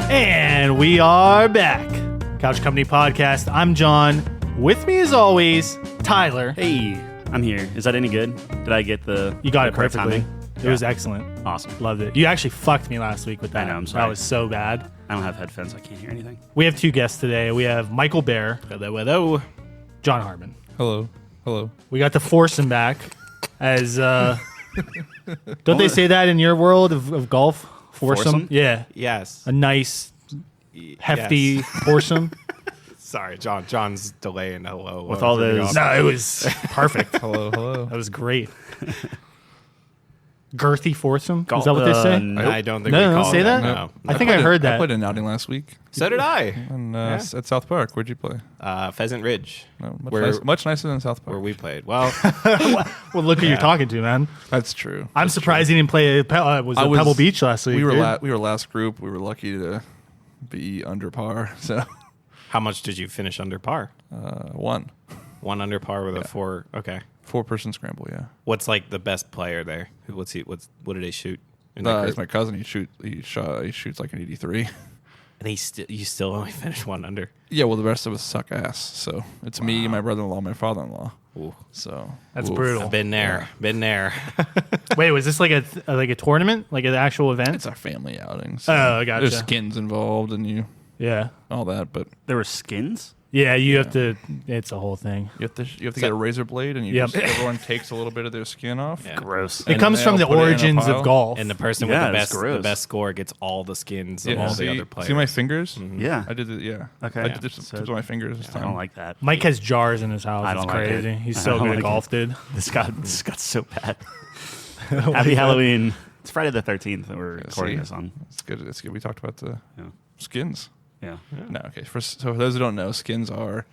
And we are back. Couch Company Podcast. I'm John. With me as always, Tyler. Hey, I'm here. Is that any good? Did I get the You got the it correct perfectly. timing? It was excellent. Awesome. Loved it. You actually fucked me last week with that. I know, I'm sorry. That was so bad. I don't have headphones. I can't hear anything. We have two guests today. We have Michael Bear. Hello. John Harbin. Hello. We got the Foursome back as don't they say that in your world of golf? Foursome? Yeah. Yes. A nice hefty foursome. Sorry, John's delaying hello. With all those- No, it was perfect. Hello. That was great. Girthy foursome? Golf- Is that what they say? no. I don't think No, we no, call say it that? No. I think I heard that. I played an outing last week So did I. and, at South Park. Where'd you play? Pheasant Ridge, No, Where- much nicer than South Park. where we played. Well, Well, look who you're talking to, man. That's true. I'm surprised he didn't play Pebble Beach last week. We were dude. we were last group. We were lucky to be under par. So how much did you finish under par? one One under par with a four. Okay. 4-person scramble. Yeah. What's like the best player there? What did they shoot? In that It's group? my cousin. He shoots like an 83. And you still only finished one under. Yeah. Well, the rest of us suck ass. So it's me, my brother-in-law, my father-in-law. Ooh. So That's oof. brutal. I've been there. Been there. Wait, was this like a tournament? Like an actual event? It's a family outing. So Oh, gotcha. There's skins involved and Yeah. all that, but There were skins? Yeah, you have to. It's a whole thing. you have to get a razor blade, and everyone takes a little bit of their skin off. Yeah. Gross. It And comes they from all the put it in a origins pile. of golf. And the person Yeah, with it's the gross. best score gets all the skins of Yeah, all see, the other players. see my fingers? Yeah. I did it. Yeah. Okay. I Yeah. did this So- tips on my fingers this I time. don't like that. Mike has jars in his house. I It's don't like it. crazy. He's I so don't good like at golf, it. dude. This got so bad. Happy Halloween. It's Friday the 13th that we're recording see? this on. It's good. It's good. We talked about the Yeah. skins. Yeah. No, okay. So for those who don't know, skins are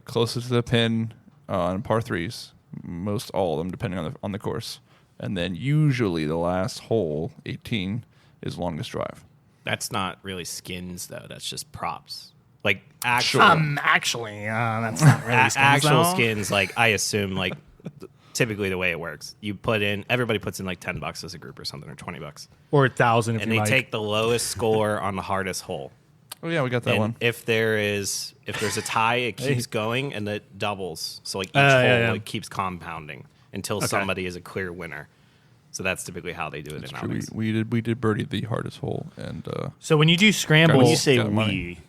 closest to the pin on par threes. Most all of them, depending on the course, and then usually the last hole, 18, is longest drive. That's not really skins though. That's just props. Like actual Actually, that's not really skins, actual though. skins. Like I assume, like typically the way it works, everybody puts in like $10 as a group or something, or $20, or 1,000 if and you they like. take the lowest score on the hardest hole. Oh yeah, we got that And one. if there's a tie, it keeps going and it doubles. So like each hole yeah. like keeps compounding until somebody is a clear winner. So that's typically how they do it in True. outings. We did birdie the hardest hole, and So when you do scramble, When you say got we, money.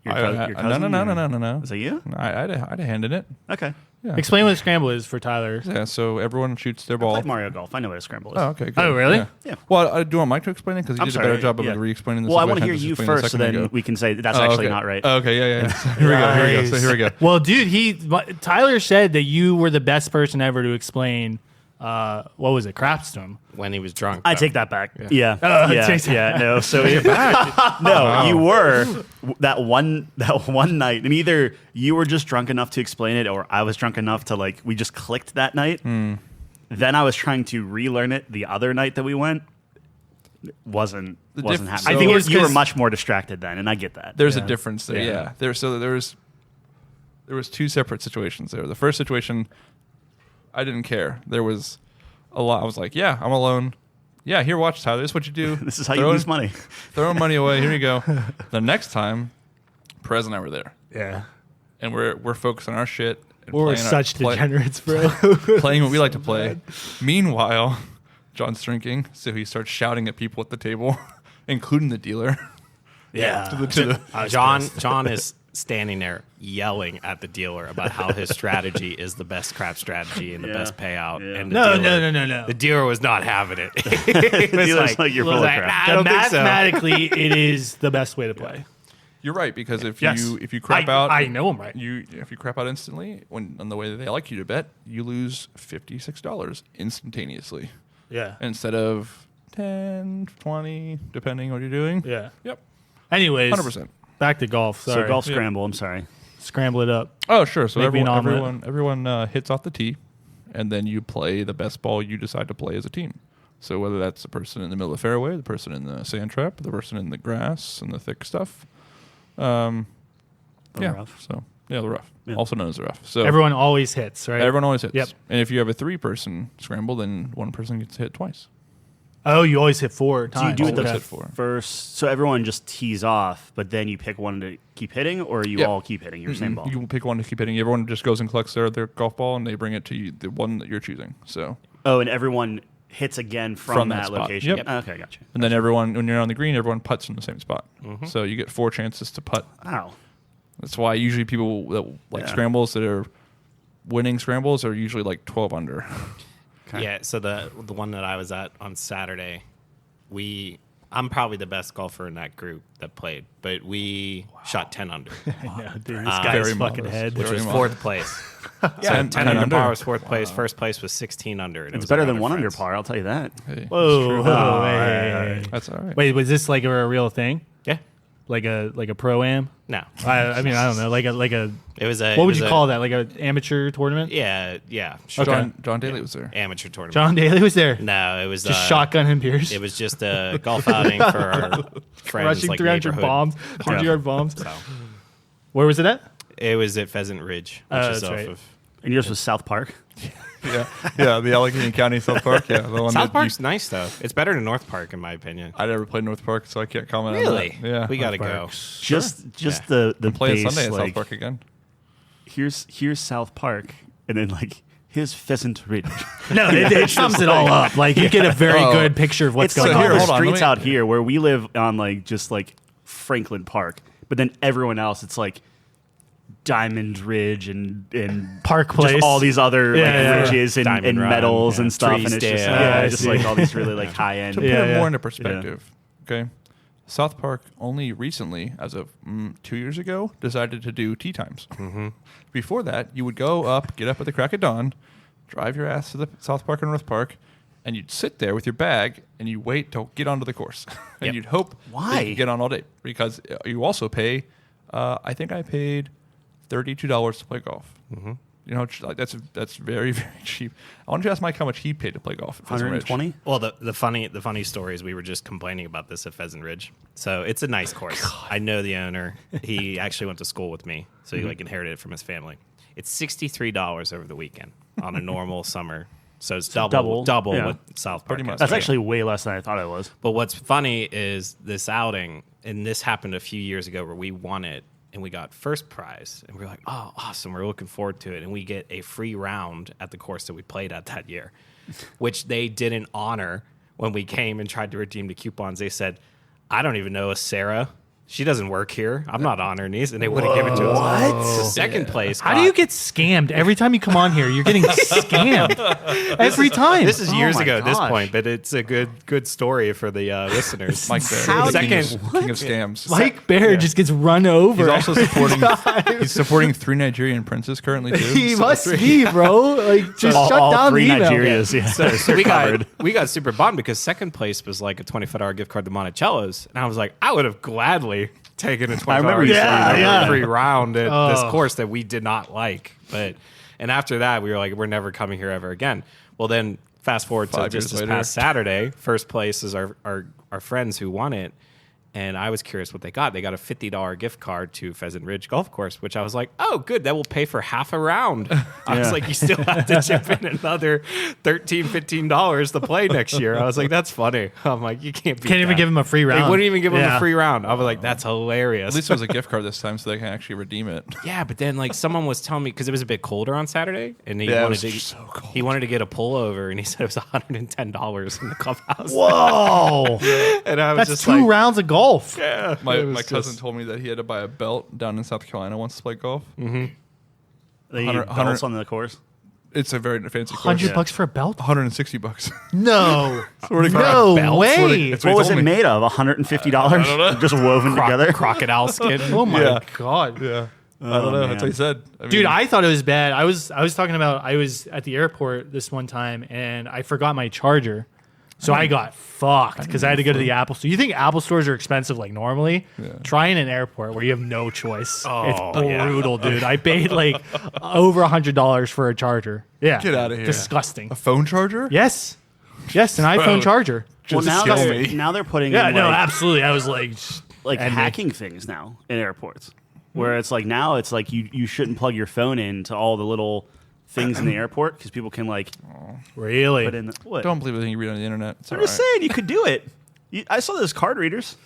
your no, cousin? no. Is that you? I'd have handed it. Okay. Yeah. explain what a scramble is for Tyler. Yeah. So everyone shoots their I ball. played Mario Golf. I know what a scramble is. Oh, okay. Good. Oh, really? Yeah. Yeah. Well, I do want Mike to explain it because he I'm did sorry, a better job of yeah. re-explaining this. Well, I than want to had hear you explain it a first, so second then ago. we can say that's Oh, actually okay. not right. Oh, okay, yeah. So here we go. So here we go. Well, dude, Tyler said that you were the best person ever to explain. What was it? Craps to him. When he was drunk. I though. take that back. Yeah. take that No. So no, you were that one night, and either you were just drunk enough to explain it, or I was drunk enough to we just clicked that night. Then I was trying to relearn it the other night that we went. Wasn't happening. so- I think it was you were 'cause- much more distracted then, and I get that. There's Yeah. a difference there. Yeah. Yeah. There was two separate situations there. The first situation, I didn't care. There was a lot. I was like, yeah, I'm alone. Yeah, here, watch, Tyler. This is what you do. This is how you lose money. Throwing money away. Here you go. The next time, Perez and I were there, Yeah. and we're focused on our shit. And We're playing such degenerates, bro. playing what we like to play. Meanwhile, John's drinking, so he starts shouting at people at the table, including the dealer. Yeah. to the John is standing there yelling at the dealer about how his strategy is the best crap strategy and the Yeah. best payout. Yeah. And the No, dealer, no. The dealer was not having it. The dealer's like, you're full of crap. I don't think so. Mathematically, it is the best way to play. You're right, because if Yes. you crap out, I know I'm right. if you crap out instantly on the way that they like you to bet, you lose $56 instantaneously Yeah. instead of 10, 20, depending what you're doing. Yeah. Yep. Anyways, 100%. back to golf. Sorry. So golf scramble. I'm sorry. Scramble it up. Oh, sure. So Make me an omelet. everyone hits off the tee, and then you play the best ball you decide to play as a team. So whether that's the person in the middle of the fairway, the person in the sand trap, the person in the grass and the thick stuff. The rough. So the rough, Yeah. also known as the rough. So Everyone always hits, right? everyone always hits. Yep. And if you have a 3-person scramble, then one person gets hit twice. Oh, you always hit 4 Do you times. do it Always the hit 4. first? So everyone just tees off, but then you pick one to keep hitting, or you Yeah. all keep hitting your same ball? You pick one to keep hitting. Everyone just goes and collects their golf ball, and they bring it to you, the one that you're choosing. So, Oh, and everyone hits again from that that spot. location. Yep. Okay, gotcha. and then everyone, when you're on the green, everyone putts from the same spot. So you get 4 chances to putt. Wow. That's why usually people that like Yeah. scrambles that are winning scrambles are usually like 12 under. Okay. Yeah, so the one that I was at on Saturday, I'm probably the best golfer in that group that played, but we shot 10 under, I know, dude. This Very guy's fucking modest. head. which Very was modest. fourth place. Yeah, 10 under par was fourth place. First place was 16 under. And it It's was better around than their 1 under friends. par, I'll tell you that. Hey, Whoa, Oh, hey. that's all right. Wait, was this like a real thing? Yeah. Like a pro-am? No. I mean, I don't know. Like a It was a. what would you call that? Like an amateur tournament? Yeah, yeah. Sure. Okay. John Daly was there. Amateur tournament. John Daly was there. No, it was Just shotgun him Pierce. It was just a golf outing for our friends, rushing like 300 neighborhood. bombs, 100-yard bombs. So Where was it at? it was at Pheasant Ridge, which Oh, is that's off right. of And yours was South Park? Yeah, the Allegheny County South Park. Yeah, the one South that Park's nice though. It's better than North Park in my opinion. I never played North Park, so I can't comment Really? on that. Yeah, We got to North go. Park. Just Yeah. the play base, Sunday at like, South Park again. here's South Park, and then like here's Pheasant Ridge. No, it sums it all up. Like you get a very Oh. good picture of what's It's like going all on. the hold on, let streets me- out here where we live on like just like Franklin Park, but then everyone else it's like Diamond Ridge and Park just Place. all these other Yeah, like yeah. ridges and, Diamond Run, metals yeah. and stuff, and it's just Treesdale. Yeah, I just see. like all these really like high end. To put Yeah, it yeah. more into perspective, okay, South Park only recently, as of 2 years ago, decided to do tee times. Before that, you would go up, get up at the crack of dawn, drive your ass to the South Park or North Park, and you'd sit there with your bag and you wait to get onto the course. and Yep. you'd hope that Why? you could get on all day because you also pay. I think I paid $32 to play golf. You know, like that's very very cheap. I wanted to ask Mike how much he paid to play golf at Pheasant Ridge. 120. Well, the funny story is we were just complaining about this at Pheasant Ridge. So it's a nice course. I know the owner. He actually went to school with me, so he like inherited it from his family. It's $63 over the weekend on a normal summer. So it's double yeah. what South Park Pretty is. much. That's Yeah. actually way less than I thought it was. But what's funny is this outing, and this happened a few years ago where we won it and we got first prize. And we were like, oh, awesome. We're looking forward to it. And we get a free round at the course that we played at that year, which they didn't honor when we came and tried to redeem the coupons. They said, I don't even know a Sarah. She doesn't work here. I'm not honoring these. And they wouldn't give it to us. What? So second place. How do you get scammed every time you come on here? You're getting scammed every time. This is Oh years my ago at this gosh. point, but it's a good story for the listeners. Mike Bear, How king, do of, you- king of scams. Mike Bear just gets run over. He's also supporting 3 Nigerian princes currently too. he So must three- be, bro. Like just all, shut all down three the email. Nigerias. Yeah, So we covered. got super bummed because second place was like a $25 gift card to Monticello's, and I was like, I would have gladly taken a $25 remember you saying that. free round at this Oh. course that we did not like. And after that, we were like, we're never coming here ever again. Well, then fast forward to 5 just years this later. past Saturday. First place is our friends who won it. And I was curious what they got. They got a $50 gift card to Pheasant Ridge Golf Course, which I was like, oh, good. That will pay for half a round. I was Yeah. like, you still have to chip in another $13, $15 to play next year. I was like, that's funny. I'm like, you can't beat Can't even that. give him a free round. They wouldn't even give him Yeah. a free round. I was like, that's hilarious. At least it was a gift card this time, so they can actually redeem it. Yeah, but then like someone was telling me because it was a bit colder on Saturday, and he Yeah, it wanted was to so cold. he wanted to get a pullover, and he said it was $110 in the clubhouse. Whoa, And I was that's just 2 like, rounds of golf. yeah. My It was cousin just- told me that he had to buy a belt down in South Carolina once to play golf. They 100 belts on the course. It's a very fancy course. $100 for a belt? $160. No, Swear to God. no belt? way. It's What was it told me. made of? $150? Just woven together? crocodile skin. Oh my Yeah. god. Yeah. I don't know. That's what he said. I mean, Dude, I thought it was bad. I was talking about I was at the airport this one time and I forgot my charger. So I got fucked because I had to go to the Apple store. You think Apple stores are expensive like normally? Yeah. Try in an airport where you have no choice. Oh, it's yeah. brutal, dude. I paid like over $100 for a charger. Yeah. Get outta here. Disgusting. a phone charger? Yes. Yes, an iPhone charger. Well, now kill they're, me. now they're putting Yeah, in no, like, absolutely. I was like, and hacking things now in airports, where it's like now it's like you shouldn't plug your phone into all the little things in the airport because people can like Really? put in what? Don't believe anything you read on the internet. It's I'm all just right. saying you could do it. I saw those card readers.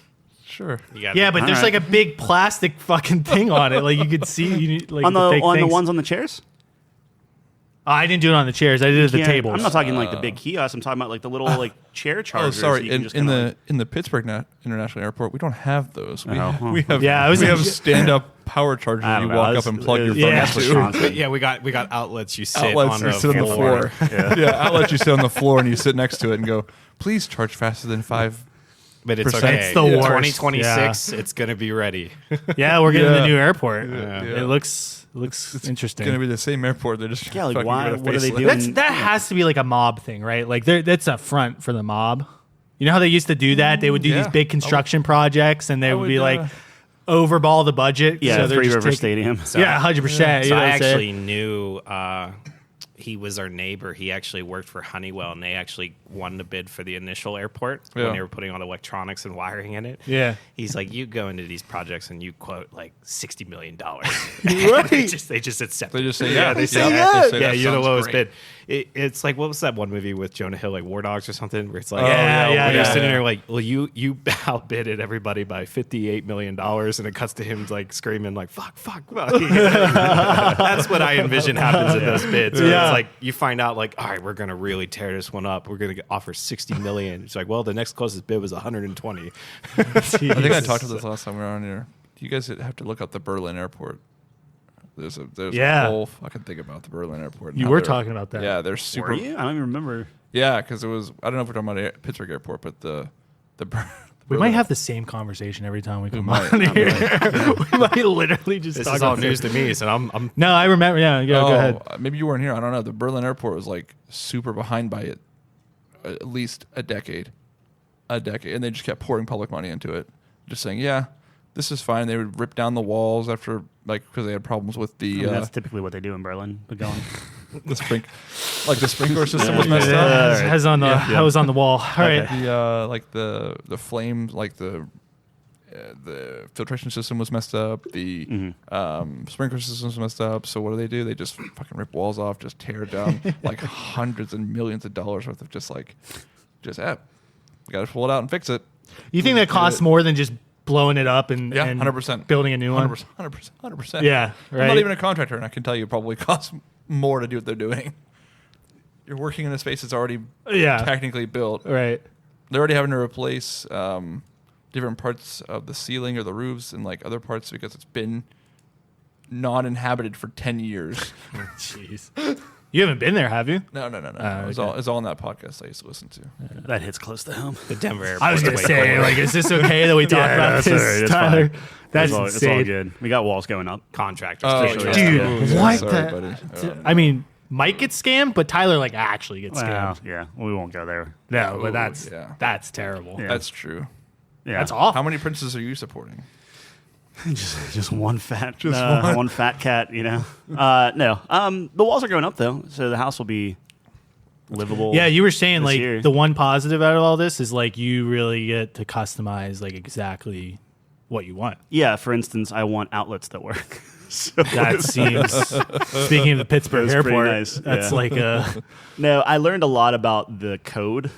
Sure. Yeah, but there's All right. like a big plastic fucking thing on it. Like you could see you need, like On the fake on the things. ones on the chairs. Oh, I didn't do it on the chairs. I did it at the Yeah, tables. I'm not talking like the big kiosk. I'm talking about like the little like chair Oh, chargers. that sorry. you can In, just in kinda, the like- in the Pittsburgh International Airport, we don't have those. We, Oh, huh. we have Yeah, I was we like- have stand up power chargers. I You don't know. walk It's- up and plug your it's- phone yeah, into. Wisconsin. Yeah, we got outlets. You sit Outlets on you the sit on the floor. floor. Yeah, outlets you sit on the floor and you sit next to it and go, please charge faster than 5. But it's Percent. okay. It's the worst. 2026, it's gonna be ready. Yeah, we're getting Yeah. the new airport. Yeah. It looks interesting. It's going to be the same airport. They're just Yeah, like, fucking why- give it a what are they facelift. doing? That has to be like a mob thing, right? Like that's a front for the mob. You know how they used to do that? They would do Yeah. these big construction projects, and they I would be would, like overball the budget. yeah, so they're Three just River taking- Stadium. Yeah, 100%. So you know I what I'm saying? actually knew he was our neighbor. He actually worked for Honeywell, and they actually won the bid for the initial airport Yeah. when they were putting all the electronics and wiring in it. Yeah. He's like, you go into these projects and you quote like $60 million. Right. they just accept. They it. just say, yeah. They say, yeah. yeah, They say, yeah, that you're the sounds lowest great. bid. It's like, what was that one movie with Jonah Hill, like War Dogs or something, where it's like, yeah, where yeah, you're yeah. sitting there like, well, you outbidded everybody by $58 million, and it cuts to him like screaming like, fuck. That's what I envision happens in those bids. where Yeah. It's like you find out like, all right, we're gonna really tear this one up. We're gonna offer $60 million. It's like, well, the next closest bid was 120. I think I talked about this last time we were on here. You guys have to look up the Berlin airport. There's Yeah. a whole fucking thing about the Berlin airport. and You how were they're- talking about that. Yeah, they're super. Were you? I don't even remember. Yeah, because it was. I don't know if we're talking about Pittsburgh airport, but the We might have the same conversation every time we come might. on here. We might literally just This talk is all about news to me, so I'm No, I remember. Yeah, go ahead. Maybe you weren't here. I don't know. The Berlin airport was like super behind by it, at least a decade, and they just kept pouring public money into it, just saying, yeah, this is fine. They would rip down the walls after because they had problems with I mean, the that's typically what they do in Berlin. But go on. the sprinkler system was messed Yeah, up. it has on the I was on the wall. All right. The flames, like the filtration system was messed up. The sprinkler system was messed up. So what do? They just fucking rip walls off, just tear it down, like hundreds and millions of dollars worth of we got to pull it out and fix it. You think that costs more than just blowing it up and Yeah, and 100%. building a new one? 100%. Yeah, I'm right. not even a contractor, and I can tell you it probably costs more to do what they're doing. You're working in a space that's already Yeah. technically built. Right. They're already having to replace different parts of the ceiling or the roofs and like other parts because it's been non-inhabited for 10 years. Jeez. You haven't been there, have you? No. It's okay. all in that podcast I used to listen to. That hits close to home. the Denver airport. I was gonna say, like, is this okay that we talk Yeah, about that's this, all right, it's Tyler? fine. That's it's all, it's insane. all good. We got walls going up. contractors. Oh, too. yeah. Dude, Yeah, what sorry, the? buddy. I mean, Mike gets scammed, but Tyler like actually gets Well, scammed. yeah, we won't go there. No, but yeah. that's terrible. Yeah. That's true. Yeah, That's awful. How many princes are you supporting? just one fat, one fat cat. You know. No. The walls are going up though, so the house will be livable. Yeah, you were saying this like year. the one positive out of all this is like you really get to customize like exactly what you want. Yeah. For instance, I want outlets that work. So That seems. Speaking of the Pittsburgh That's pretty airport, nice, that's yeah. like a. No, I learned a lot about the code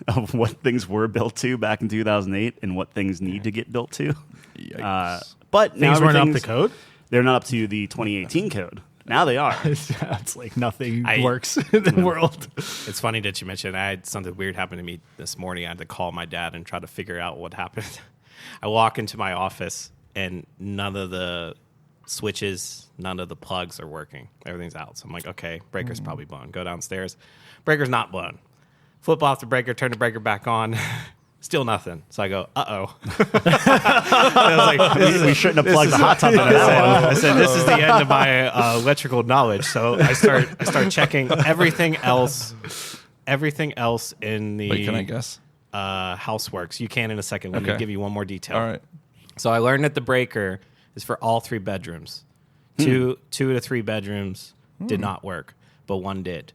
of what things were built to back in 2008 and what things need to get built to. Yikes. But now Things weren't up the everything's- code. They're not up to the 2018 code. Now they are. It's like nothing I- works in the world. It's funny that you mentioned I had something weird happen to me this morning. I had to call my dad and try to figure out what happened. I walk into my office and none of the switches, none of the plugs are working. Everything's out. So I'm like, okay, breaker's probably blown. Go downstairs. Breaker's not blown. Flip off the breaker, turn the breaker back on. Still nothing. So I go, uh-oh. I was like, We shouldn't have plugged the hot tub into that one. I said, this is the end of my electrical knowledge. So I start checking everything else in the Wait, can I guess? houseworks. You can in a second. Let me Okay. give you one more detail. All right. So I learned that the breaker is for all 3 bedrooms. Two to 3 bedrooms did not work, but one did.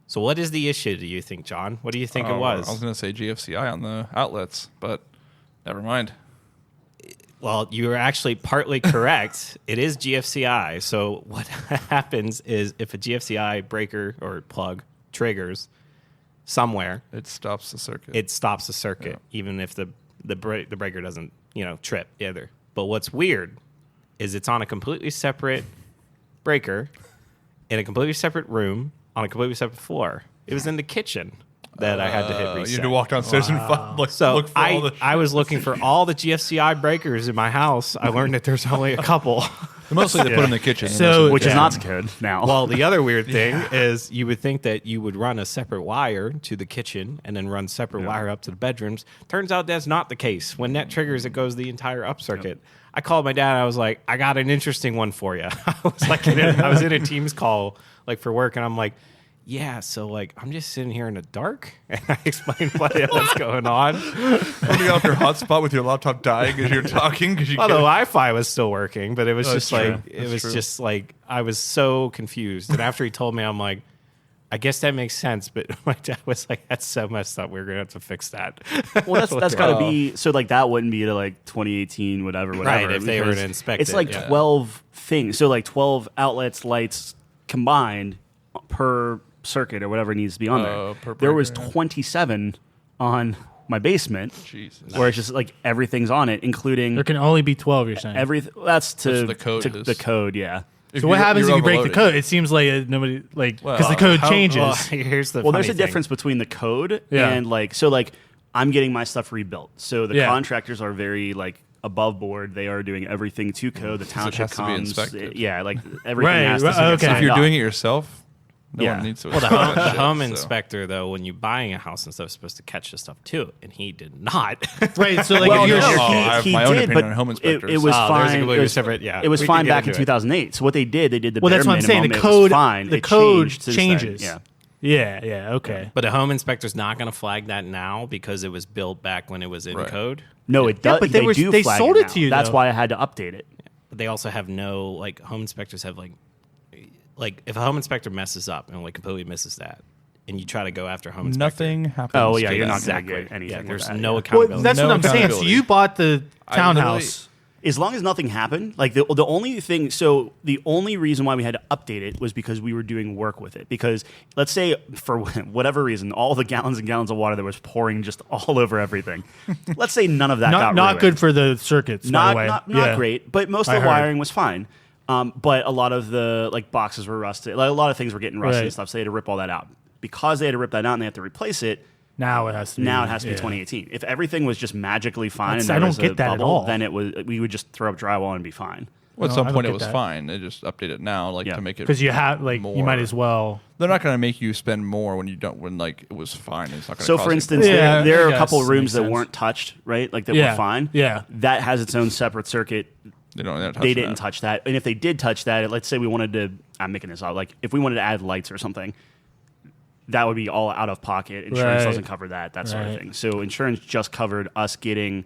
So what is the issue, do you think, John? What do you think it was? I was going to say GFCI on the outlets, but never mind. Well, you are actually partly correct. It is GFCI. So what happens is if a GFCI breaker or plug triggers somewhere, It stops the circuit. it stops the circuit, even if the breaker doesn't trip either. But what's weird is it's on a completely separate breaker in a completely separate room on a completely separate floor. It was in the kitchen that I had to hit reset. You had to walk downstairs and So look for all the. I was looking for all the GFCI breakers in my house. I learned that there's only a couple. Mostly they put in the kitchen. So- which is Yeah. not good now. Well, the other weird thing is you would think that you would run a separate wire to the kitchen and then run separate wire up to the bedrooms. Turns out that's not the case. When that triggers, it goes the entire up circuit. I called my dad. I was like, I got an interesting one for you. I was in a Teams call like for work, and I'm like, yeah, so like I'm just sitting here in the dark, and I explained what's going on. Putting off your hotspot with your laptop dying as you're talking because you Well, the can't. Wi-Fi was still working, but it was That's just like true. it That's was true. just like I was so confused. And after he told me, I'm like, I guess that makes sense. But my dad was like, "That's so messed up. We're gonna have to fix that." Well, that's got to be so. Like that wouldn't be to like 2018, whatever. Right, if they were to because inspect it's it, like yeah. 12 things. So like 12 outlets, lights combined per circuit or whatever needs to be on Oh, there. per There was breaker, yeah. 27 on my basement, Jesus. where it's just like everything's on it, including There can only be 12, you're saying. everything. That's to That's the code to is. the code, yeah. So what happens if you break the overloading. code? It seems like nobody, like, because the Well, code How- changes. well, here's the Well, there's funny a thing. difference between the code Yeah. and like I'm getting my stuff rebuilt. So the Yeah. contractors are very like above board. They are doing everything to code. The township has to be comes. inspected. Yeah, like everything Right, has to right, get okay. signed If you're off. doing it yourself, no Yeah. one needs to. Well, the inspect home, that the shit, home so. inspector, though, when you're buying a house and stuff, is supposed to catch this stuff too, and he did not. Right, so like Well, if you're no, Oh, I have my own did, opinion but on home it inspectors. was Oh, there's a fine. completely It was, separate- yeah, it was we can fine get back in into it. 2008. So what they did the well, bare that's what I'm saying. minimum. The It was code, fine. the It code changed since then. changes. Yeah. yeah, okay. But the home inspector's not going to flag that now because it was built back when it was in Right. code. No, it does. but they they do they flag sold it now. to you, That's though. why I had to update it. But they also have no home inspectors have like if a home inspector messes up and completely misses that, and you try to go after a home inspector. Nothing happens. Oh, yeah, to you're that. not Exactly. gonna get anything Yeah, with there's that, no yeah. accountability. Well, that's No what I'm saying. So accountability. you bought the I townhouse. As long as nothing happened, like the only thing, so the only reason why we had to update it was because we were doing work with it. Because let's say for whatever reason, all the gallons and gallons of water that was pouring just all over everything. Let's say none of that got Not ruined. good for the circuits, by Not the way. not Yeah. great, but most I of the heard. wiring was fine. But a lot of the boxes were rusted. Like, a lot of things were getting rusty Right. and stuff. So they had to rip all that out. Because they had to rip that out and they had to replace it. Now it has to be. Now it has to be yeah. 2018. If everything was just magically fine That's- and I there don't was a get that at bubble, all. then we would just throw up drywall and be fine. Well, at No, some I don't point it get was that. fine. They just update it now, Yeah. to make it Because you have, like, you might more. as well. They're not going to make you spend more when you don't. When it was fine. It's not going to. So, for instance, Yeah, there are I a couple guess. rooms Makes that sense. weren't touched, right? Like that Yeah, were fine. yeah. That has its own separate circuit. they don't. They didn't touch that. And if they did touch that, let's say we wanted to, I'm making this up, like if we wanted to add lights or something, that would be all out of pocket. Insurance Right. doesn't cover that sort of Right. thing. So insurance just covered us getting,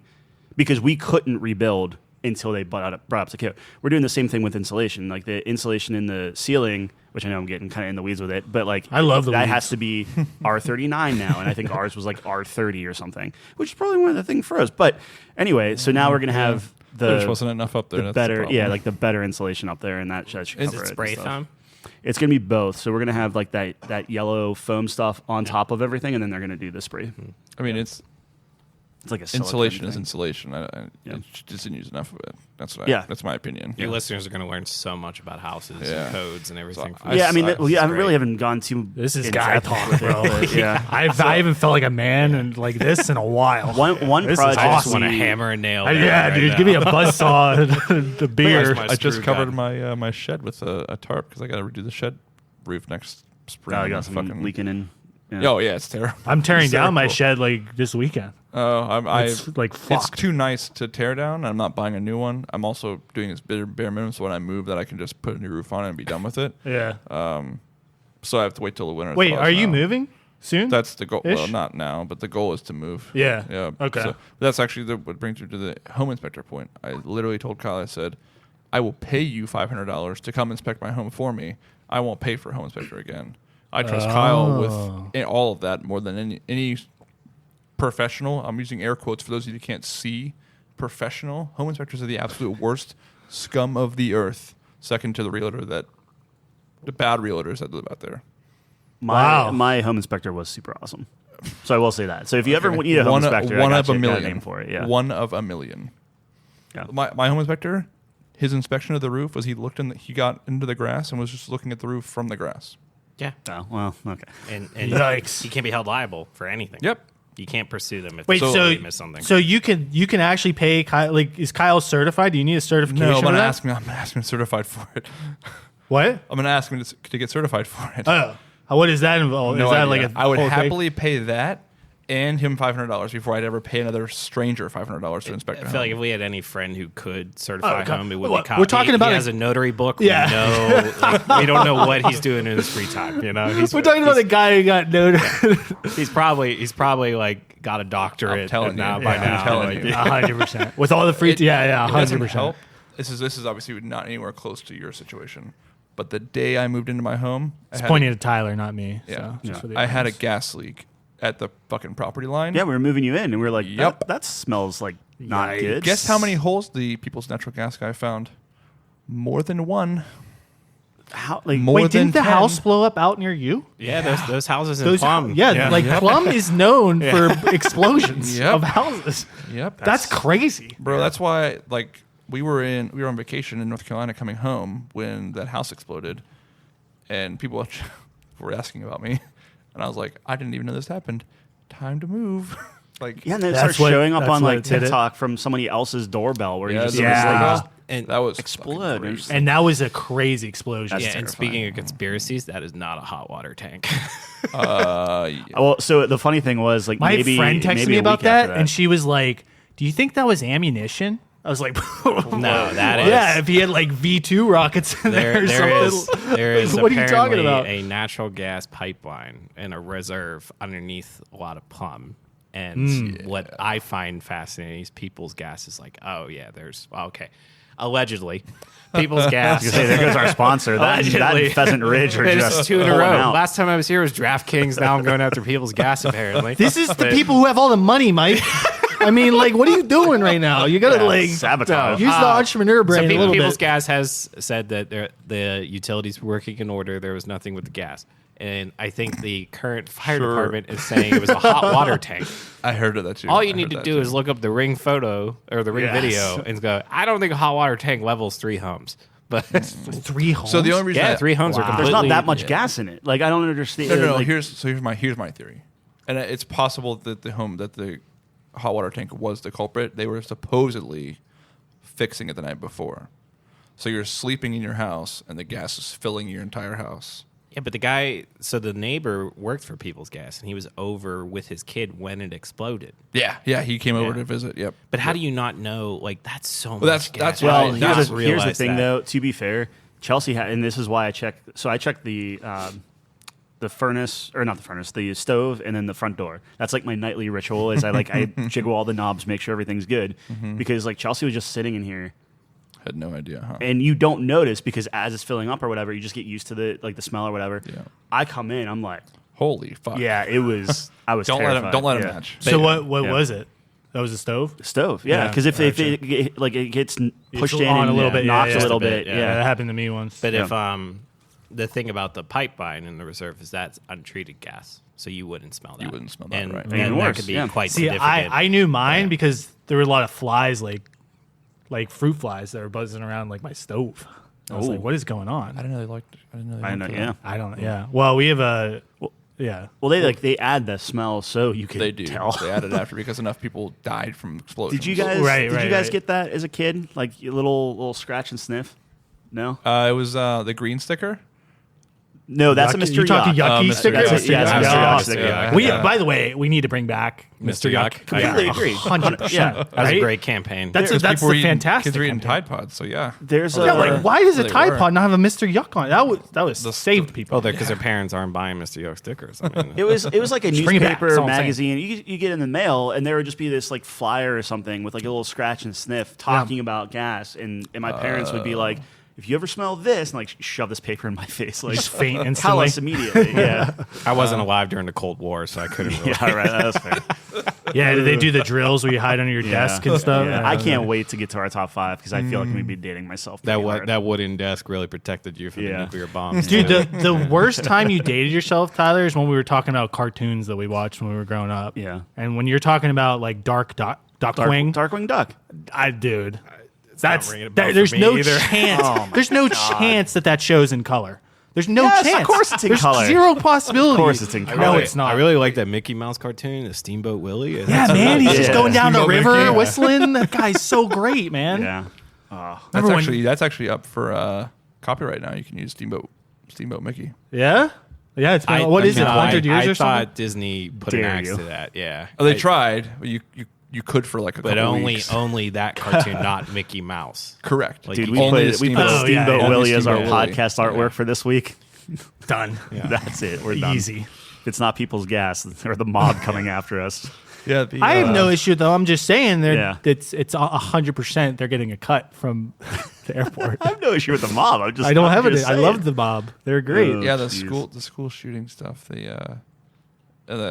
because we couldn't rebuild until they brought up the kit. We're doing the same thing with insulation. Like the insulation in the ceiling, which I know I'm getting kind of in the weeds with it, but like I love the that weeds. has to be R39 now, and I think ours was like R30 or something, which is probably one of the things for us. But anyway, so now we're gonna have There just the wasn't enough up there. the that's better, problem. yeah, like the better insulation up there, and that should Is cover it it. Spray and stuff. foam. It's gonna be both. So we're gonna have like that yellow foam stuff on top of everything, and then they're gonna do the spray. I mean, it's It's like a silicone insulation is thing. insulation. Yeah. It just doesn't use enough of it. Yeah. That's my opinion. Your listeners are going to learn so much about houses Yeah. and codes and everything. So from I- Yeah, I mean, I- I great. really haven't gone too. This is in guy depth talk, with it, bro. but yeah. I haven't felt like a man and like this in a while. One This is project. I just awesome. want to hammer a nail. Yeah, right dude, now. give me a buzzsaw and the beer. my I just screw covered gun. my shed with a tarp because I got to redo the shed roof next spring. Oh, I got some Fucking- leaking in. Yeah. Oh yeah, it's terrible. I'm tearing It's down my terrible. shed like this weekend. Oh, It's like it's fucked. too nice to tear down. I'm not buying a new one. I'm also doing this bare minimum, so when I move, that I can just put a new roof on it and be done with it. Yeah. So I have to wait till the winter. Wait, thaws are you now. moving soon? That's the goal. Ish? Well, not now, but the goal is to move. Yeah. Yeah. Okay. So that's actually what brings you to the home inspector point. I literally told Kyle, I said, I will pay you $500 to come inspect my home for me. I won't pay for a home inspector again. I trust Kyle with all of that more than any professional. I'm using air quotes for those of you who can't see professional. Home inspectors are the absolute worst scum of the earth. Second to the bad realtors that live out there. My home inspector was super awesome. So I will say that. So if you ever need a home inspector, one I of a got a million name for it. Yeah. One of a million. Yeah. My home inspector, his inspection of the roof was he got into the grass and was just looking at the roof from the grass. Yeah. Oh, well, okay. And Yikes. you can't be held liable for anything. Yep. You can't pursue them if Wait, they miss something. so you can actually pay Kyle? Like, is Kyle certified? Do you need a certification? No, I'm for gonna that? ask him. I'm gonna ask him certified for it. What? I'm gonna ask him to get certified for it. Oh, what does that involve? No is that idea. like a I would whole thing? happily pay that and him $500 before I'd ever pay another stranger $500 to inspect. I feel like if we had any friend who could certify God. home, it would What? be Kyle. We're talking about he a- has a notary book. Yeah. We know, we don't know what he's doing in his free time. You know, We're talking about a guy who got noted. He's probably like got a doctorate I'm telling now you. by Yeah, now. I'm telling like, you. 100% with all the free. It doesn't 100%. help. This is obviously not anywhere close to your situation. But the day I moved into my home, It's pointing at Tyler, not me. Yeah. So, just for the I had a audience. gas leak at the fucking property line. Yeah, we were moving you in, and we were like, Yep. that smells like not Yikes. good. Guess how many holes the People's Natural Gas guy found? More than one. How, like, More Wait, than didn't the 10. house blow up out near you? yeah, those houses in Those, Plum. Plum is known for explosions Yep. of houses. Yep. That's crazy. Bro, that's why we were on vacation in North Carolina coming home when that house exploded, and people were asking about me, and I was like, I didn't even know this happened. Time to move. Yeah, and then it That's starts what- showing up that's on what like did it. TikTok from somebody else's doorbell where you just there was, Yeah. And that was Explode. fucking crazy. And that was a crazy explosion. That's yeah, and terrifying. speaking of conspiracies, that is not a hot water tank. Yeah. Well, so the funny thing was, like, My maybe friend texted maybe me a about week after that, and she was like, "Do you think that was ammunition?" I was like, No, that is. Yeah, if he had like V2 rockets in there, or There is What are you talking apparently about? a natural gas pipeline and a reserve underneath a lot of Plum. And what I find fascinating is People's Gas is like, oh yeah, allegedly, People's Gas. Hey, there goes our sponsor. That Allegedly. and Pheasant Ridge are It's just two in a pulling row. out. Last time I was here was DraftKings. Now I'm going after People's Gas. Apparently, This is the people who have all the money, Mike. I mean, like, what are you doing right now? You gotta like sabotage. use the entrepreneur brain a little People's bit. Gas has said that the utilities were working in order. There was nothing with the gas. And I think the current fire Sure. department is saying it was a hot water tank. I heard of that too. All I you heard need to that do too. is look up the Ring photo or the Ring Yes. video and go, I don't think a hot water tank levels 3 homes. But 3 homes. So the only reason yeah, 3 homes are Wow. completely. There's not that much Yeah. gas in it. Like, I don't understand. No. Like, Here's my theory, and it's possible that the hot water tank was the culprit. They were supposedly fixing it the night before, so you're sleeping in your house and the gas is filling your entire house. Yeah, but the neighbor worked for People's Gas and he was over with his kid when it exploded. Yeah, he came over Yeah. to visit. Yep. But how do you not know? Like, that's so much that's- gas. that's How why- well, did you not here's the realize thing, that? though. To be fair, Chelsea had, and this is why I checked. So I checked the furnace, or not the furnace, the stove, and then the front door. That's like my nightly ritual. Is I jiggle all the knobs, make sure everything's good, because like Chelsea was just sitting in here. Had no idea, huh? And you don't notice because as it's filling up or whatever, you just get used to the smell or whatever. Yeah. I come in, I'm like, Holy fuck! yeah, it was. I was Don't terrified. let him Yeah. match. So what Yeah. was it? That was a stove. Stove, yeah, Yeah, because if gotcha. it gets pushed in on and a little bit, knocks yeah, a little just a bit, bit, Yeah, yeah. that happened to me once. But Yeah. if the thing about the pipeline in the reserve is that's untreated gas, so you wouldn't smell that. You wouldn't smell that, and, right. And Even that worse, could be yeah. quite See, significant. I knew mine because there were a lot of flies, like fruit flies that were buzzing around like my stove. I was Oh. like, what is going on? I didn't know they liked. I didn't know. They I liked know, that. yeah. I don't know. Yeah. Well, we have a. Yeah. Well, they add the smell so you can They do. tell. They added after because enough people died from explosions. Did you guys? Right, did right, you guys right. get that as a kid? Like your little scratch and sniff? No, It was the green sticker. no, that's a Yucky- Mr. You talking Yuck. yucky Mr. sticker? Yuck. That's a- yeah, Yuck. Mr. Yuck Yeah. sticker. Yeah. We, Yeah. by the way, we need to bring back Mr. Yuck. Completely agree. 100%. Yeah. that was right? a great campaign. That's There's that's people the eating- fantastic. Kids were eating campaign. Tide Pods, so yeah. There's Yeah, like why does a They Tide were. Pod not have a Mr. Yuck on it? That was saved people. oh, because their parents aren't buying Mr. Yuck stickers. I mean, It was like a bring it back. newspaper That's all I'm saying. magazine. You get in the mail, and there would just be this like flyer or something with like a little scratch and sniff talking about gas, and my parents would be like, "If you ever smell this," and like shove this paper in my face, like Just faint tell instantly. us immediately. Yeah, I wasn't alive during the Cold War, so I couldn't really. yeah, right. That's fair. Yeah, did they do the drills where you hide under your desk and stuff? Yeah. I can't wait to get to our top 5 because I feel like I'm gonna be dating myself. pretty hard. That wooden desk really protected you from the nuclear bombs. Dude, the worst time you dated yourself, Tyler, is when we were talking about cartoons that we watched when we were growing up. Yeah. And when you're talking about like Darkwing, Darkwing Duck. dude, not ringing a bell for there's me no either. chance. Oh my there's no God. chance that show's in color. There's no Yes, chance. of course it's in There's color. zero possibility. Of course it's in color. No, it's not. I really like that Mickey Mouse cartoon, the Steamboat Willie. Yeah, man, he's just Yeah. going down the Steamboat river Mickey. whistling. That guy's so great, man. Yeah. That's when- that's actually up for copyright now. You can use Steamboat Mickey. Yeah? Yeah, it's been, what is it, 100 years I or thought something? Disney put Dare an axe you. to that. Yeah. Oh, they tried. But you could for like a But couple only weeks. that cartoon, not Mickey Mouse. Correct. Like, Dude, you we only put the Steamboat Oh, yeah, yeah. Willie as our Steamboat Willie. podcast artwork for this week. Done. That's it. We're done. Easy. It's not people's gas or the mob coming after us. Yeah, I have no issue, though. I'm just saying Yeah. it's 100% they're getting a cut from the airport. I have no issue with the mob. I don't have it. I love the mob. They're great. Yeah, the Jeez. school shooting stuff. The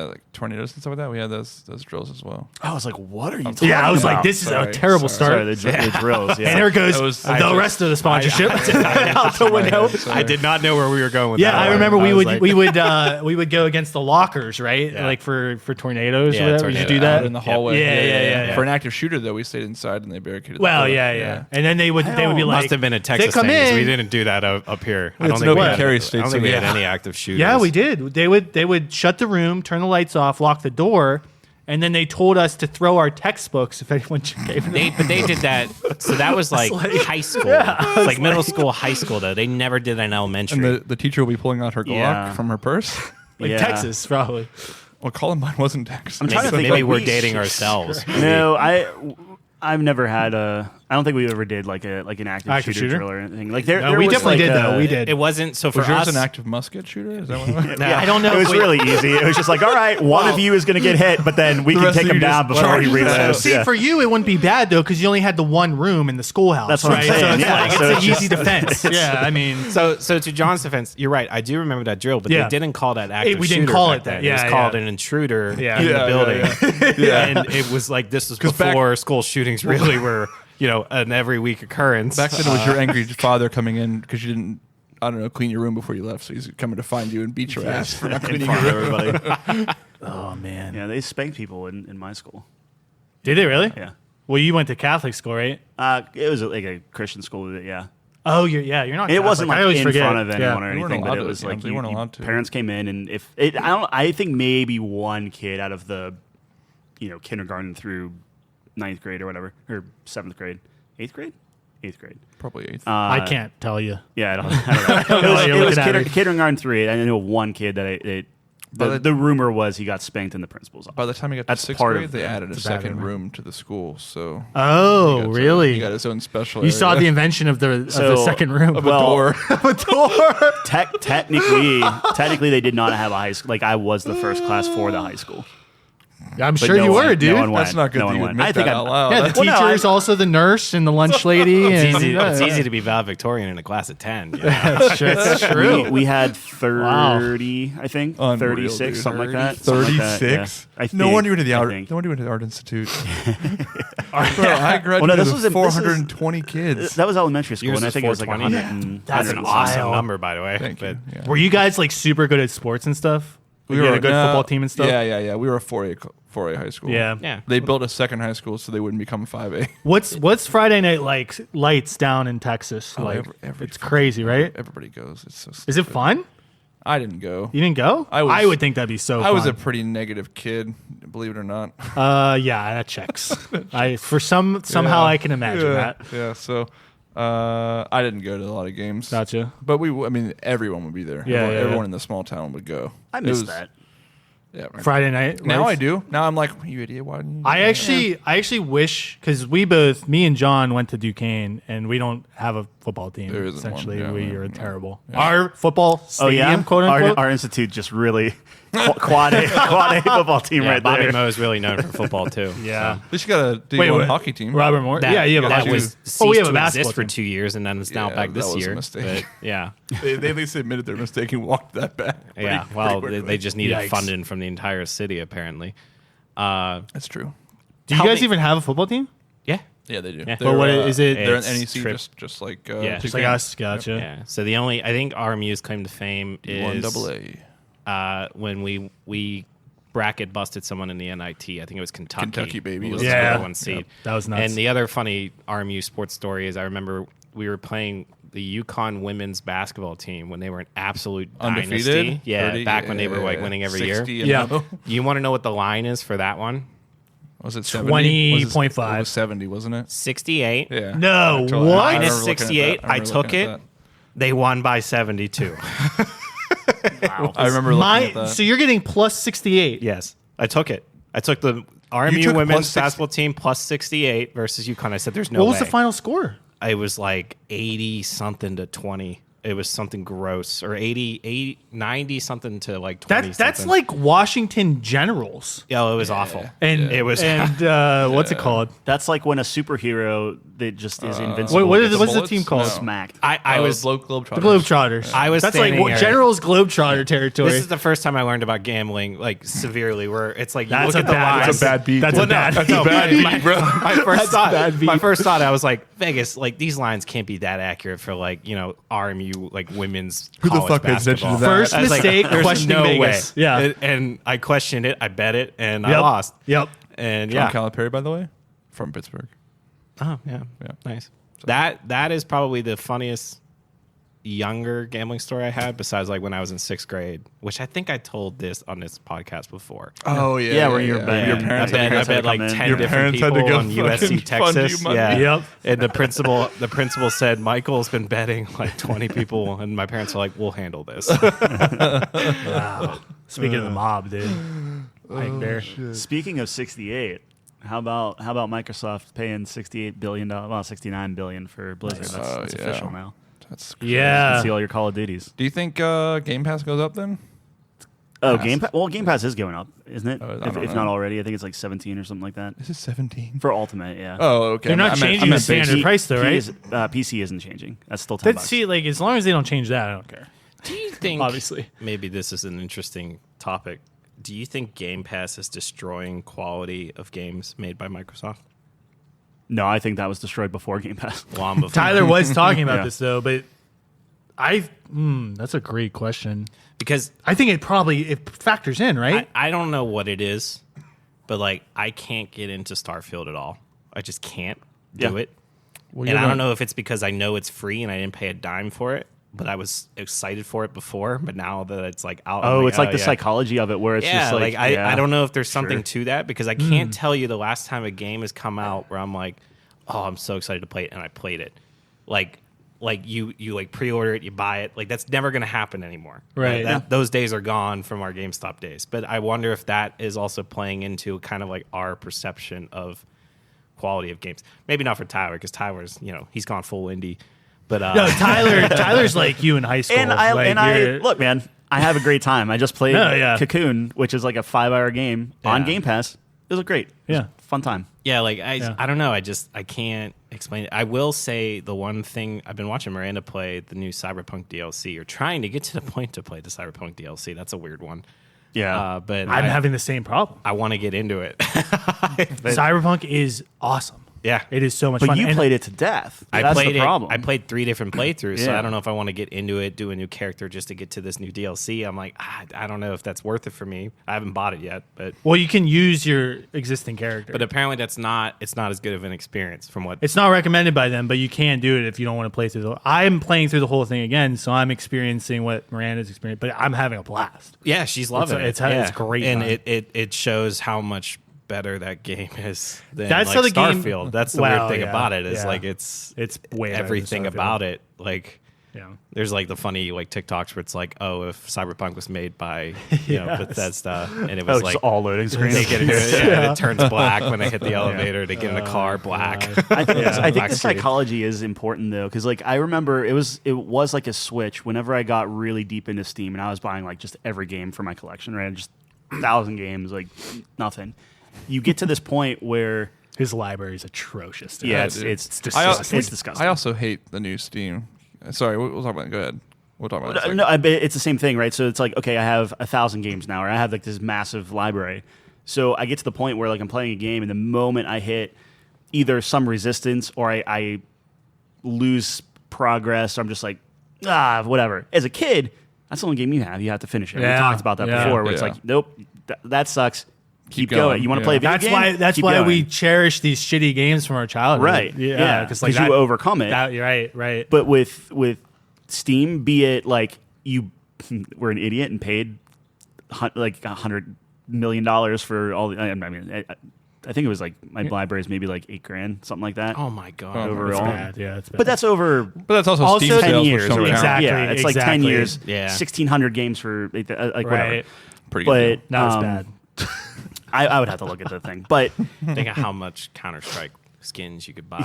like tornadoes and stuff like that. We had those drills as well. I was like, what are you talking Yeah, I was like, about? this is a Sorry, terrible sorry. start. Sorry, the drills. Yeah. And there goes That was- the rest of the sponsorship out the window. I did not know where we were going with that. Yeah, I remember we was would like- we would go against the lockers, right? Yeah. Like for tornadoes. Yeah, or whatever. We used to do tornado. that Out in the hallway. Yeah. For an active shooter, though, we stayed inside and they barricaded. Well, the door. yeah. And then they would be like, Must have been a they Texas come thing. 'Cause in. We didn't do that up here. I It's don't an think we open had, carry I state, don't so think we had yeah. any active shooters. Yeah, we did. They would shut the room, turn the lights off, lock the door, and then they told us to throw our textbooks if anyone gave them. But they did that. So that was like high school, like middle school, high school. Though they never did that in elementary. And the teacher will be pulling out her Glock Yeah. from her purse. Like Yeah. Texas, probably. Well, Columbine wasn't Texas. I'm trying to think, maybe like, we're we- dating ourselves. No, I've never had a. I don't think we ever did like an active shooter drill or anything. Like there, No, there we was definitely like did, a- though. We did. It wasn't so for Was yours us. an active musket shooter? Is that what it was? I don't know. It if was we- really easy. It was just like, all right, one of you is going to get hit, but then we can rest take of him you down just before he charge reloads. out. See, Yeah. for you, it wouldn't be bad though, because you only had the one room in the schoolhouse. That's what I'm right? saying, So it's yeah. like So it's it's an easy defense. Yeah, I mean, So to John's defense, you're right. I do remember that drill, but Yeah. they didn't call that active We didn't shooter call back it that. then. It was Yeah, called yeah. an intruder Yeah. in Yeah, the building. Yeah. And it was like this was 'Cause back- before school shootings really were, an every week occurrence. Back then, it was your angry father coming in because you didn't, I don't know, clean your room before you left. So he's coming to find you and beat your ass for not In cleaning your front room. of everybody. oh man, Yeah, they spanked people in my school. did they really? Yeah. Well, you went to Catholic school, right? It was like a Christian school, but yeah. Oh, you're not. It wasn't Catholic. I like always in forget. front of anyone Yeah. or They weren't anything, but allowed it to, was yeah, like they weren't allowed to. parents came in, and if it, I think maybe one kid out of the, kindergarten through 9th grade or whatever, or 7th grade, 8th grade. Probably eighth. I can't tell you. Yeah, I don't know. You're It was looking at me. kindergarten 3. I know one kid that the rumor was he got spanked in the principal's office. By the time he got to That's sixth part grade, of they the- added a it's a bad second rumor. room to the school. So Oh, he really? got his own special. You saw area. the invention of the So- second room. of a door. Technically, they did not have a high school. Like I was the first class for the high school. I'm But sure no you one- were, dude. No one went. That's not good No that one you went. admit I think that out loud. Yeah, the Well, no, teacher I- is also the nurse and the lunch lady. It's and, easy. yeah, It's yeah. easy to be valedictorian in a class of 10. That's true. We had 30, I think, Unreal, 36, dude. something like that. Something like that, 36. yeah. I No think- wonder you went to the I art. think. No wonder you went to the art institute. Bro, I graduated Well, no, this with was- this 420 kids. That was elementary school, Yours and I was think it was like 420? 100. That's That's an wild. awesome number, by the way. Thank But you. Yeah. Were you guys like super good at sports and stuff? We had a good football team and stuff. Yeah. We were a 4A high school. Yeah. Yeah. They built a second high school so they wouldn't become 5A. What's Friday night like lights down in Texas? Oh, Like every it's crazy, right? Everybody goes. It's so Is it stupid. fun? I didn't go. You didn't go? I would think that'd be so. I was a fun. pretty negative kid, believe it or not. Yeah, that checks. Somehow I can imagine that. Yeah, so I didn't go to a lot of games. Gotcha. But everyone would be there. Yeah, everyone yeah. in the small town would go. I It missed was- that. Yeah, right. Friday night. Now lights? I do. Now I'm like, you idiot. Why didn't you do I that?" actually wish because me and John went to Duquesne and we don't have a football team. There isn't Essentially, one. Yeah, we yeah, are yeah. terrible. Yeah. Our football Oh stadium, yeah, quote unquote. our institute just really quad A football team yeah, right Bobby there. Moe is really known for football, too. yeah. At least you got a D1 Wait. hockey team. Robert Moore. That, yeah, you have a that basketball was team. ceased Oh, we have a to basketball exist for team. 2 years, and then it's now Yeah, back this that was a year. mistake. But, yeah. They at least admitted their mistake and walked that back. Yeah, pretty well, quickly. they just needed Yikes. funding from the entire city, apparently. That's true. Do you Help guys me. even have a football team? Yeah. Yeah, they do. Yeah. They're, But what is it? They're an It's NEC, trip- just like Yeah. Just like us. Gotcha. Yeah. So the only I think RMU's claim to fame One is double A. when we bracket busted someone in the NIT. I think it was Kentucky. Kentucky, baby. Was Yeah. the Yeah. number one seed. Yep. That was nuts. And the other funny RMU sports story is I remember we were playing the UConn women's basketball team when they were an absolute Undefeated. dynasty. Yeah, 30, back when they were like winning every 60 year. and Yeah. 0. You want to know what the line is for that one? Was it 70? 20.5. It was 70, wasn't it? 68. Yeah. No, Actually, what? I Minus remember looking at 68. that. I remember took looking at it. They won by 72. that. I remember looking at that. So you're getting plus 68. Yes, I took it. I took the You RMU took women's plus 60 basketball team plus 68 versus UConn. I said, "There's no What way." was the final score? It was like 80 something to 20. It was something gross, or 90 something to like 20. That's something. like Washington Generals. Oh, it was awful. And It was- what's it called? That's like when a superhero that just is invincible. What's gets the bullets? team called? No. smacked. I was. Globetrotters. The Globetrotters. I was That's like standing here- Generals Globetrotter territory. This is the first time I learned about gambling, like severely. Where it's like you That's look a at the bad- lines. That's a bad beat. That's bro. a bad That's beat. a bad beat, bro. My first thought, I was like, Vegas, like these lines can't be that accurate for like RMU like women's Who the college fuck pays attention basketball. to that? First I was like, mistake, there's questioning no Vegas. way. Yeah. And I questioned it. I bet it, and I Yep. lost. Yep. And John yeah, Calipari, by the way, from Pittsburgh. oh yeah, Yeah. nice. That is probably the funniest younger gambling story I had, besides like when I was in 6th grade, which I think I told this on this podcast before. Oh yeah, Yeah, where you're betting. Your Yeah. parents, I had bet- to I had bet to like come in. 10 Your different parents had to people go on USC, fucking fund you Texas. money. Yeah. Yep. And the principal said, Michael's been betting like 20 people, and my parents were like, we'll handle this. Wow. Speaking of the mob, dude. Mike Bear. Speaking of 68, how about Microsoft paying $68 billion, well, $69 billion for Blizzard? That's yeah. official now. That's You Yeah. can see all your Call of Duties. Do you think Game Pass goes up then? Oh, Pass. Game Pass. Well, Game Pass is going up, isn't it? I if don't if know. not already, I think it's like 17 or something like that Is it 17? for Ultimate. Yeah. Oh, okay. They're not changing the standard price, though, right? PC isn't changing. That's still $10. See, like, as long as they don't change that, I don't care. Do you think, Obviously. maybe this is an interesting topic, do you think Game Pass is destroying quality of games made by Microsoft? No, I think that was destroyed before Game Pass. Long before. Tyler was talking about Yeah. this, though, but that's a great question. Because I think it factors in, right? I don't know what it is, but like I can't get into Starfield at all. I just can't do Yeah. it. Well, And I don't know if it's because I know it's free and I didn't pay a dime for it, but I was excited for it before. But now that it's like out, Oh, I'm it's like the yeah. psychology of it, where it's Yeah, just like I don't know if there's something Sure. to that, because I can't tell you the last time a game has come out where I'm like, oh, I'm so excited to play it, and I played it. Like you like pre-order it, you buy it. Like that's never going to happen anymore. Right. Those days are gone from our GameStop days. But I wonder if that is also playing into kind of like our perception of quality of games. Maybe not for Tyler, because Tyler's he's gone full indie. But No, Tyler's like you in high school. And I Like, look, man, I have a great time. I just played No, yeah. Cocoon, which is like a 5-hour game on Yeah. Game Pass. It was great. It was Yeah. a fun time. yeah, like Yeah. I don't know. I can't explain it. I will say the one thing I've been watching Miranda play the new Cyberpunk DLC, or trying to get to the point to play the Cyberpunk DLC. That's a weird one. Yeah. But I'm having the same problem. I want to get into it. Cyberpunk is awesome. Yeah. It is so much but fun. you And played it to death. I That's played the problem. I played 3 different playthroughs, so Yeah. I don't know if I want to get into it, do a new character just to get to this new DLC. I'm like, I don't know if that's worth it for me. I haven't bought it yet, but Well, you can use your existing character. apparently it's not as good of an experience from what. It's not recommended by them, but you can do it if you don't want to play through the. I'm playing through the whole thing again, so I'm experiencing what Miranda's experiencing, but I'm having a blast. Yeah, she's loving it. it's great and fun. it shows how much better that game is than That's like how the game- Starfield. That's the Wow, weird thing yeah, about it is yeah. like it's way better than everything Starfield. about it. Like Yeah. there's like the funny like TikToks where it's like, oh, if Cyberpunk was made by Yes. Bethesda, and it was just like all loading screens. they get into it, and it turns black when they hit the elevator. They get in a car, black. I think, I think Black the screen. psychology is important though, because like I remember it was like a switch. Whenever I got really deep into Steam and I was buying like just every game for my collection, right? Just 1,000 games, like nothing. You get to this point where His library is atrocious. dude. yeah, dude. it's disgusting. it's disgusting. I also hate the new Steam. Sorry, we'll talk about it. Go ahead. We'll talk about it. in a No, second. it's the same thing, right? So it's like, okay, I have 1,000 games now, or I have like this massive library. So I get to the point where like I'm playing a game, and the moment I hit either some resistance or I lose progress, or I'm just like, whatever. As a kid, that's the only game you have. You have to finish it. Yeah. We talked about that Yeah. before, where it's Yeah. like, nope, that sucks. Keep going. going. You want to play a video game? That's Keep why going. we cherish these shitty games from our childhood. Right. Yeah. because Because you overcome it. You're right. But with Steam, be it like you were an idiot and paid like $100 million for all the. I mean, I think it was like my library's maybe like $8,000, something like that. Oh my god. overall. It's bad. Yeah, it's bad. But that's over But that's also, Also Steam 10 sales, years. which don't or count. Exactly. Yeah, it's like 10 years. Yeah. 1,600 games for like whatever. right. Pretty good. But Not as bad. I would have to look at the thing. But Think of how much Counter-Strike skins you could buy.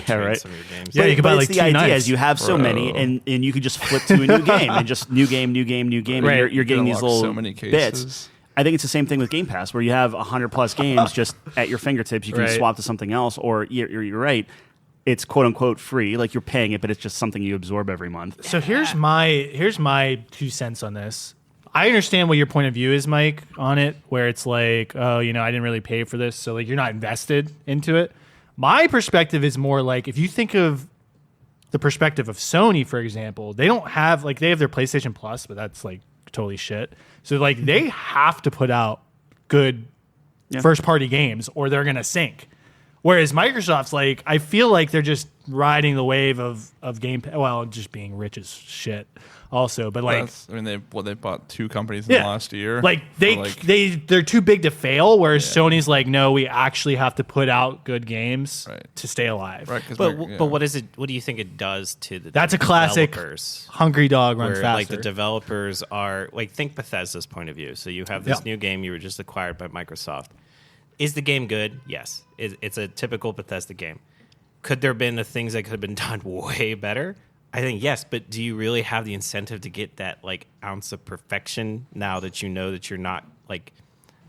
Yeah, right. Some of your games. Yeah, you could buy it's like the 2 idea knives. is you have so Bro. many, and you could just flip to a new game and just new game, Right. and you're getting these Unlock little so many bits. cases. I think it's the same thing with Game Pass, where you have 100+ games just at your fingertips. You can Right. swap to something else, or you're right. It's quote unquote free, like you're paying it, but it's just something you absorb every month. So here's my 2 cents on this. I understand what your point of view is, Mike, on it, where it's like, oh, I didn't really pay for this, so like you're not invested into it. My perspective is more like if you think of the perspective of Sony, for example, they don't have like they have their PlayStation Plus, but that's like totally shit. So like they have to put out good first party games or they're gonna sink. Whereas Microsoft's like, I feel like they're just riding the wave of Game Pass, well, just being rich as shit also, but like they bought 2 companies in the last year. like they're too big to fail, whereas Sony's like, no, we actually have to put out good games Right. to stay alive. right? 'Cause But they're- but what is it? What do you think it does to the That's a classic developers? hungry dog runs Where faster. like the developers are like think Bethesda's point of view. So you have this Yeah. new game you were just acquired by Microsoft. Is the game good? Yes. It's a typical Bethesda game. Could there have been the things that could have been done way better? I think yes, but do you really have the incentive to get that like ounce of perfection now that you know that you're not like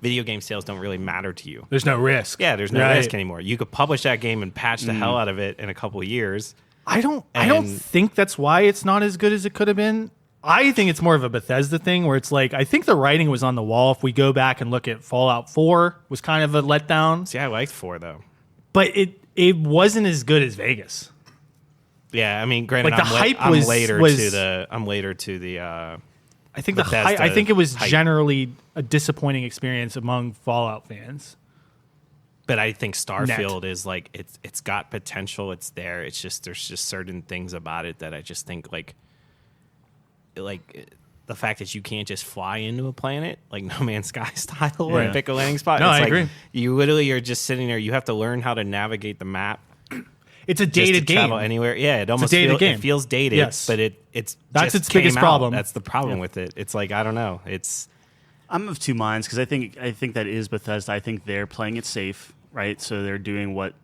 video game sales don't really matter to you? There's no risk. Yeah, there's no Right. risk anymore. You could publish that game and patch the hell out of it in a couple of years. I don't And- think that's why it's not as good as it could have been. I think it's more of a Bethesda thing where it's like I think the writing was on the wall. If we go back and look at Fallout 4 was kind of a letdown, See, I liked 4 though. but it wasn't as good as Vegas. Yeah, I mean, granted, Like, the hype I'm was- later was- to the. I'm later to the. I think Bethesda I think it was hype. generally a disappointing experience among Fallout fans. But I think Starfield is like it's got potential. It's there. It's just there's just certain things about it that I just think like the fact that you can't just fly into a planet like No Man's Sky style Right. and pick a landing spot. No, it's I like agree. You literally are just sitting there. You have to learn how to navigate the map. It's a Just to dated game. travel anywhere. Yeah, it almost dated game. It feels dated. Yes. But it's That's just its biggest came out. problem. That's the problem with it. It's like I don't know. It's I'm of 2 minds because I think that is Bethesda. I think they're playing it safe, right? So they're doing what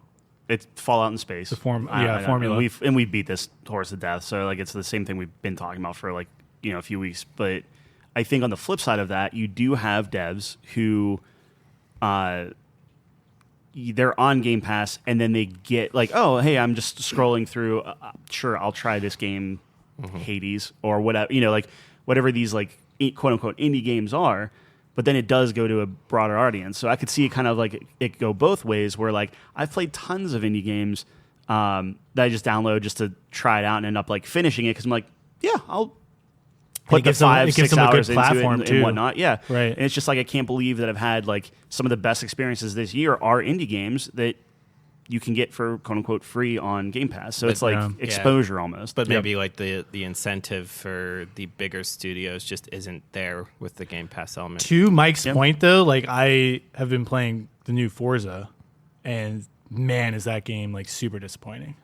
it's Fallout in space. The formula. And we beat this horse to death. So like it's the same thing we've been talking about for like a few weeks. But I think on the flip side of that, you do have devs who, they're on Game Pass and then they get like, oh hey, I'm just scrolling through. Sure, I'll try this game, Hades or whatever. Like whatever these like quote unquote indie games are. But then it does go to a broader audience. So I could see it kind of like it go both ways where like I've played tons of indie games that I just download just to try it out and end up like finishing it because I'm like, yeah, I'll put the 5-6 hours into it and whatnot. Yeah. Right. And it's just like I can't believe that I've had like some of the best experiences this year are indie games that you can get for quote unquote free on Game Pass. So it's like exposure almost. But maybe like the incentive for the bigger studios just isn't there with the Game Pass element. To Mike's point, though, like I have been playing the new Forza, and man, is that game like super disappointing.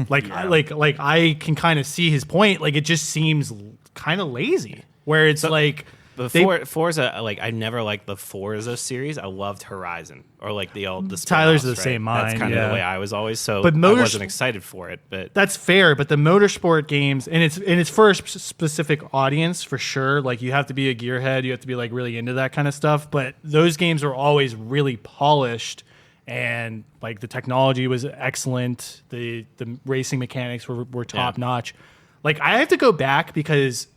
Like, I can kind of see his point. Like, it just seems kind of lazy. Where it's like Before Forza, like I never liked the Forza series. I loved Horizon or like the Tyler's spin-offs, the same right? That's mind, kind of yeah. the way I was always. So But I wasn't excited for it. But that's fair, but the motorsport games, and it's for a specific audience for sure. Like you have to be a gearhead, you have to be like really into that kind of stuff. But those games are always really polished, and like the technology was excellent. The racing mechanics were top notch. Like I have to go back because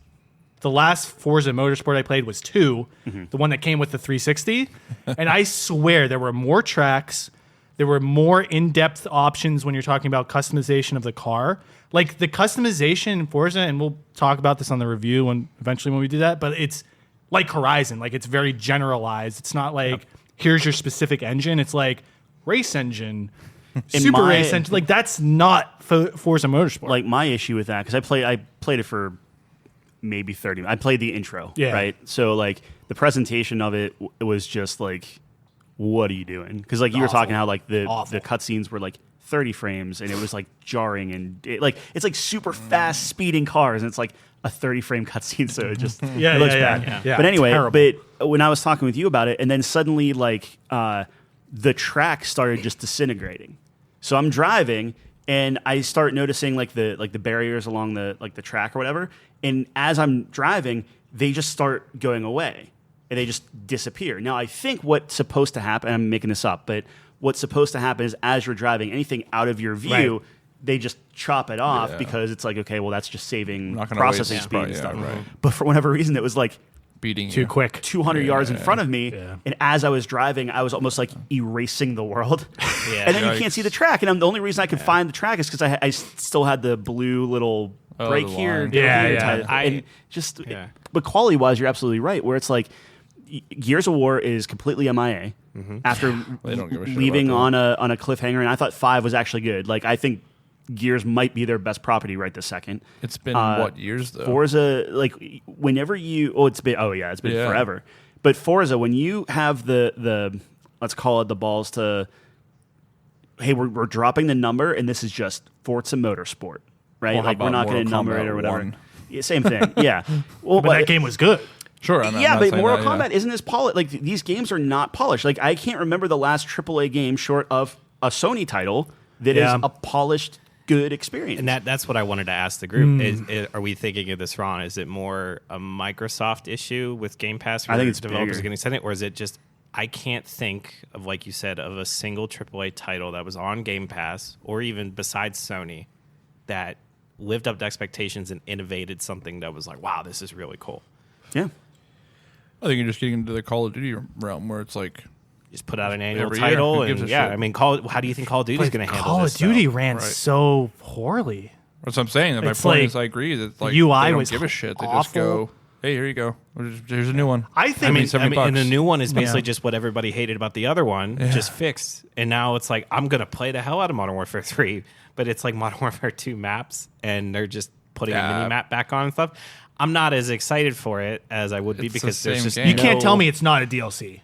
the last Forza Motorsport I played was 2, the one that came with the 360. And I swear there were more tracks. There were more in-depth options when you're talking about customization of the car. Like the customization in Forza, and we'll talk about this on the review when we do that, but it's like Horizon. Like it's very generalized. It's not like, here's your specific engine. It's like race engine, super race engine. Like that's not Forza Motorsport. Like my issue with that, because I played it for maybe 30 minutes. I played the intro, right? So like the presentation of it was just like, what are you doing? Because like you were talking how like the cutscenes were like 30 frames and it was like jarring and it's like super fast speeding cars and it's like a 30 frame cutscene, so it just it looks bad. Yeah, but anyway, terrible. but when I was talking with you about it, and then suddenly like the track started just disintegrating. So I'm driving and I start noticing like the barriers along the track or whatever, and as I'm driving, they just start going away. And they just disappear. Now, I think what's supposed to happen, I'm making this up, but what's supposed to happen is as you're driving, anything out of your view, they just chop it off because it's like, okay, well, that's just saving processing speed and stuff. Right. But for whatever reason, it was like Beating too quick. 200 yards in front of me. Yeah. And as I was driving, I was almost like erasing the world. And then you can't see the track. And the only reason I could find the track is because I still had the blue little brake here. But quality-wise, you're absolutely right, where it's like, Gears of War is completely MIA after leaving on a cliffhanger, and I thought 5 was actually good. Like I think Gears might be their best property right this second. It's been what years though? Forza, like whenever it's been forever. But Forza, when you have the let's call it the balls to, hey, we're dropping the number, and this is just Forza Motorsport, right? Well, like we're not going to number it or whatever. Yeah, same thing. Yeah. Well, but that game was good. Sure. But Mortal Kombat isn't as polished. Like these games are not polished. Like I can't remember the last AAA game short of a Sony title that is a polished, good experience. And that's what I wanted to ask the group. Are we thinking of this wrong? Is it more a Microsoft issue with Game Pass? I think it's developers bigger. getting sent it, or is it just I can't think of, like you said, of a single AAA title that was on Game Pass or even besides Sony that lived up to expectations and innovated something that was like, wow, this is really cool. Yeah. I think you're just getting into the Call of Duty realm where it's like just put out an annual every title, year. and I mean, how do you think Call of Duty is going to handle Call this? of Duty though? ran so poorly. That's what I'm saying. My It's point like, is, I agree that like UI they don't was give a shit. They awful. just go, "Hey, here you go. Here's a new one." I think. I mean, $70. and the new one is basically just what everybody hated about the other one, just fixed. And now it's like, I'm going to play the hell out of Modern Warfare 3, but it's like Modern Warfare 2 maps, and they're just putting a mini map back on and stuff. I'm not as excited for it as I would be It's because the there's same just game. you can't tell me it's not a DLC.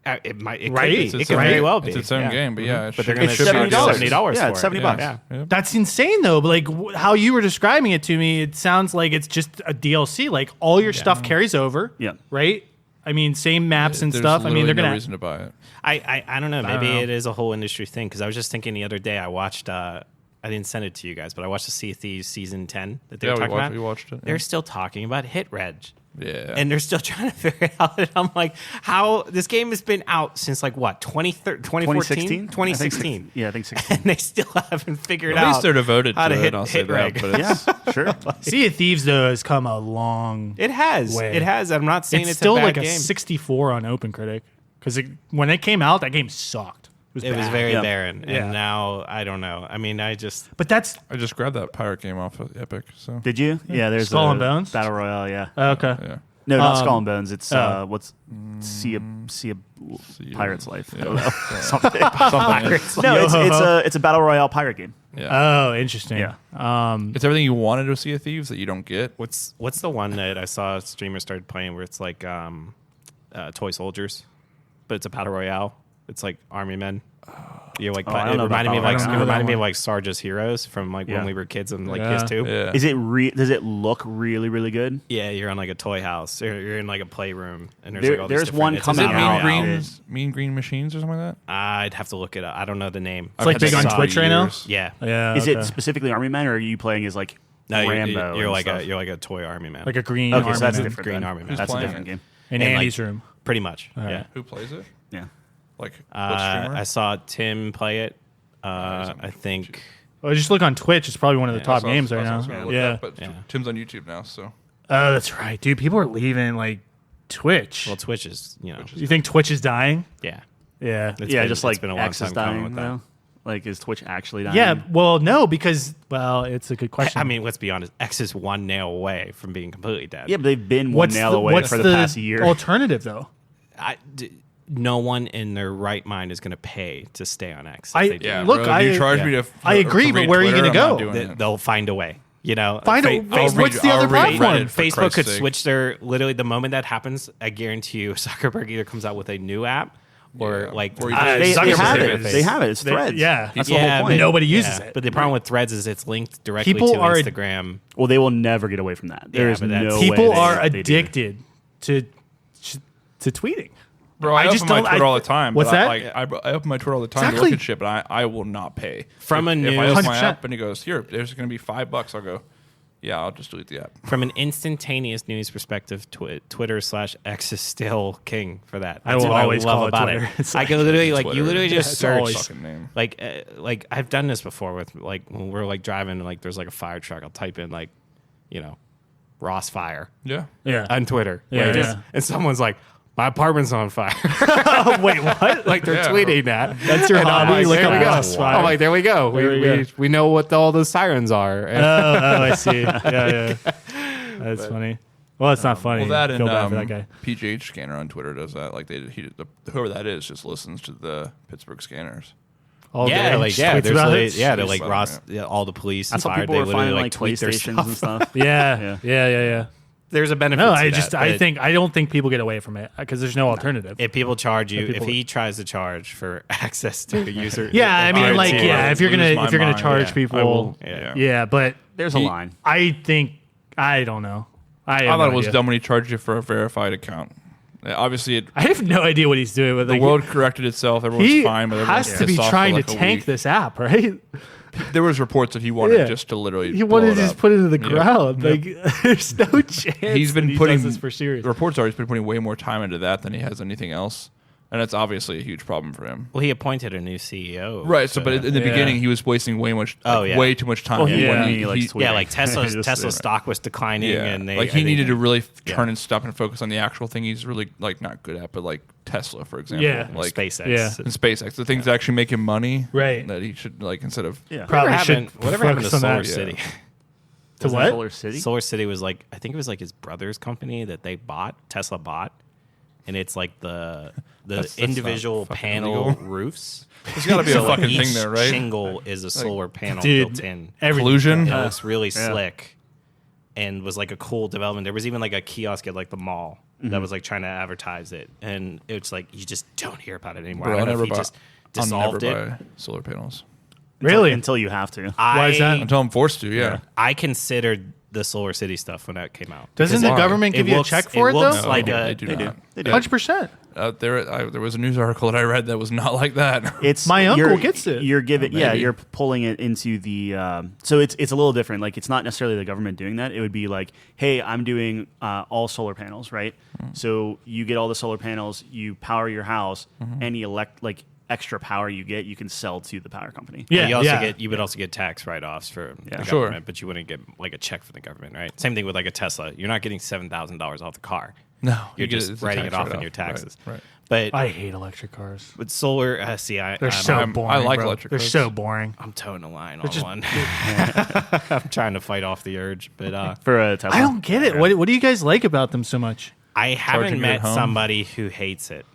It might. It Right? could It's be. It its could own- very well be. It's its own game, but But they're going to It's $70. $70 Yeah, for it's it. $70. Yeah. That's insane, though. But like how you were describing it to me, it sounds like it's just a DLC. Like all your stuff carries over. Yeah. Right. I mean, same maps and There's stuff. I mean, they're literally no gonna. reason to buy it. I don't know. don't Maybe know. it is a whole industry thing because I was just thinking the other day I watched. I didn't send it to you guys, but I watched the Sea of Thieves season 10 that they were talking about. We watched it. They're still talking about hit reg. Yeah. And they're still trying to figure it out. And I'm like, how this game has been out since like what, 2014? 2016. I think 16. And they still haven't figured At out least they're devoted how to to it. hit, I'll say hit that. reg. But it's, Yeah, sure. Sea of Thieves though has come a long. It has. way. It has. I'm not saying It's it's still a bad like a game. 64 on OpenCritic because when it came out, that game sucked. It was bad. very Yeah. barren. Yeah. And now, I don't know. I mean, But that's I just grabbed that pirate game off of Epic. So Did you? Yeah, there's Skull a and Bones? Battle Royale, yeah. okay. yeah. No, not Skull and Bones. It's oh. what's Sea of Pirate's Life. Yeah. I don't know. Something. Pirates. No, it's a Battle Royale pirate game. Yeah. Oh, interesting. Yeah. It's everything you wanted to see of Thieves that you don't get. What's the one that I saw streamers started playing where it's like toy soldiers, but it's a battle royale. It's like army men. You're like, I don't it know about reminded me of like that one. I don't know that one. Sarge's Heroes from like Yeah. when we were kids and like Yeah. PS2. Yeah. Is it does it look really, really good? Yeah, you're on like a toy house. You're in like a playroom, and there's There- like all these there's different- one it's coming a Is it out battle Mean royale. now. Green Machines or something like that? I'd have to look it up. I don't know the name. I've like had big that on for Twitch right now? years. Yeah. Yeah. Is okay. it specifically Army Men, or are you playing as like No, Rambo? you're and like stuff? a toy army man. like a green Okay, army so that's man different. Green then. Army Man. That's a playing different it? game. in And, like, Andy's room. pretty much. right. Yeah. Who plays it? Yeah. Like what streamer? I saw Tim play it. I think. Well, just look on Twitch. It's probably one of the Yeah, top I was- games I right was now. gonna look Yeah. that, but Yeah. Tim's on YouTube now, so Oh, that's right, dude. People are leaving like Twitch. Well, Twitch is, You think Twitch is dying? yeah. Yeah. It's just been a long X is time coming dying with that. now. Like, is Twitch actually dying? Yeah. Well, no, because it's a good question. I mean, let's be honest. X is one nail away from being completely dead. Yeah, but they've been one nail away for the past year. Alternative though? No one in their right mind is going to pay to stay on X. if I- they do. Yeah, Look, bro, you charge me to. I agree, to but read where are you Twitter, gonna I'm not go? doing it. They'll find a way. What's the other platform? Facebook could switch their literally the moment that happens. I guarantee you, Zuckerberg either comes out with a new app or like Or They Zuckerberg have it. is- They have it. It's They- Threads. yeah. That's Yeah, the whole but point. Nobody uses it. But the problem with Threads is it's linked directly People to are- Instagram. Well, they will never get away from that. There Yeah, is but that's- no People way are they do. addicted to tweeting. Bro, I just open my don't- Twitter all the time. What's but that? I open my Twitter all the time Exactly. to look at shit, but I will not pay. From a if new- I open my 100%. app and he goes, here, there's going to be $5, I'll go, yeah, I'll just delete the app. From an instantaneous news perspective, Twitter/X is still king for that. I That's will what always love call it about Twitter. it. It's I can literally like Twitter. you literally just it's search always- Fucking name. like I've done this before with like when we're like driving and like there's like a fire truck. I'll type in like Ross fire Yeah. Yeah. on Twitter. Yeah, Like, yeah. and someone's like, my apartment's on fire. Wait, what? Like they're Yeah, tweeting that. That's your And I'm hobby? like, Look there up we go. Ross fire. I'm like, there we go. There we go. We know what all the sirens are. And I see. Yeah. That's funny. Well, it's not funny. Well, that Feel bad and for that guy. PGH Scanner on Twitter does that. Like whoever that is just listens to the Pittsburgh Scanners. All yeah, day. like Just yeah, tweets there's about like, it. yeah, they're Tweets like about Ross, it, yeah, all the police That's and how fire. people They were literally finding like like tweet their PlayStations stuff. and stuff. Yeah. There's a benefit. No, to I that, but don't think people get away from it because there's no alternative. if people charge you, If people- if he tries to charge for access to a user, Yeah, I mean, I like, will yeah, if you're lose my gonna mind. charge Yeah, people, I will. Yeah. yeah, but There's a line. I think I don't know. I I thought it was dumb when he charged you for a verified account. Obviously, I have no idea what he's doing with the like, world corrected itself. Everyone's He fine, but everyone's has to be pissed off for trying like to a tank week. this app, right? There was reports that he wanted Yeah. just to literally. He blow wanted it to just up. put it into the Yeah. ground. Like, there's no chance. He's been that he putting does this for serious. The reports are he's been putting way more time into that than he has anything else, and that's obviously a huge problem for him. Well, he appointed a new CEO. Right. So, but in the Yeah. beginning, he was wasting way yeah. too much time. Well, he Yeah. he likes tweeting. Yeah, like Tesla's Just- Tesla stock was declining, Yeah. and they like he I think- needed to really turn Yeah. and stop and focus on the actual thing he's really like not good at, but like Tesla, for example. Yeah. Like SpaceX. Yeah. and SpaceX, the things that actually make him money. Right. That he should like instead of Yeah. Probably Whatever should happened, whatever happened to focus on Solar that. City? To Was it what? Solar City? Solar City was like I think it was like his brother's company that they bought. Tesla bought, and it's like the That's individual not fucking panel legal. roofs. there's got to be a So fucking each thing there, right? Shingle is a solar panel Dude, built in. Collusion. It looks really slick, and was like a cool development. There was even like a kiosk at like the mall that was like trying to advertise it, and it's like you just don't hear about it anymore. Bro, I I'll don't know never if he buy. just I'll dissolved never it. buy solar panels Really? Until you have to. Why is that? until I'm forced to. Yeah. I considered the Solar City stuff when that came out. Doesn't Because the government give you a check for it, looks though? like No, a, they do They do. not. They do. 100%. There was a news article that I read that was not like that. It's My uncle you're- gets it. You're giving, yeah, maybe. you're pulling it into the. So it's a little different. Like it's not necessarily the government doing that. It would be like, hey, I'm doing all solar panels, right? So you get all the solar panels, you power your house, any extra power you get, you can sell to the power company. Yeah, you also yeah. you would also get tax write-offs for the Sure. government, but you wouldn't get like a check from the government, right? Same thing with like a Tesla. You're not getting $7,000 off the car. No, You're you get just it's a writing tax it off write-off. in your taxes. Right. But I hate electric cars. with solar, They're I'm, so I'm- boring. I like bro. electric They're cars. so boring. I'm towing the line on one. I'm trying to fight off the urge, but For a Tesla. I don't get it. What do you guys like about them so much? I haven't Charging it met at home? somebody who hates it.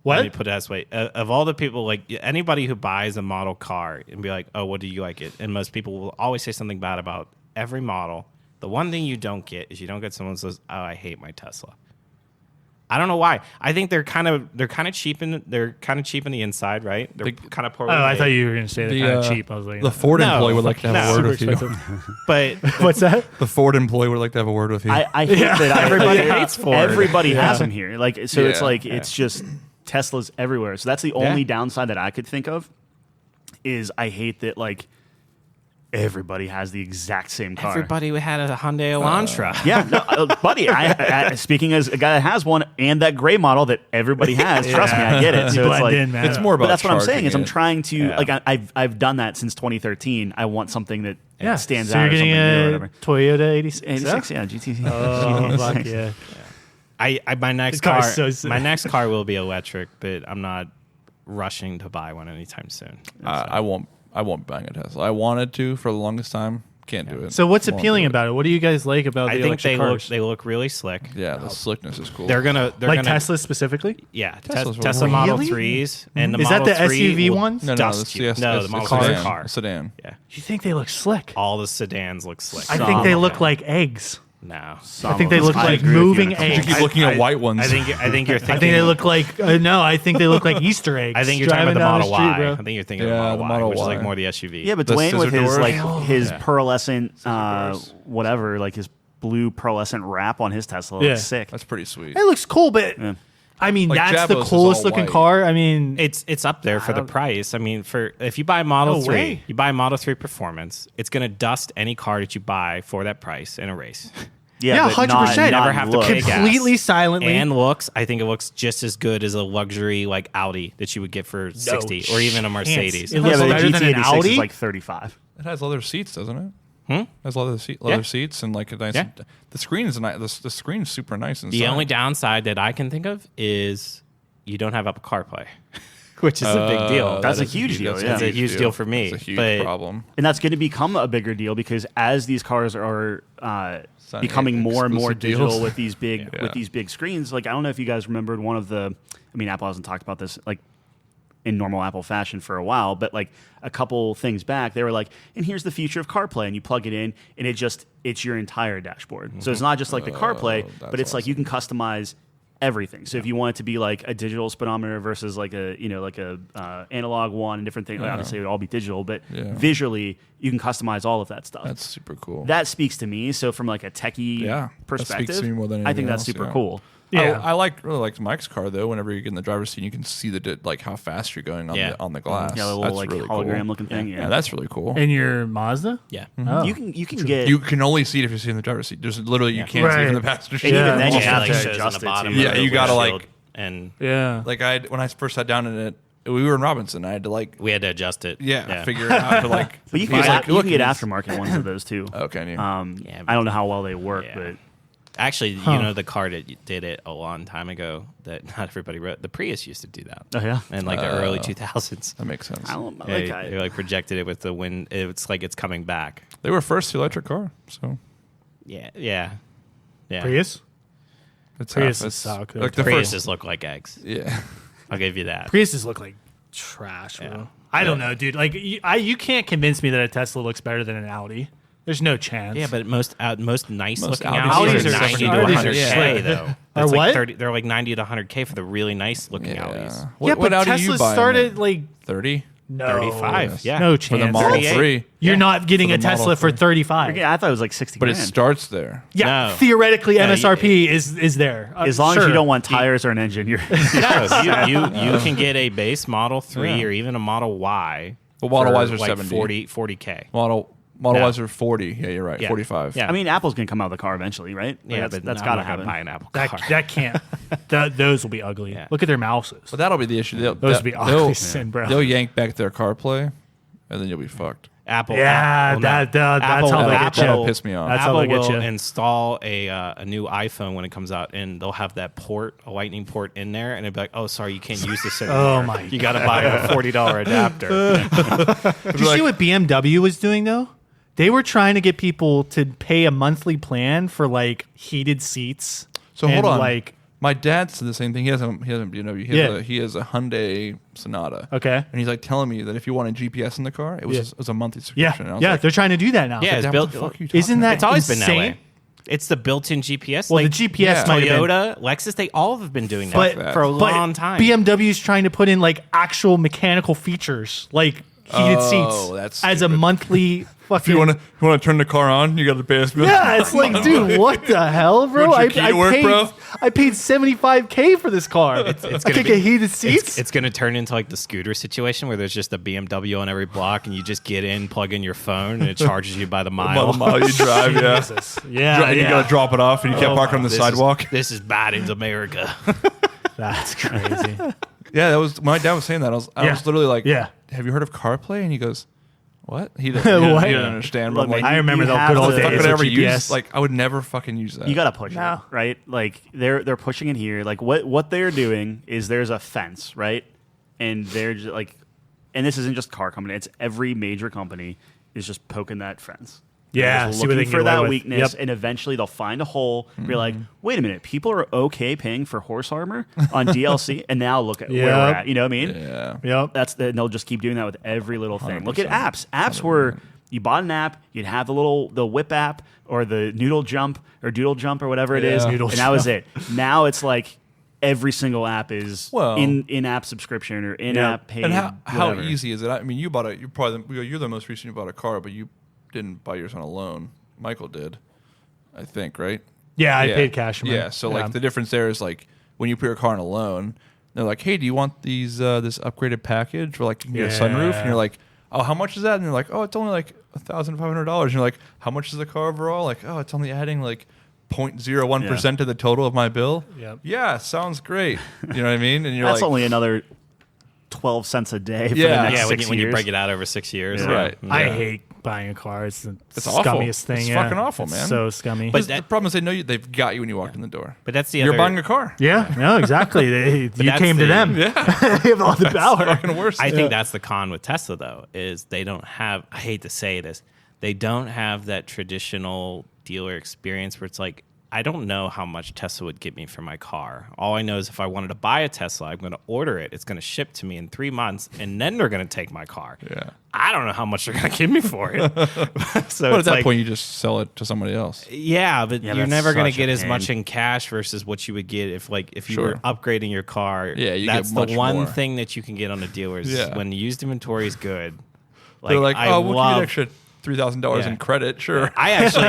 Let me What? put it this way: of all the people, like anybody who buys a model car and be like, "Oh, what do you like it?" and most people will always say something bad about every model. The one thing you don't get is you don't get someone who says, "Oh, I hate my Tesla." I don't know why. I think they're kind of cheap in the inside, right? They're kind of poor. Oh, I thought you were going to say they're kind of cheap. I was like, the Ford No, employee would like to have a word with super you. expensive. but What's that? The Ford employee would like to have a word with you. I hate that Everybody hates Ford. Everybody has them here. Like so, it's Yeah. like it's just Teslas everywhere. So that's the only downside that I could think of. Is I hate that like everybody has the exact same car. everybody had a Hyundai Elantra. Yeah, no, buddy. I speaking as a guy that has one and that gray model that everybody has. Trust me, I get it. So You it's blend like in, man. it's more about. But that's what I'm saying charging is I'm it. trying to Yeah. like I've done that since 2013. I want something that Yeah, stands so out you're or getting something new or a whatever. Toyota 86. 86, yeah, GT. Oh, fuck yeah. My next The car's car, so sick. my next car will be electric, but I'm not rushing to buy one anytime soon. I won't be buying a Tesla. I wanted to for the longest time. Can't do it. So what's Won't appealing do it. about it? What do you guys like about I the think electric cars? they look really slick. Yeah, the slickness is cool. They're gonna like Tesla specifically? Yeah, Teslas were Tesla really- Model Really? 3s and the Is that Model the 3 SUV will ones? no, dust you. yes, No, it's the Model a 3 is a sedan. car. A sedan. Yeah, You think they look slick? all the sedans look slick. I think they look like eggs. No, I think they look like moving You eggs. keep looking at white ones. I think you're thinking. I think they look like no. I think they look like Easter eggs. I think you're talking about the driving Model down the Y. street, I bro. think you're thinking Yeah, of the the Model Y, Model which is like Y. more the SUV. Yeah, but The Dwayne with scissor his doors. his Yeah. pearlescent whatever, like his blue pearlescent wrap on his Tesla Yeah. looks sick. That's pretty sweet. It looks cool, but Yeah. I mean Like that's the Jabo's is coolest all looking white. car. I mean, It's up there for the price. I mean, for if you buy Model No 3, way. you buy Model 3 Performance, it's going to dust any car that you buy for that price in a race. Yeah, but 100%. not Never have to look. pay gas. completely silently. And looks, I think it looks just as good as a luxury like Audi that you would get for 60 or even a Mercedes. It Yeah, looks but the better than an GT86 Audi. is like 35. It has leather seats, doesn't it? Hmm? Has leather seats and like a nice. Yeah. The screen is nice. The screen's super nice inside. The only downside that I can think of is you don't have Apple CarPlay, which is a big deal. That's a is huge deal, that's yeah. That's a huge deal for me. It's a huge but problem. And that's going to become a bigger deal because as these cars are Signing becoming more and more exclusive digital deals. with these big Yeah. with these big screens, like I don't know if you guys remembered one of the. I mean, Apple hasn't talked about this like in normal Apple fashion for a while, but like a couple things back, they were like, "And here's the future of CarPlay," and you plug it in, and it's your entire dashboard. So it's not just like the CarPlay, but that's it's like you can customize everything. So if you want it to be like a digital speedometer versus like a analog one and different things, obviously it would all be digital, but Yeah. visually you can customize all of that stuff. That's super cool. That speaks to me. So from like a techie Yeah, that perspective, speaks to me more than I anything think that's else, super yeah. cool. Yeah. I really liked Mike's car though. Whenever you get in the driver's seat, you can see like how fast you're going on the glass. Yeah, the little That's like really hologram cool. looking thing. Yeah, that's really cool. in your Mazda. yeah. Oh. You can get You can only see it if you're sitting in the driver's seat. There's literally you can't see it from the Right. passenger seat. and Yeah. even then you Yeah, have like to shows on adjust the it bottom too. Yeah, of the you gotta, windshield, like- and Yeah. Like when I first sat down in it, we were in Robinson. I had to like we had to adjust it. figure it out to like. But you can he's get, like, you look, can get he's- aftermarket ones of those too. Oh, can you? Yeah, I don't know how well they work, Yeah. but Actually, you know the car that did it a long time ago that not everybody wrote. The Prius used to do that. oh yeah, In like the early 2000s. that makes sense. I don't know. They, Like, they like projected it with the wind. It's like it's coming back. They were first electric car, so Yeah. Prius. it's Priuses half. It's suck. like the Priuses first. look like eggs. Yeah, I'll give you that. Priuses look like trash, bro. Yeah. I don't know, dude. Like you can't convince me that a Tesla looks better than an Audi. There's no chance. Yeah, but most nice looking Audis Audis are are 90 to Audis are 100K shit. though. Are That's like what? 30, they're like 90 to 100K for the really nice looking Audis. yeah, but Audi you Tesla buying started then? like 30 no 35. Yeah. no for chance. the Model 38. 3, You're not getting For a the Model Tesla for 3. 35. yeah, I thought it was like 60 but it grand. starts there. Yeah, No. theoretically, Yeah, MSRP is there. As long as Sure. you don't want tires or an engine, you're No, you can get a base Model 3 Yeah. or even a Model Y. Well, Model for Ys are like 70. 40K. Model No. Ys are 40. Yeah, you're right. Yeah. 45. Yeah. I mean, Apple's gonna come out with a car eventually, right? Like, Yeah, that's I'm gotta not gonna happen. buy an Apple car. that can't. Those will be ugly. Yeah. Look at their mouses. But that'll be the issue. Those will be ugly, sin, bro. They'll yank back their CarPlay, and then you'll be fucked. Apple. Yeah, Apple, that's Apple, how they get Apple, you. That'll piss me off. That's how Apple they get will you. install a new iPhone when it comes out, and they'll have that port, a lightning port in there, and it'll be like, "Oh, sorry, you can't use this anymore. Oh my You got to buy a $40 adapter." Did you see what BMW was doing though? They were trying to get people to pay a monthly plan for like heated seats. So hold and, on. like My dad said the same thing. He has a BMW. He has a Hyundai Sonata. okay, And he's like telling me that if you want a GPS in the car, it was a monthly yeah, subscription. And I was yeah, like, they're trying to do that now. Yeah, it's "Dad, built. what the fuck are you talking Isn't that It's always been that insane? way. It's the built-in GPS. Well, like the GPS yeah. might have been, Toyota, Lexus, they all have been doing that but, that. for a but long time. BMW's trying to put in like actual mechanical features, like heated Oh, seats, that's as a stupid. monthly fucking. If you want to turn the car on, you got to pay us. Yeah, it's like, dude, what the hell, bro? Want your key to work, bro? I paid $75K for this car. it's I gonna could be- get heated seats. It's going to turn into like the scooter situation where there's just a BMW on every block, and you just get in, plug in your phone, and it charges you by the mile. By the mile you drive, yeah. yeah, And you got to drop it off, and you can't park on the This sidewalk. This is Biden's America. That's crazy. Yeah, that was my dad was saying that. I was Yeah. literally like, Yeah. have you heard of CarPlay? And he goes, What? He didn't, What? he didn't understand. Look, But like, man, I remember you the have good old to- if I days could with ever use, GPS. like, I would never fucking use that. You gotta push No. it, right? Like they're pushing it here. Like what they're doing is there's a fence, right? And they're just like, and this isn't just car company; it's every major company is just poking that fence. Yeah, They're just see what they looking can for get away that with. weakness, Yep. and eventually they'll find a hole. You're like, wait a minute, people are okay paying for horse armor on DLC, and now look at where we're Yep. at. You know what I mean? Yeah. Yep. And they'll just keep doing that with every little thing. Look at 100%. apps. Apps were you bought an app, you'd have the whip app or the noodle jump or doodle jump or whatever it is, Yeah. Noodle and that was it. Now it's like every single app is Well- in-app subscription or in-app paid. And how whatever. easy is it? I mean, you're the most recent you bought a car, but you didn't buy yours on a loan. Michael did, I think, right? Yeah, I paid cash. for mine. Yeah, so like the difference there is like when you put your car on a loan, they're like, "Hey, do you want these this upgraded package where like you can get a sunroof?" Yeah. And you're like, "Oh, how much is that?" And they're like, "Oh, it's only like $1,500." And you're like, "How much is the car overall?" Like, "Oh, it's only adding like 0.01% to the total of my bill." Yep. Yeah, sounds great. You know what I mean? And you're That's like, only another 12 cents a day for the Yeah. next Yeah, 6 when you years. break it out over 6 years. Yeah. Right. I Yeah. hate buying a car. It's the It's awful. scummiest thing. It's yeah. fucking awful, It's man. so scummy. But the problem is they know they've got you when you walked in the door. But that's the You're other. buying a car. yeah, no, exactly. You that's came to the- them. Yeah, They have all the power. fucking worse. I think that's the con with Tesla, though, is they don't have. I hate to say this, they don't have that traditional dealer experience where it's like, I don't know how much Tesla would get me for my car. All I know is if I wanted to buy a Tesla, I'm going to order it. It's going to ship to me in 3 months, and then they're going to take my car. Yeah. I don't know how much they're going to give me for it. So But at it's that like, point, you just sell it to somebody else. yeah, but Yeah, you're that's never going to such get a as pain. much in cash versus what you would get if you Sure. were upgrading your car. Yeah, you that's get much the one more. thing that you can get on the dealers. Yeah. When the used inventory is good. They're like, I "Oh, we'll give you love- an extra $3,000 Yeah. in credit." Sure. I actually,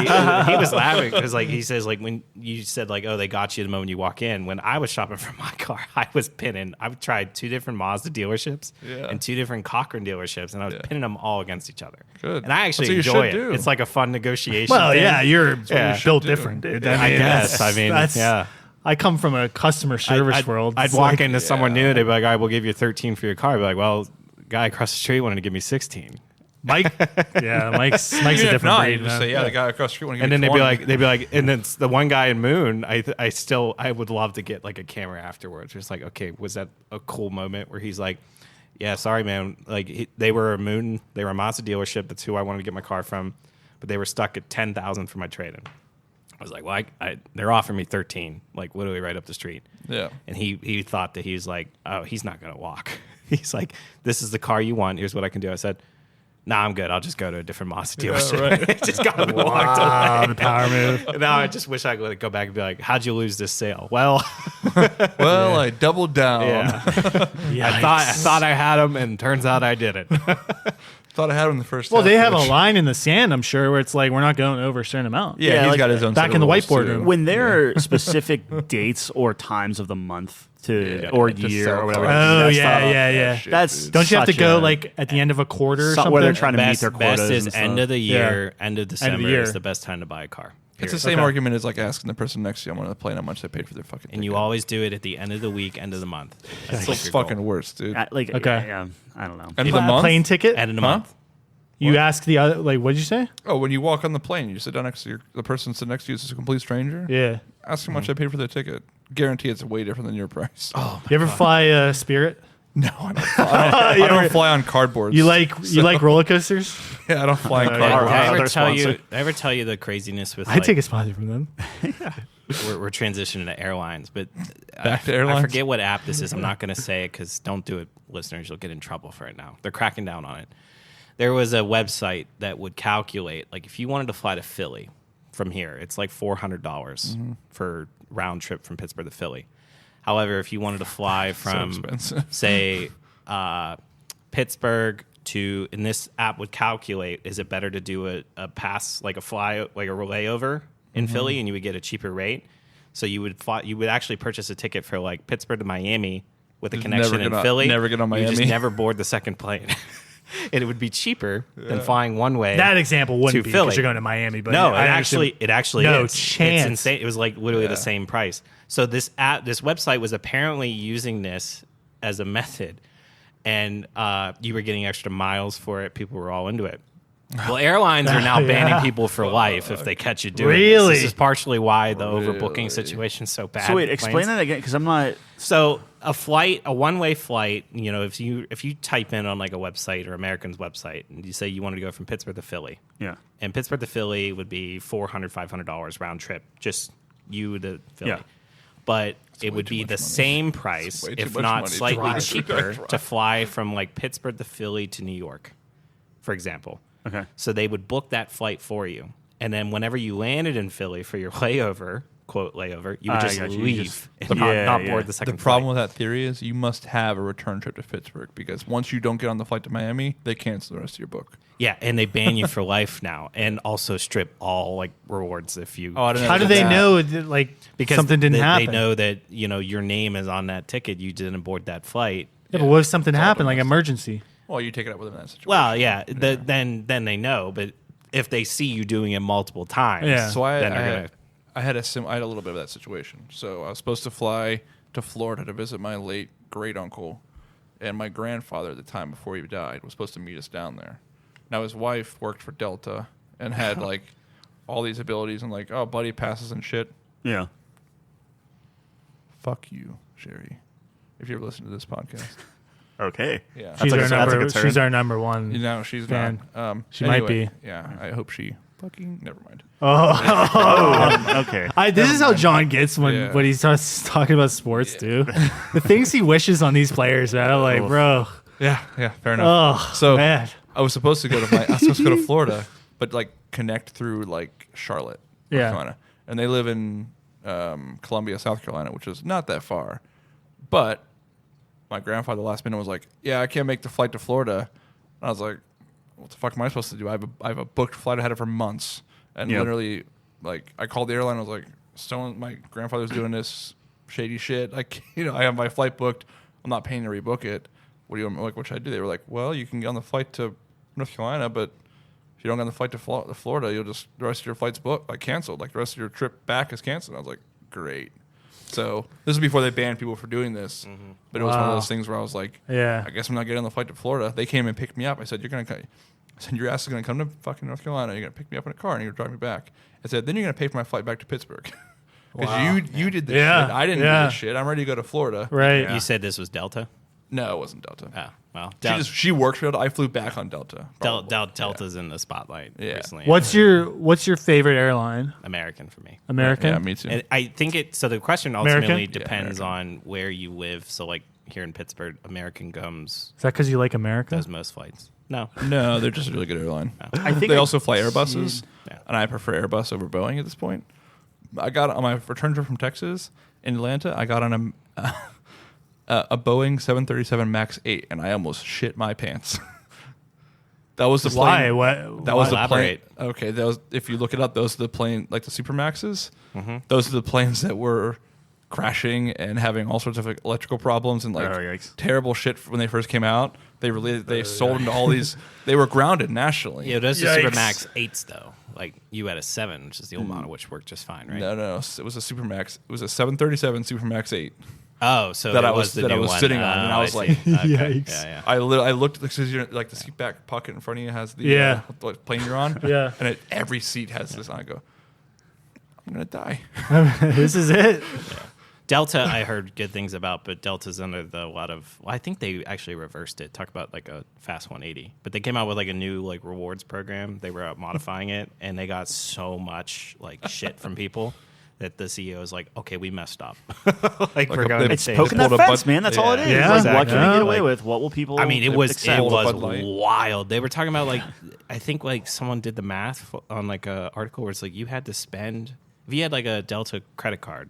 he was laughing because like he says like when you said like, oh, they got you the moment you walk in. When I was shopping for my car, I was pinning. I've tried 2 different Mazda dealerships Yeah. and 2 different Cochrane dealerships, and I was Yeah. pinning them all against each other. Good. And I actually That's what you enjoy should it. do. It's like a fun negotiation. Well, thing. yeah, you're Yeah. built do. different, dude. I mean, guess. that's- I mean, that's- yeah. I come from a customer service I'd, world. I'd It's walk like- into someone new. They'd be like, "All right, we'll give you 13 for your car." I'd be like, "Well, guy across the street wanted to give me 16." Mike. Yeah, Mike's a Even if different not, breed. you just man. say, "Yeah, the guy across the street want to give And me then 20." they'd be like, and then it's the one guy in Moon. I would love to get like a camera afterwards. Just like, okay, was that a cool moment where he's like, "Yeah, sorry, man. Like they were a Moon, they were a Mazda dealership. That's who I wanted to get my car from, but they were stuck at 10,000 for my trade-in." I was like, "Well, they're offering me 13, like literally right up the street." Yeah. And he thought that he's like, "Oh, he's not gonna walk." He's like, "This is the car you want. Here's what I can do." I said, "Nah, I'm good. I'll just go to a different Mazda dealership." right. Just got and walked away. the power move. And now I just wish I could go back and be like, "How'd you lose this sale?" Well, Well, I doubled down. yeah, I thought I had them, and turns out I didn't. Thought I had him the first Well, time. they have a line in the sand, I'm sure, where it's like we're not going over a certain amount. Yeah, Yeah, he's like, got his own back set in of the rules, whiteboard too. room. When there are specific dates or times of the month or to year sell or whatever, cars. Oh, that's yeah, not- yeah. Shit, That's dude. Don't you have to such go a- like at the end of a quarter or something? where they're trying to meet best, their quotas best is and end stuff. of the year, end of December year. is the best time to buy a car. It's the period. same Okay. argument as like asking the person next to you on the plane how much they paid for their fucking And you ticket. always do it at the end of the week, end of the month. It's the fucking worst, dude. Like, Okay. yeah, I don't know. End of the month? plane ticket. End of the Huh? month. You ask the other, like, what'd you say? Oh, when you walk on the plane, you sit down next to the person sitting next to you is a complete stranger. Yeah. Ask how much they paid for their ticket. Guarantee it's way different than your price. Oh, You ever fly Spirit? no, I don't. I don't fly on cardboards. You like roller coasters? Yeah, I don't fly on Okay. Did cardboards. I Other ever tell you? sponsor. I ever tell you the craziness with? I take a sponsor from them. We're transitioning to airlines, but Back to I airlines? forget what app this is. I'm not going to say it because don't do it, listeners. You'll get in trouble for it now. They're cracking down on it. There was a website that would calculate, like, if you wanted to fly to Philly from here, it's like $400 for round trip from Pittsburgh to Philly. However, if you wanted to fly from, expensive. say, Pittsburgh to, and this app would calculate, is it better to do a pass, like a fly, like a layover in Philly, and you would get a cheaper rate? So you would actually purchase a ticket for like Pittsburgh to Miami with a Just connection never in get on- Philly. never get on You just Miami. never board the second plane. And it would be cheaper than flying one way. That example wouldn't to be Philly. because you're going to Miami. But No, yeah, I it actually No is. chance. It's insane. It was like literally Yeah. the same price. So this website was apparently using this as a method, and you were getting extra miles for it. People were all into it. Well, airlines are now banning people for life if they catch you doing this. Really? This is partially why the overbooking situation is so bad. So wait, with explain planes. that again, because I'm not. So a one-way flight, if you type in on like a website or American's website and you say you wanted to go from Pittsburgh to Philly, Yeah. and Pittsburgh to Philly would be $400-$500 round trip, just you to Philly. Yeah. But it way would too be much the money. same price, way too if much not money to slightly drive. cheaper, Drive. to fly from like Pittsburgh to Philly to New York, for example. Okay. So they would book that flight for you. And then whenever you landed in Philly for your layover, quote layover, you would just got you. You leave just- and not board the The second problem flight. with that theory is you must have a return trip to Pittsburgh because once you don't get on the flight to Miami, they cancel the rest of your book. Yeah, and they ban you for life now, and also strip all like rewards if you. Oh, I didn't How do that. they know that, like because something didn't they happen? They know that your name is on that ticket. You didn't board that flight. Yeah, but what if something all happened, like domestic. emergency? Well, you take it up with them in that situation. Well, yeah, then they know, but if they see you doing it multiple times, Yeah. So I then they're had, gonna. I had a little bit of that situation. So I was supposed to fly to Florida to visit my late great uncle, and my grandfather at the time before he died was supposed to meet us down there. Now his wife worked for Delta and had like all these abilities and like buddy passes and shit. Yeah. Fuck you, Sherry, if you ever listen to this podcast. Okay. Yeah. She's like our a- that's a number. concern. She's our number one. She's Fan. not. She might be. Yeah, I hope she fucking. Never mind. Okay. This is how John gets when Yeah. he starts talking about sports, dude. The things he wishes on these players, man. I'm like, bro. Yeah, fair enough. Oh, So man. I was supposed to go to Florida, but like connect through like Charlotte, North Yeah. Carolina, and they live in Columbia, South Carolina, which is not that far. But my grandfather last minute was like, "Yeah, I can't make the flight to Florida." And I was like, "What the fuck am I supposed to do? I have a booked flight ahead of for months." And Yep. literally, like, I called the airline. I was like, my grandfather's doing this shady shit. Like, I have my flight booked. I'm not paying to rebook it. What do you like? What should I do? They were like, well, you can get on the flight to North Carolina, but if you don't get on the flight to Florida, you'll just the rest of your flight's booked, like canceled. Like the rest of your trip back is canceled. I was like, great. So this is before they banned people for doing this, but it was one of Wow. those things where I was like, Yeah. I guess I'm not getting on the flight to Florida. They came and picked me up. I said, I said, your ass is gonna come to fucking North Carolina. You're gonna pick me up in a car and you're gonna drive me back. I said, then you're gonna pay for my flight back to Pittsburgh. Because Wow. you did this Yeah. shit. I didn't Yeah. do this shit. I'm ready to go to Florida. Right. You said this was Delta. No, it wasn't Delta. Oh, well, She worked for Delta. I flew back on Delta. probably. Delta's in the spotlight Yeah. recently. What's your favorite airline? American for me? American? Yeah, me too. And I think so the question American? ultimately Yeah, depends American. on where you live. So like here in Pittsburgh, American Is that because you like America? does most flights. No. No, they're just a really good airline. I think They also fly Airbuses, Yeah. and I prefer Airbus over Boeing at this point. I got on my return trip from Texas in Atlanta. I got on a Boeing 737 MAX 8, and I almost shit my pants. That was the plane. Why? What? That was the Elaborate. plane. Okay, that was, if you look it up, those are the plane, like the Supermaxes. Those are the planes that were crashing and having all sorts of electrical problems and like Oh, yikes. terrible shit when they first came out. They sold into all these. They were grounded nationally. Yeah, those are Yikes. Supermax 8s though. Like you had a 7, which is the old model, which worked just fine, right? No. It was a Supermax. It was a 737 Supermax 8. Oh, so That it I was- the that I new was one. sitting on, and I was see. like, Okay. Yikes. Yeah. I looked at like the seat back pocket in front of you has the Yeah. the plane you're on. Yeah. And every seat has this on. I go, I'm gonna die. This is it. Delta, I heard good things about, but Delta's under a lot of. Well, I think they actually reversed it. Talk about like a fast 180, but they came out with like a new like rewards program. They were modifying it, and they got so much like shit from people that the CEO is like, "Okay, we messed up. like we're going. It's to poking pulled that a fence, Bud- man. That's all it is. Yeah. Like, Exactly. what can we Yeah. get away Like- with? What will people? I mean, it was accept? Bud Light. wild. They were talking about like I think like someone did the math on like a article where it's like you had to spend if you had like a Delta credit card,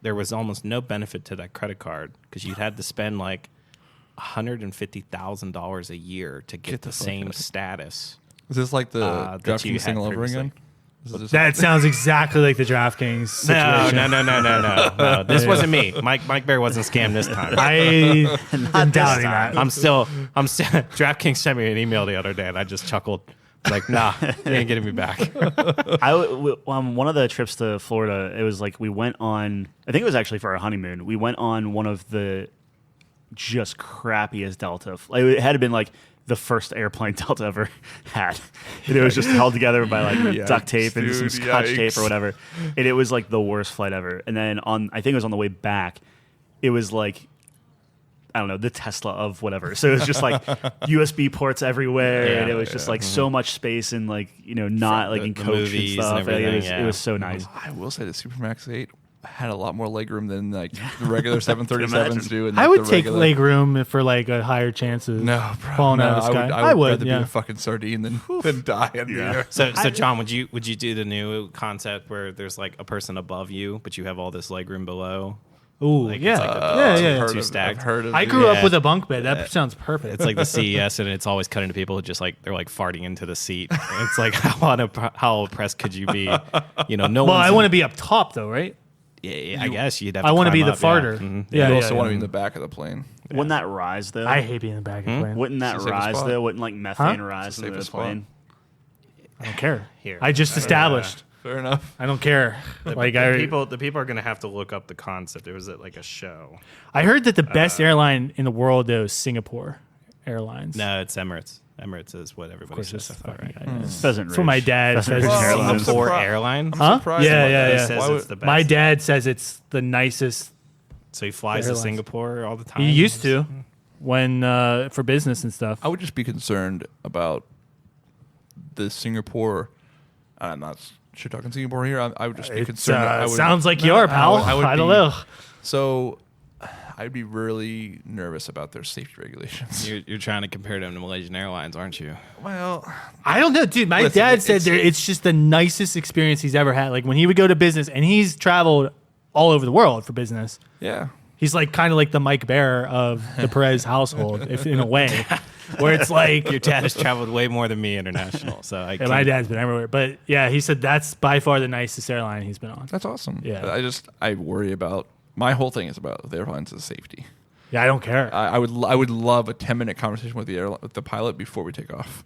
there was almost no benefit to that credit card because you had to spend like $150,000 a year to get the the fuck same out. status. Is this like the That you DraftKings had thing all over previously. again? Is this- That sounds exactly like the DraftKings situation. No. This wasn't me. Mike Bear wasn't scammed this time. I'm doubting time. that. I'm still. DraftKings sent me an email the other day, and I just chuckled. Like, nah, you ain't getting me back. One of the trips to Florida, it was like we went on. I think it was actually for our honeymoon. We went on one of the just crappy as Delta. Like, it had been like the first airplane Delta ever had. And it was just held together by like duct tape and some scotch tape or whatever. And it was like the worst flight ever. And then I think it was on the way back, it was like, I don't know, the Tesla of whatever. So it was just like USB ports everywhere, and it was just like so much space and like, you know, not like in coach and stuff. It was so nice. I will say the Supermax 8 had a lot more legroom than like the regular 737s do. And, like, I would the take regular... leg room for like a higher chance of falling out of the sky. I would rather yeah. be a fucking sardine than die in the air. So John, would you do the new concept where there's like a person above you, but you have all this leg room below? Ooh, Like, yeah. it's like yeah. two stacked. I've heard of I it. grew up Yeah. with a bunk bed. That sounds perfect. It's like the CES, and it's always cutting to people who just like they're like farting into the seat. And it's like how oppressed could you be? You know, no. well, one's I want to be up top though, right? Yeah, I guess you'd have. I want to be the up, farter. Yeah. Mhm. Yeah, You yeah, also want to yeah. be in the back of the plane. Wouldn't that rise though? I hate being in the back of the plane. Wouldn't that It's the safest rise spot. though? Wouldn't like methane Huh? rise It's the into the safest spot. plane? I don't care. Here. I just established. Fair enough. I don't care. Like The people are gonna have to look up the concept. It was like a show. I heard that the best airline in the world though is Singapore Airlines. No, it's Emirates. Emirates is what everybody of course says. it's so far, fucking. right? Pheasant That's what my Ridge. dad Pheasant says. Ridge Well, Airlines. Singapore surpri- Airlines. I'm Huh? surprised Yeah, about yeah, that. yeah. He says Why it's the best. My dad says it's the nicest. So he flies to Airlines. Singapore all the time. He used to when for business and stuff. I would just be concerned about the Singapore. I'm not shit talking Singapore here. I would just be It concerned. I would, sounds like you are, pal. I don't know. So I'd be really nervous about their safety regulations. You're trying to compare them to Malaysian Airlines, aren't you? Well, I don't know, dude. My Listen, dad said it's- it's just the nicest experience he's ever had. Like when he would go to business, and he's traveled all over the world for business. yeah. He's like kind of like the Mike Bear of the Perez household, if in a way, where it's like Your dad has traveled way more than me international, so I yeah, my dad's been everywhere. But yeah, he said that's by far the nicest airline he's been on. That's awesome. Yeah. I worry about my whole thing is about the airlines' safety. Yeah, I don't care. I would love a 10-minute conversation with the pilot before we take off.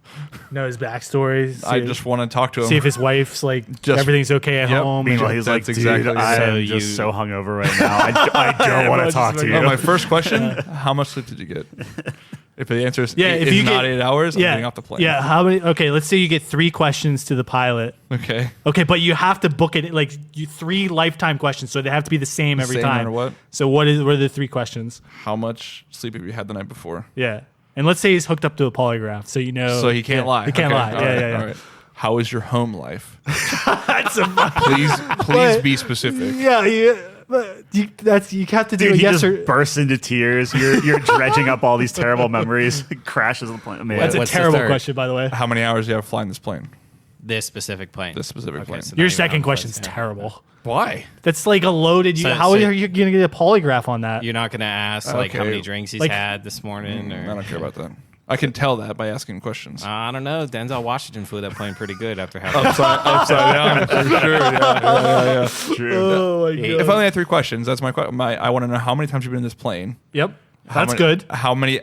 Know his backstory. I just want to talk to him. see if his wife's like Just- everything's okay at Yep. home. Meanwhile, and- he's like, That's dude, exactly I so am just you- so hungover right now. I don't want to talk to you. My first question: how much sleep did you get? If the answer is Yeah, if is you not get- 8 hours, I'm yeah, getting off the plane. yeah. How many? Okay, let's say you get 3 questions to the pilot. Okay. Okay, but you have to book it like 3 lifetime questions, so they have to be the same every Same time. or what? So what are the 3 questions? How much sleep have you had the night before? Yeah, and let's say he's hooked up to a polygraph, so you know. So he can't yeah, lie. He can't Okay, lie. all Yeah, right, yeah, yeah. all right. How is your home life? That's a Please be specific. yeah. But you have to do Dude, a he yes just or. bursts into tears. You're dredging up all these terrible memories. Crashes the plane. Man, That's a What's the terrible third? question, by the way. How many hours do you have flying this plane? This specific plane. This specific plane. so Your now you're second on question's place, yeah. terrible. Why? That's like a loaded. So- how so- are you going to get a polygraph on that? You're not going to ask like how Okay. many drinks he's Like- had this morning, or I don't care about that. I can tell that by asking questions. I don't know. Denzel Washington flew that plane pretty good after having. Upside down, for sure. Yeah. true. Oh my If I only had 3 questions, that's my question. I want to know how many times you've been in this plane. Yep. How That's many- good.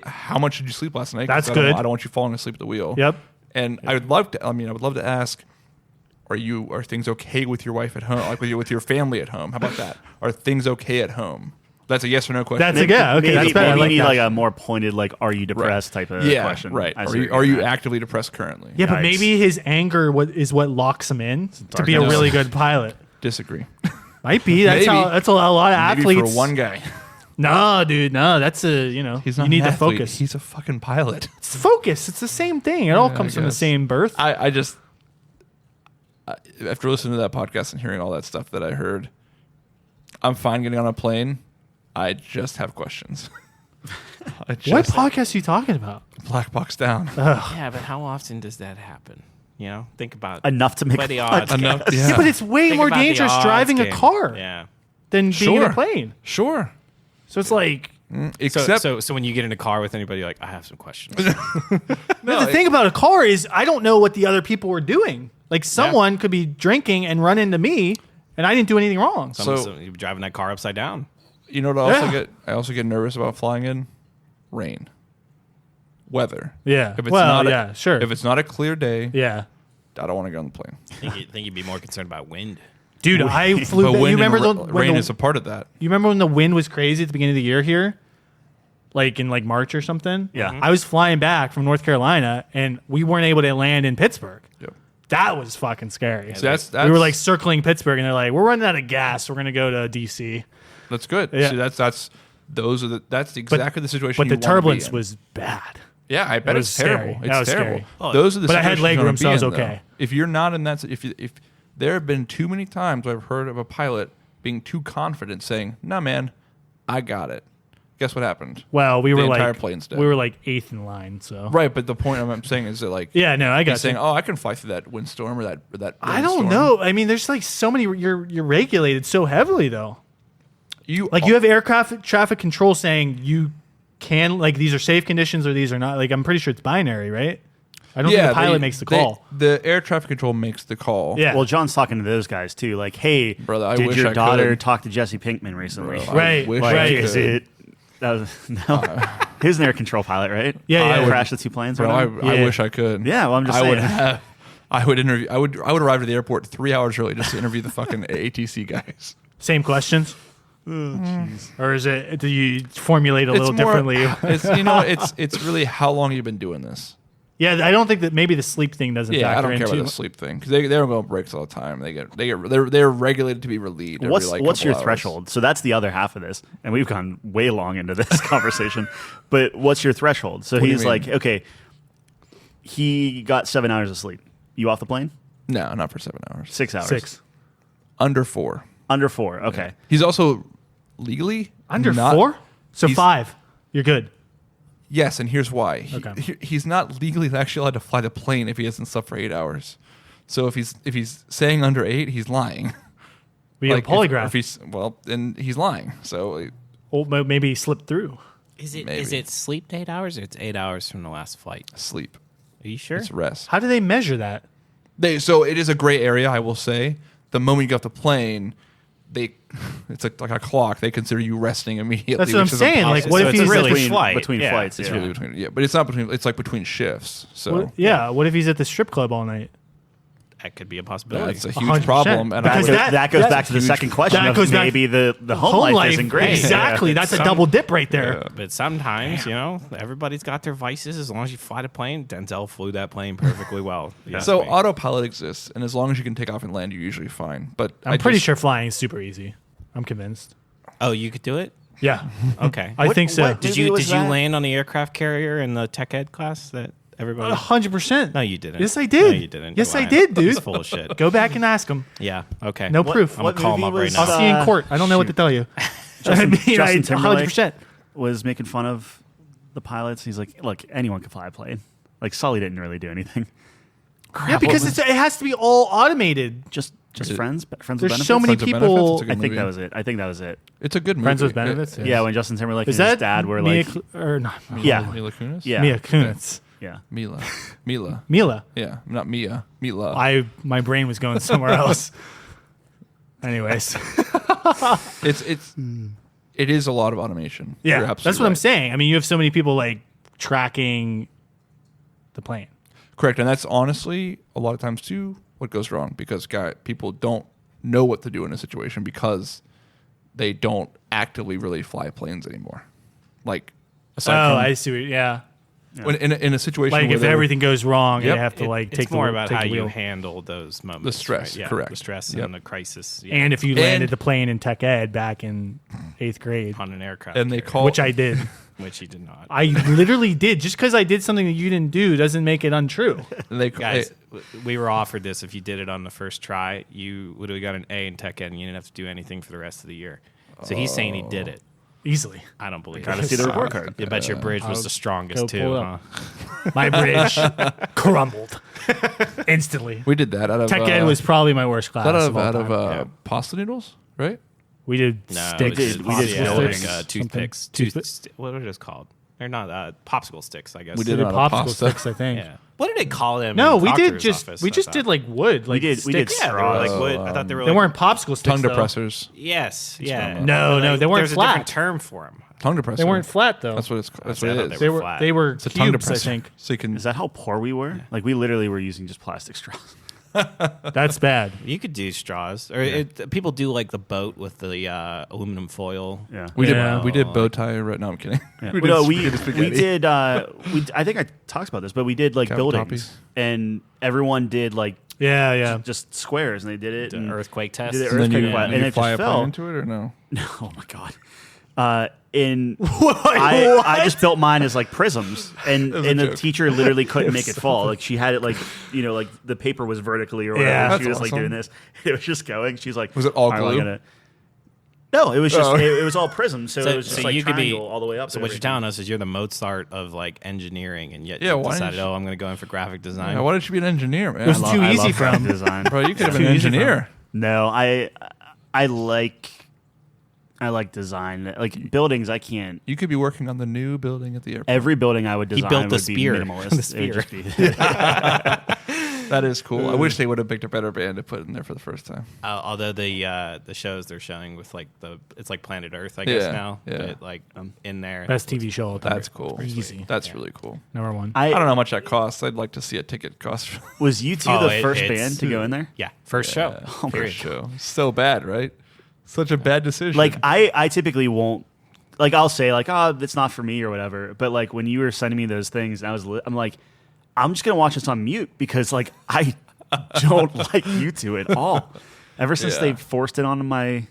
How much did you sleep last night? 'Cause That's I don't- good. I don't want you falling asleep at the wheel. Yep. And I would love to. I would love to ask. Are things okay with your wife at home? Like with your family at home? How about that? Are things okay at home? That's a yes or no question. That's a yeah. Okay, that's better. I Maybe like you need that. like a more pointed, like, are you depressed type of question. Right. I Are see you, what are you're you getting at. actively depressed currently? Yeah, but Yikes. maybe his anger is what locks him in to be a darkness. really good pilot. Disagree. Might be. That's Maybe. that's a lot of Maybe athletes. for one guy. No, dude. No, that's He's not you need an to athlete. focus. He's a fucking pilot. It's focus. It's the same thing. It all Yeah, comes I from the guess. same birth. I just after listening to that podcast and hearing all that stuff that I heard, I'm fine getting on a plane. I just have questions. I What just podcast are you talking about? black box down. Yeah, but how often does that happen? You know, think about Enough to make play the a odds. Enough. game. Yeah. Yeah, but it's way Think more about the dangerous odds driving a game. car Yeah. than being in a Sure. plane. Sure. So it's like Except So when you get in a car with anybody, you're like, I have some questions. the thing about a car is I don't know what the other people were doing. Like someone could be drinking and run into me, and I didn't do anything wrong. So- You're driving that car upside down. you know what Yeah. I also get nervous about flying in? Rain. Weather. Yeah. If it's Well, not yeah, sure. If it's not a clear day, Yeah. I don't want to get on the plane. I think you'd be more concerned about wind. Dude, I flew. But You wind remember and the rain when is a part of that. you remember when the wind was crazy at the beginning of the year here? like in like March or something. Yeah. I was flying back from North Carolina, and we weren't able to land in Pittsburgh. Yep. That was fucking scary. So that's we were like circling Pittsburgh, and they're like, "We're running out of gas. We're gonna go to DC." that's good. Yeah. See, that's exactly the situation. But you the wanna be turbulence in. was bad. Yeah, I bet was it's terrible. scary. That It's was terrible. scary. Those are the. But I had situations you legroom, wanna so I be was in, though. okay. If you're not in that, if there have been too many times I've heard of a pilot being too confident, saying, "Nah, man, I got it." Guess what happened? Well, we The were entire like plane's dead. we were like 8th in line. So Right, but the point I'm saying is that like yeah, no, I got he's saying, you. "Oh, I can fly through that windstorm or that." I don't rainstorm." know. I mean, there's like so many. You're regulated so heavily though. You You have aircraft traffic control saying you can like these are safe conditions or these are not. Like I'm pretty sure it's binary, right? I don't think the pilot makes the call. The air traffic control makes the call. Yeah. Well, John's talking to those guys too. Like, hey, Brother, I did wish your I daughter could. talk to Jesse Pinkman recently? Bro, I Right, wish right. I Is could. it? That was no. He was an air control pilot, right? Yeah, yeah. I I crashed the 2 planes. Bro, Right I Yeah. wish I could. Yeah, well, I'm just I would saying. have. I would interview. I would arrive to the airport 3 hours early just to interview the fucking ATC guys. Same questions. Or is it? Do you formulate a little differently? It's it's really how long you've been doing this. Yeah, I don't think that maybe the sleep thing doesn't Yeah, I factor don't care into. about the sleep thing because they don't go on breaks all the time. They're regulated to be relieved. Every, What's like, what's couple your hours. threshold? So that's the other half of this, and we've gone way long into this conversation. But what's your threshold? So do you he's mean? like, okay, he got 7 hours of sleep. You off the plane? No, not for 7 hours. 6 hours. 6 Under 4. Under 4. Okay. He's also legally under not- 4, so he's- 5. You're good. Yes, and here's why. Okay. He's not legally actually allowed to fly the plane if he hasn't slept for 8 hours. So if he's saying under 8, he's lying. We have a If polygraph. he's then he's lying. So Or maybe he slipped through. Is it Maybe. sleep 8 hours or it's 8 hours from the last flight? sleep. Are you sure? It's rest. How do they measure that? So it is a gray area, I will say. The moment you get off the plane, it's like a clock. They consider you resting immediately. That's what I'm which is saying. Like, impossible. what So if it's he's really at the flight. between Yeah, flights? It's Yeah. really between, yeah, but it's not between. It's like between shifts. So yeah? What if he's at the strip club all night? That could be a possibility. that's a huge 100%. problem. And Because that goes back to the huge- second question that of goes back- maybe the home life isn't great. Exactly. That's a double dip right there. But sometimes, everybody's got their vices. As long as you fly the plane, Denzel flew that plane perfectly well. So autopilot exists, and as long as you can take off and land, you're usually fine. But I'm pretty sure flying is super easy. I'm convinced. Oh, you could do it? Yeah, Okay. I think so. what- Did movie you was that? land on the aircraft carrier in the tech ed class that everybody? 100%. No, you didn't. Yes, I did. No, you didn't. Yes, You're I lying. did, dude. He's full of shit. Go back and ask him. Yeah. Okay. No proof. I'm gonna call him movie up right was, now. I'll see you in court. I don't know what to tell you. I mean, Justin Timberlake 100%. was making fun of the pilots. He's like, look, anyone can fly a plane. Like Sully didn't really do anything. Yeah, because it has to be all automated. Just it- friends with There's benefits. so many Friends with people. Benefits? It's a I good think movie. that was it. I think that was it. It's a good movie. Friends with benefits. Yeah, when Justin Timberlake Is and his that dad were Mia like, or not? yeah, Mila Kunis. yeah, Mia Kunis. yeah. Mila. Mila. Yeah, not Mia. Mila. My brain was going somewhere else. Anyways, It is a lot of automation. You're yeah, absolutely that's what I'm right. saying. I mean, you have so many people like tracking the plane. Correct, and that's honestly a lot of times too what goes wrong because people don't know what to do in a situation because they don't actively really fly planes anymore. Like aside Oh, from I see. Yeah, when in a situation like where if they're- everything goes wrong, Yep. they have to like It's take the more about take how the you wheel. handle those moments. The stress, right? Yeah, correct. The stress Yep. and the crisis. Yeah. And if you landed And- the plane in tech ed back in 8th grade, on an aircraft, and they carrier, call which I did. which he did not. I literally did. Just because I did something that you didn't do doesn't make it untrue. they Guys, we were offered this. If you did it on the first try, you would have got an A in tech ed, and you didn't have to do anything for the rest of the year. So he's saying he did it. Easily. I don't believe Gotta it. see the report card. I bet your bridge was I'll the strongest go too. pull it Huh? up. My bridge crumbled instantly. we did that out of Tech ed was probably my worst class. out of all of time. Yeah. pasta noodles, right? We did No, sticks. we did yeah, sticks, like, toothpicks. something. What are those called? They're not popsicle sticks, I guess. We We did did it out of popsicle pasta. sticks, I think. Yeah. What did they call them? No, in we did Proctor's just office, we I just thought? did like wood, like we did sticks. Yeah, they were like straws. wood. I thought they were. They like, weren't popsicle sticks. Tongue though. depressors. Yes. Yeah. No, no, they weren't There's a different flat. term for them. Tongue depressor. They weren't flat though. That's what it's. That's I what thought it they is. they were were. flat. They were It's a tongue cubes, depressor. I think. So you can. Is that how poor we were? Like we literally were using just plastic straws. That's bad. You could do straws, or people do like the boat with the aluminum foil. Yeah. We Yeah. did bow tie. Right? No, I'm kidding. Yeah. we did spaghetti. I think I talked about this, but we did like Couch buildings, toppies. and everyone did like Yeah. just squares, and they did it. The and earthquake test. Did it And then earthquake you, and you it fly just a plane fell. into it or no? Oh my god! I just built mine as like prisms, and was a the joke. teacher literally couldn't make it fall. Like she had it like like the paper was vertically or whatever. Yeah. She was That's like doing awesome. this. It was just going. She's like, Was it all "All right, glue?" No, it was just Oh. it was all prisms, so it was just like you could be triangle all the way up. So and what you're everything. telling us is you're the Mozart of like engineering, and yet Yeah, you why decided, didn't you- I'm going to go in for graphic design. Yeah, why did you be an engineer, man? It was too I easy love for graphic him. design. Bro, you could have been Too an easy for engineer. No, I like design. Like buildings, I can't. You could be working on the new building at the airport. Every building I would design built the would spear. be minimalist. The It would spear. just be- That is cool. I wish they would have picked a better band to put in there for the first time. Although the shows they're showing with like it's like Planet Earth, I guess Yeah, now, yeah. but like in there. Best TV show. All time. That's cool. Easy. That's really cool. Number one. I don't know how much that costs. I'd like to see a ticket cost. Was you two Oh, the first it's- band to go in there? Yeah, first show. First Period. show. So bad, right? Such a bad decision. Like I typically won't. Like I'll say like, oh, it's not for me or whatever. But like when you were sending me those things, and I'm like, I'm just gonna watch this on mute because like I don't like you two at all. Ever since Yeah. they forced it onto my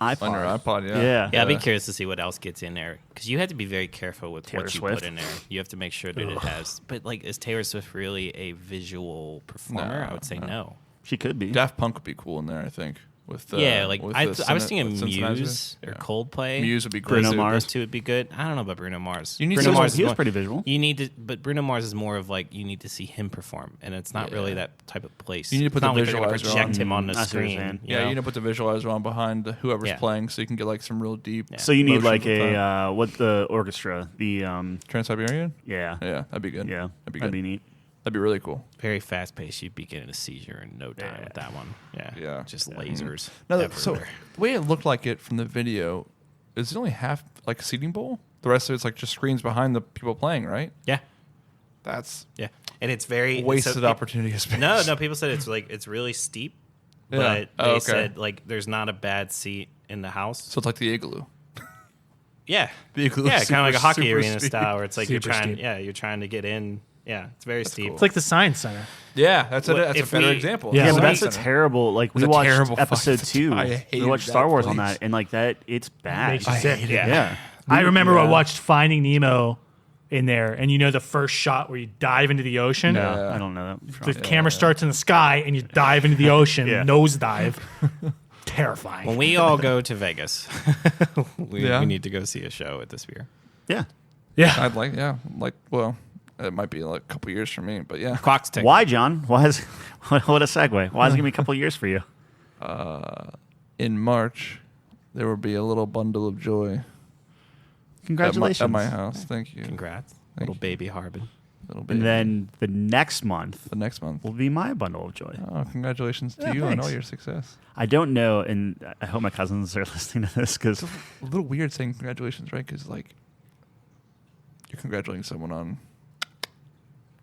iPod. on your iPod, yeah. Yeah. Yeah, I'd be curious to see what else gets in there because you have to be very careful with Taylor what you Swift. put in there. You have to make sure that it has. But like, is Taylor Swift really a visual performer? No, I would say no. She could be. Daft Punk would be cool in there, I think. With Yeah, like with I the was synth- thinking with synthesizer. Muse or Yeah. Coldplay. Muse would be great. Bruno too. Mars. Those two would be good. I don't know about Bruno Mars. You need Bruno someone- Mars is he was more- pretty visual. You need to, but Bruno Mars is more of like you need to see him perform, and it's not really that type of place. You need to put It's not the like they're gonna visualizer project on. him on the I see what you're screen. saying. Yeah, you need to put the visualizer on behind whoever's Yeah. playing, so you can get like some real deep. So you need motion like with that. a what the orchestra? The Trans-Siberian. yeah. Yeah, that'd be good. Yeah. that'd be That'd good. be neat. That'd be really cool. Very fast paced. You'd be getting a seizure in no time Yeah. with that one. Yeah, Yeah. just lasers. No, so everywhere. the way it looked like it from the video is it only half like a seating bowl. The rest of it's like just screens behind the people playing, right? yeah, That's yeah, and it's very wasted so opportunity of space. No, people said it's like it's really steep, Yeah. but Oh, they okay. said like there's not a bad seat in the house. So it's like the igloo. Yeah, The igloo yeah, is kind of like a super, hockey super arena steep. style, where it's like you're Super trying. steep. Yeah, you're trying to get in. Yeah, it's very steep. cool. It's like the Science Center. Yeah, that's Well, a if better we- example. Yeah, Yeah, so but that's a Center. terrible. Like we It's a watched terrible episode fucking- 2. I We hated watched that Star Wars on place. that, and like that, it's bad. Makes you I sick. hate Yeah. Yeah. I remember I Yeah. watched Finding Nemo in there, and you know the first shot where you dive into the ocean. No, Yeah. I don't know that. The camera starts in the sky, and you dive into the ocean, Yeah. nose dive. Terrifying. When we all go to Vegas, we Yeah. need to go see a show at the Sphere. Yeah. yeah. I'd like well, it might be like a couple years for me, but yeah. Clock's ticking. Why, John? Why is what a segue? Why is it gonna be a couple years for you? In March, there will be a little bundle of joy Congratulations. at my house. Thank you. Congrats, Thank little you. baby Harbin. Little bit. And then the next month the next month. will be my bundle of joy. Oh, congratulations to Yeah, you on thanks. all your success. I don't know, and I hope my cousins are listening to this because A little weird saying congratulations, right? Because like you're congratulating someone on.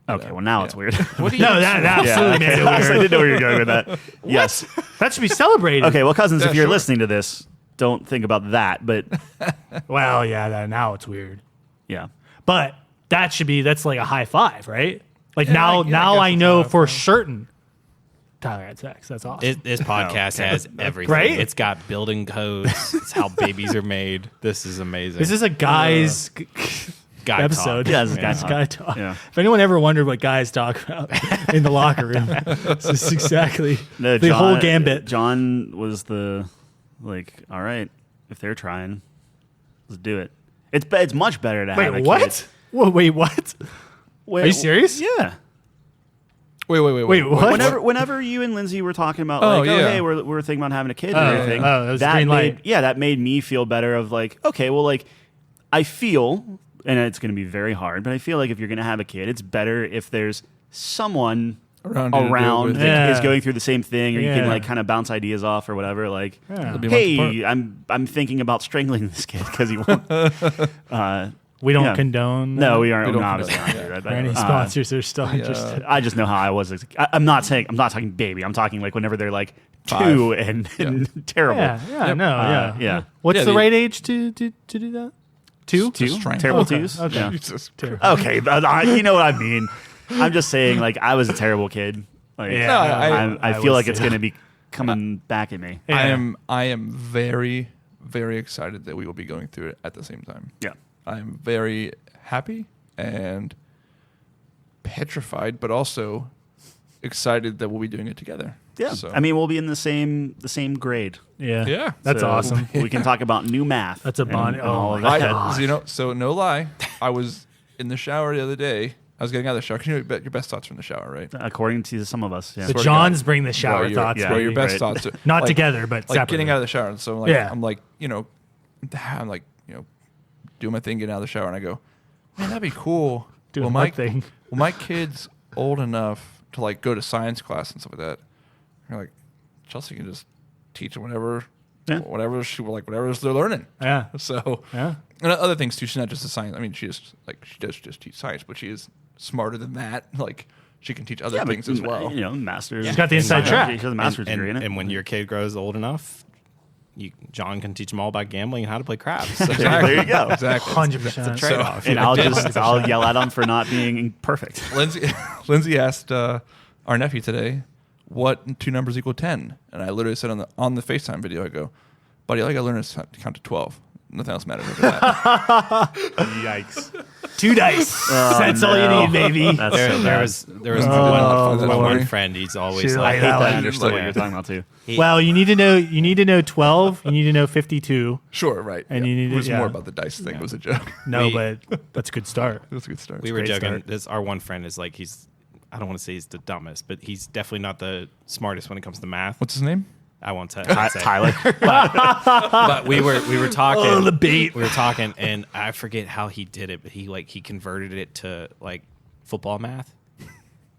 okay, well now it's Yeah. weird. What do you? No, that absolutely made it I weird. didn't know where you were going with that. Yes. That should be celebrated. Okay, well, cousins, Yeah, if you're sure. listening to this, don't think about that. But Well, yeah, now it's weird. yeah, But that's like a high five, right? Like Yeah, now I now guess I it's know a high for five. certain Tyler had sex. That's awesome. This podcast has everything. Right? It's got building codes. It's how babies are made. This is amazing. This is a guy's guy episode. talk. Yeah, this is guy It's talk. guy talk. Yeah. If anyone ever wondered what guys talk about in the locker room, this is exactly No, the whole gambit. John was the like, all right, if they're trying, let's do it. It's much better to have a Wait, what? kid. Whoa, wait, what? Wait, Are you serious? Yeah. Wait, Wait, what? Whenever you and Lindsay were talking about Oh, like, yeah. hey, we're thinking about having a kid Oh, and everything, oh, that was green light. that made me feel better of like, okay, well, like I feel, and it's going to be very hard, but I feel like if you're going to have a kid, it's better if there's someone Around you to do it around with. that Yeah. is going through the same thing, or you can Yeah. like kind of bounce ideas off or whatever. Like, Yeah. Be a month apart. hey, I'm thinking about strangling this kid because he won't. We don't Yeah. condone. No, that? we aren't. We don't No, condone obviously that, not. Or any sponsors are still interested. I just know how I was. I'm not talking baby. I'm talking like whenever they're like 2 5. and terrible. Yeah, no, yeah. yeah. What's Yeah, the the- right age to do that? 2? Two? Strangle. Terrible Okay, twos? okay. Yeah. Jesus. Okay, but you know what I mean. I'm just saying, like, I was a terrible kid. Like, Yeah, No, I feel was like it's too. going to be coming back at me. Yeah. I am very, very excited that we will be going through it at the same time. Yeah. I'm very happy and petrified, but also excited that we'll be doing it together. Yeah. So, I mean, we'll be in the same grade. Yeah. Yeah. That's So awesome. We can talk about new math. That's a bond. and all of Oh, that. so no lie, I was in the shower the other day. I was getting out of the shower. 'Cause you know your best thoughts are in the shower, right? According to some of us. Yeah. The Swear to Johns God. bring the shower Where your- thoughts. yeah, where your baby. best thoughts are. Not like- together, but like separately. getting out of the shower. And so like, Yeah. I'm like, doing my thing, getting out of the shower, and I go, man, that'd be cool. Doing will my my thing. Will my kids old enough to like go to science class and stuff like that? You're like, Chelsea can just teach them whatever they're learning. Yeah. So Yeah. and other things too. She's not just a science. I mean, she does just teach science, but she is smarter than that. Like she can teach other Yeah, but, things as well. You know, masters. She's got the inside track. She has a master's degree in it. And when your kid grows old enough, John can teach them all about gambling and how to play craps. there you go. Exactly. 100%. Trade-off. And I'll yell at them for not being perfect. Lindsay asked our nephew today, "What 2 numbers equal 10?" And I literally said on the FaceTime video, I go, "Buddy, all you gotta learn is to count to 12. Nothing else matters after that." Yikes. 2 dice. That's all you no. need, baby. That's There, so there bad. was Oh, one Lord. friend. He's always She's like, like, I hate I that I like- understood what yeah. you're talking about too. Well, you need to know 12. You need to know 52. Sure, right. And you need it to- was yeah. more about the dice thing. It was a joke. No, We- but that's a good start. It was a good start. we were great joking. start. This our one friend is like I don't want to say he's the dumbest, but he's definitely not the smartest when it comes to math. What's his name? I won't say. I won't say. Tyler. But we were talking. Oh, the bait. We were talking, and I forget how he did it, but he converted it to like football math,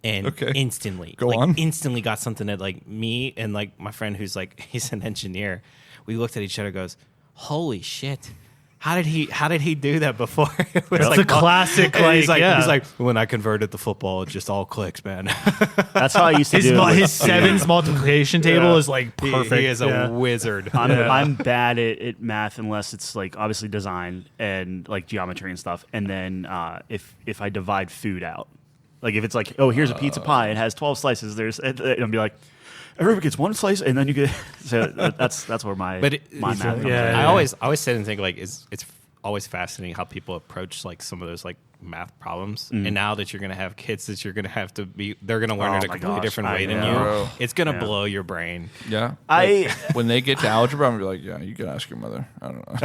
and Okay. instantly, Go on. instantly got something that like me and like my friend who's like he's an engineer. We looked at each other, and goes, "Holy shit! How did he do that before?" It was That's a classic, and he's like, like, yeah. he's like, when I converted the football, it just all clicks, man. That's how I used to do it. His sevens multiplication table is like He- perfect. He is a Yeah. wizard. I'm bad at math unless it's like obviously design and like geometry and stuff. And then if I divide food out, like if it's like, oh, here's a pizza pie, it has 12 slices. I'll be like, everyone gets 1 slice, and then you get. So that's where my But my math comes in. yeah. I always sit and think like it's always fascinating how people approach like some of those like math problems. And now that you're gonna have kids that you're gonna have to be, they're gonna learn Oh it a my completely gosh, different I way than know. you. It's gonna Yeah. blow your brain. Yeah. I When they get to algebra, I'm gonna be like, yeah, you can ask your mother. I don't know.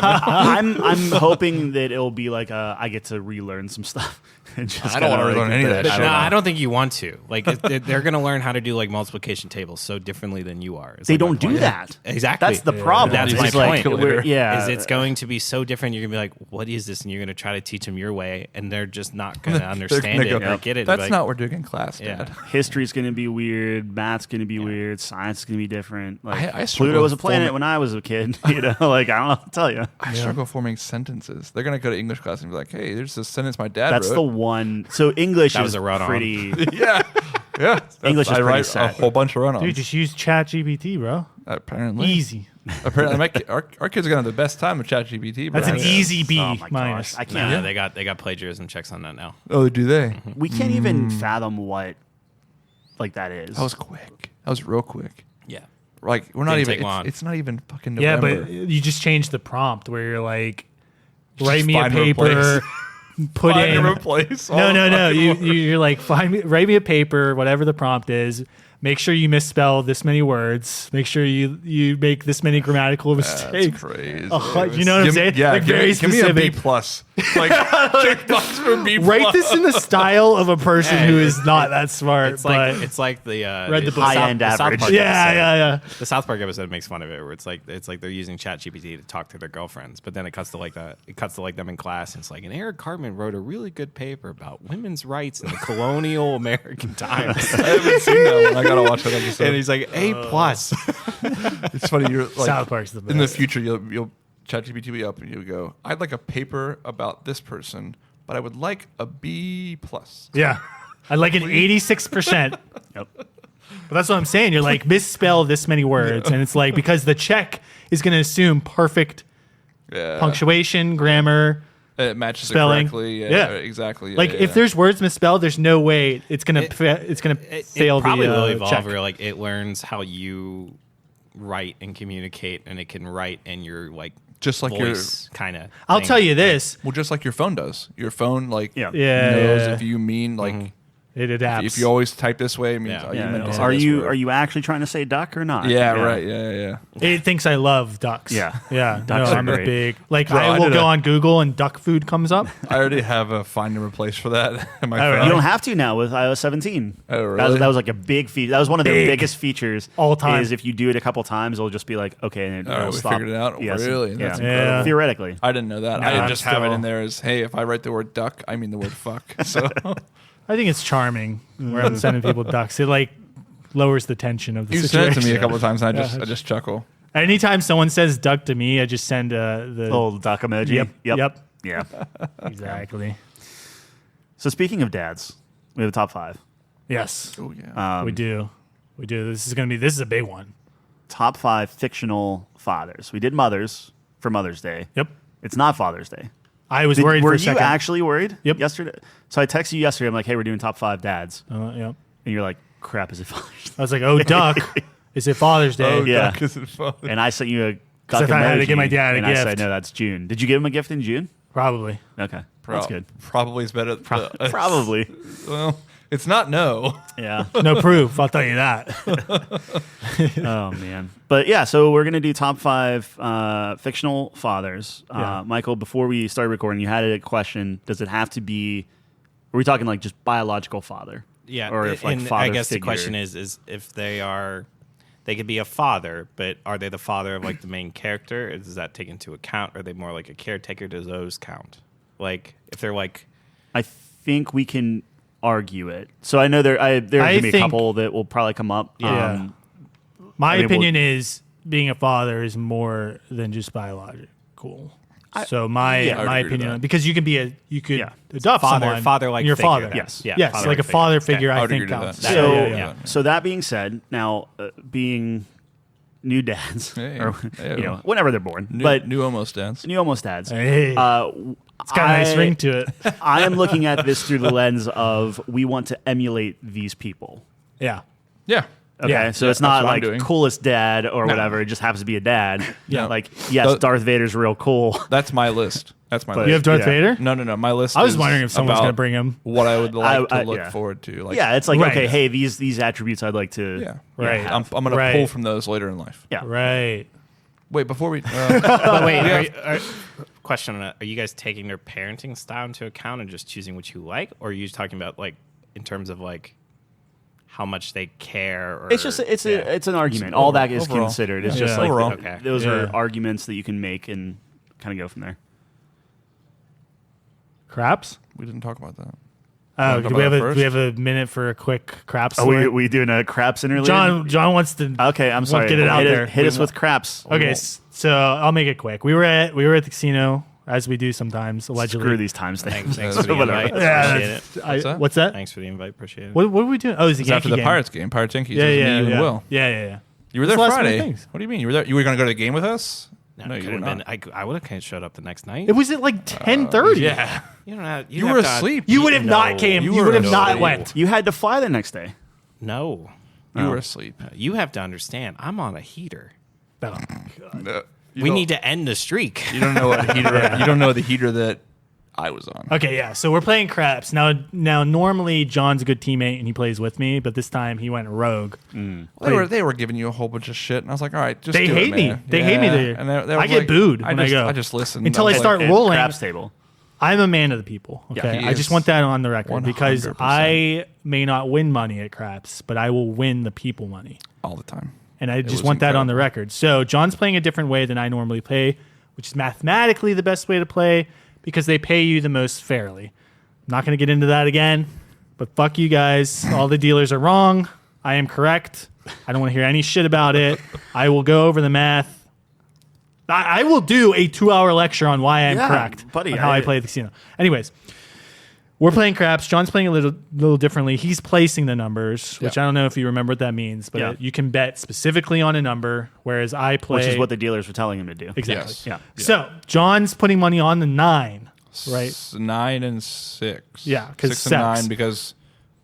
I'm hoping that it'll be like I get to relearn some stuff. And just I don't wanna kinda, relearn any of that I shit. don't know. I don't think you want to. Like they're gonna learn how to do like multiplication tables so differently than you are. It's They like my don't do point. that. Exactly. That's the problem. That's It's my like, point. Yeah, Is it's going to be so different. You're gonna be like, "What is this?" And you're gonna try to teach them your way, and they're just not gonna understand gonna it go, or get it. That's Like, not what we're doing in class, Yeah. Dad. history's going to be weird. Math's going to be weird. Science is going to be different. Like I struggle Pluto was a with planet forming- when I was a kid. You know, like I don't know what to tell you. I struggle forming sentences. They're gonna go to English class and be like, "Hey, there's this sentence my dad That's wrote." the one. So English That is was a run-on. pretty. yeah, yeah. English is I pretty write a set. whole bunch of run-ons. Dude, just use ChatGPT, bro. Apparently, Easy. Apparently, our kids are gonna have the best time with ChatGPT. That's an easy B Oh my minus. gosh, I can't. Nah, they got plagiarism checks on that now. Oh, do they? We can't even fathom what like that is. That was quick. That was real quick. Yeah. Like we're not Didn't even. take long. It's not even fucking Yeah, November. but you just changed the prompt where you're like, write me a find and paper, replace. put Find in. and replace. all No, the no. fucking You're like, write me a paper, whatever the prompt is. Make sure you misspell this many words. Make sure you make this many grammatical That's mistakes. crazy. You know what I'm saying? Yeah, Like, very give me a B specific. plus. Like check box for B plus. Write this in the style of a person who is not that smart. It's like but it's like the Read the book. High-end South average. Park yeah, episode. yeah. The South Park episode makes fun of it, where it's like they're using ChatGPT to talk to their girlfriends, but then it cuts to like them in class, and it's like, and Eric Cartman wrote a really good paper about women's rights in the colonial American times, I haven't seen that one. I gotta watch that episode. and he's like A plus. It's funny. You're like South Park's the best. in the future. You'll ChatGPT be up and you would go, I'd like a paper about this person, but I would like a B+. Yeah. I like an 86%. Yep. But that's what I'm saying. You're like, misspell this many words. And it's like, because the check is going to assume perfect punctuation, grammar, it matches spelling. it correctly. Yeah. Exactly. Like, if there's words misspelled, there's no way it's going to fail it probably the will evolve check. where like it learns how you write and communicate, and it can write in your like just like voice kind of. I'll tell you this. well, just like your phone does. Your phone like Yeah. knows Yeah. if you mean like It adapts. if you always type this way, it means Yeah. oh, you Yeah. meant to say Are this you word. are you actually trying to say duck or not? Yeah, right. Yeah. It thinks I love ducks. Yeah. Yeah. Ducks no, are I'm a great. big, like, Bro, I I will did go a- on Google and duck food comes up. I already have a find and replace for that in my Oh, phone. You don't have to now with iOS 17. Oh, really? That was like a big feature. That was one of the Big. biggest features. All time. Is if you do it a couple times, it'll just be like, okay, and All right, it'll we stop. figured it out? Yes. Really? That's Yeah. incredible. Theoretically. I didn't know that. No, I didn't I'm just have it still- in there as, hey, if I write the word duck, I mean the word fuck. So I think it's charming where I'm sending people ducks. It like lowers the tension of the you situation. sent it to me a couple of times, and Yeah. I just chuckle. Anytime someone says duck to me, I just send the Little duck emoji. Yep. Yeah. Exactly. So speaking of dads, we have a top 5. Yes, Oh yeah. we do. We do. This is a big one. Top 5 fictional fathers. We did mothers for Mother's Day. Yep. It's not Father's Day. I was worried Were for a you second. actually worried? Yep. Yesterday. So I texted you yesterday. I'm like, hey, we're doing top 5 dads, Yep. and you're like, crap, is it Father's Day? I was like, oh, duck. Is it Father's Day? Oh, Yeah. duck isn't fun. And I sent you a I duck thought I had to emoji, give my dad a and I said, gift. no, that's June. Did you give him a gift in June? Probably. Okay, that's good. Probably is better. Probably. Well, it's not no. Yeah. No proof. I'll tell you that. Oh man. But yeah, so we're gonna do top 5 fictional fathers. Yeah. Michael, before we started recording, you had a question. Does it have to be? Are we talking like just biological father? Yeah, Or if like and father I guess figure. the question is if they could be a father, but are they the father of like the main character? Does that take into account? Are they more like a caretaker? Does those count? Like if they're like, I think we can argue it. So I know there's gonna be a think- couple that will probably come up. Yeah. My I mean, opinion is being a father is more than just biological. So my yeah, I would my agree with opinion, that. because you can be you could Yeah. adopt someone, father-like and your figure father. then. Yes. Yeah, Yes, father-like like a figure. father Okay. figure. I I would think agree to counts. that. So Yeah. so that being said, now being new dads, Hey, or hey, you know, whenever they're born, New, but new almost dance. new almost dads. Hey, it's got a nice ring to it. I am looking at this through the lens of we want to emulate these people. Yeah. Yeah. Okay, Yeah. so Yeah, it's not that's what I'm like doing. coolest dad or whatever. It just happens to be a dad. Yeah. Like yes, Those- Darth Vader's real cool. That's my list. That's my But- list. You have Darth Yeah. Vader? No. My list. I was is wondering if someone's about going to bring him. what I would like I- to look yeah. forward to. Like, Yeah, it's like Right. okay, hey, these attributes I'd like to. yeah. Right. I'm gonna Right. pull from those later in life. Yeah. Right. Wait, before we. but wait, question on that: are you guys taking their parenting style into account and just choosing what you like, or are you talking about like in terms of like how much they care? Or, It's just it's Yeah. it's an argument. Overall- All that is overall. considered. It's Yeah. just like Overall. Okay. those Yeah. are arguments that you can make and kind of go from there. Craps? we didn't talk about that. Oh, Wanna do talk we about have it a first? we have a minute for a quick craps? Are story? we doing a craps interlude? John wants to. Okay, I'm sorry. Get it out there. Hit us with craps. Okay, so I'll make it quick. We were at the casino as we do sometimes. Allegedly. Screw these times things. Thanks for the Whatever. invite. Yeah, Appreciate it. What's that? What's that? Thanks for the invite. Appreciate it. What are we doing? Oh, it's a It's Yankee after the game. Pirates game, Pirates Yankees. Yeah, It was yeah, me, you yeah. and Will. Yeah. You were That's there the last Friday. one, thanks. What do you mean? You were there? You were going to go to the game with us? No, you could were have not. been. I would have kind of showed up the next night. It was at like 10:30. Yeah. You don't have. You were asleep. You would have No. not came. You You were would have no. not went. You had to fly the next day. No, You were asleep. you have to understand. I'm on a heater. No, you We don't- need to end the streak. You don't know what heater. You don't know the heater that I was on. Okay, yeah. So we're playing craps now. Normally John's a good teammate and he plays with me, but this time he went rogue. They were giving you a whole bunch of shit, and I was like, all right, just They do hate it, me. man. They hate me Yeah. there. And they I was get like- booed when I just, go. I just listened Until I was start like, rolling. Craps table. I'm a man of the people. Okay, he I just is want that on the record because 100%. I may not win money at craps, but I will win the people money. all the time. And I just was want that on the incredible. record. So John's playing a different way than I normally play, which is mathematically the best way to play because they pay you the most fairly. I'm not going to get into that again, but fuck you guys. All the dealers are wrong. I am correct. I don't want to hear any shit about it. I will go over the math I will do a 2-hour lecture on why I'm correct, buddy, on how I play the casino. Anyways, we're playing craps. John's playing a little differently. He's placing the numbers, which I don't know if you remember what that means, but you can bet specifically on a number, whereas I play... Which is what the dealers were telling him to do. Exactly. Yes. Yeah. So John's putting money on the 9, right? 9 and 6. Yeah, 'cause 6 and 9 sex. because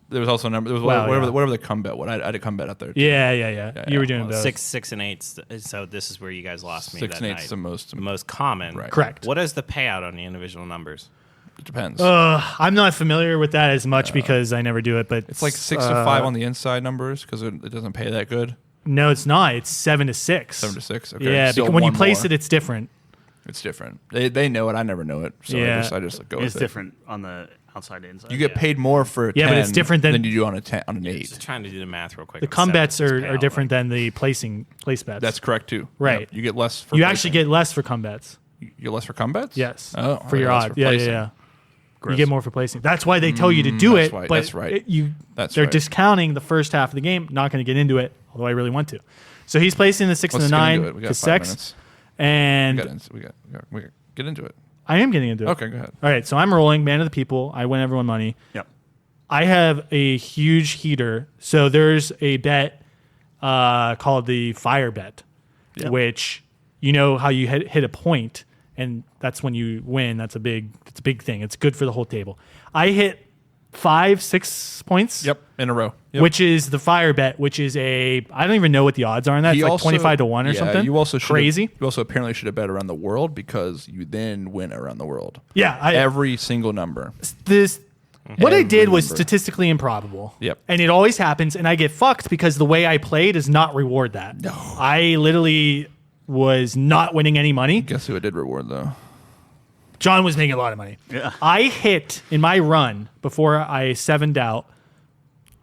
there was also a number. There was Well, whatever the come bet. What I had a come bet out there. Too. Yeah. You were doing Well, those. 6 and 8. So this is where you guys lost me. 6 that and 8 night. is the most. Common. Right. Correct. What is the payout on the individual numbers? It depends. I'm not familiar with that as much because I never do it, but it's like 6 to 5 on the inside numbers because it doesn't pay that good. No, it's not. It's 7 to 6. 7 to 6. Okay. Yeah, Still because when you one place more. it, it's different. It's different. They know it. I never know it. So Yeah. I just go It's with it. different on the outside to inside. You get paid more for a 10 but it's different than- you do on an 8. Just trying to do the math real quick. The come bets are different than the place bets. That's correct too. Right. Yep. You get less for You placing. actually get less for come bets. You get less for come bets? Yes. Oh, for your less odd. for Yeah. placing. You Gross. get more for placing. That's why they tell you to do that's it. right, But that's right. they're right. discounting the first half of the game. Not going to get into it, although I really want to. So he's placing the 6 Let's and the get 9 into it. We got to 5 sex, minutes. and We got get into it. I am getting into it. Okay, go ahead. All right, so I'm rolling man of the people. I win everyone money. Yep. I have a huge heater. So there's a bet called the fire bet, which you know how you hit a point, and that's when you win. It's a big thing. It's good for the whole table. I hit 5-6 points. Yep, in a row. Yep. Which is the fire bet, which is I don't even know what the odds are on that. It's like 25 to 1 or something. You also crazy. You also apparently should have bet around the world because you then win around the world. Yeah, Every single number. What I did was number. statistically improbable. Yep. And it always happens, and I get fucked because the way I play does not reward that. No. I literally was not winning any money. Guess who it did reward though? John was making a lot of money. Yeah. I hit in my run before I 7'd out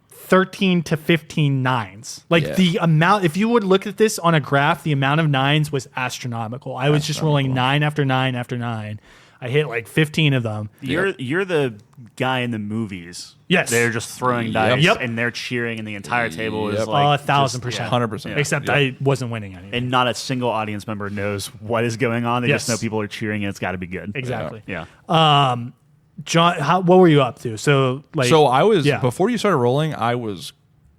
13 to 15 nines. Like Yeah. the amount, if you would look at this on a graph, the amount of nines was astronomical. I was just rolling 9 after 9 after 9. I hit like 15 of them. You're the guy in the movies. Yes. They're just throwing dice Yep. and they're cheering and the entire table is Yep. like 1,000%. 100%. Except Yeah. I wasn't winning anything. and not a single audience member knows what is going on. They Yes. just know people are cheering and it's got to be good. Exactly. Yeah. John, what were you up to? So I was yeah. before you started rolling, I was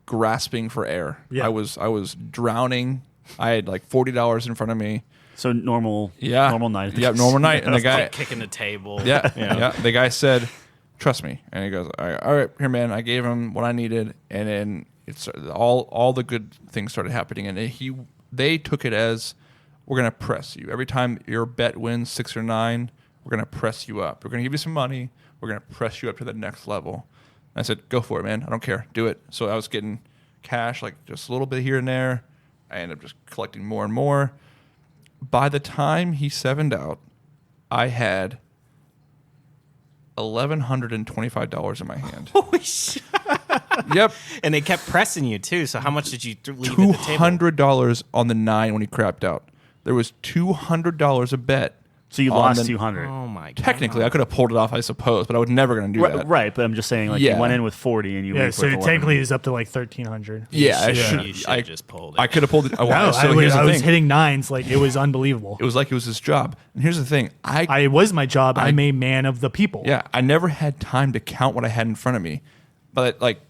grasping for air. Yeah. I was drowning. I had like $40 in front of me. So normal night. Yeah, normal night. And the guy Kicking the table. yeah. The guy said, "Trust me." And he goes, "All right, here, man." I gave him what I needed, and then it's all the good things started happening. And they took it as, we're gonna press you every time your bet wins 6 or 9. We're gonna press you up. We're gonna give you some money. We're gonna press you up to the next level. And I said, "Go for it, man. I don't care. Do it." So I was getting cash, like just a little bit here and there. I ended up just collecting more and more. By the time he 7'd out, I had $1,125 in my hand. Holy shit. Yep. And they kept pressing you too. So how much did you leave at the table? $200 on the 9 when he crapped out. There was $200 a bet. So you on lost the- 200. Oh my god. Technically, I could have pulled it off, I suppose, but I was never going to do that. Right, but I'm just saying, like, Yeah. you went in with 40 and you yeah, leave so with 11. technically it's up to like 1,300. Yeah, I You should. should I have just pulled it. I could have pulled it. No, I here's the was thing. hitting nines like it was unbelievable. It was like it was his job. And here's the thing. It was my job. I'm a man of the people. Yeah, I never had time to count what I had in front of me. But like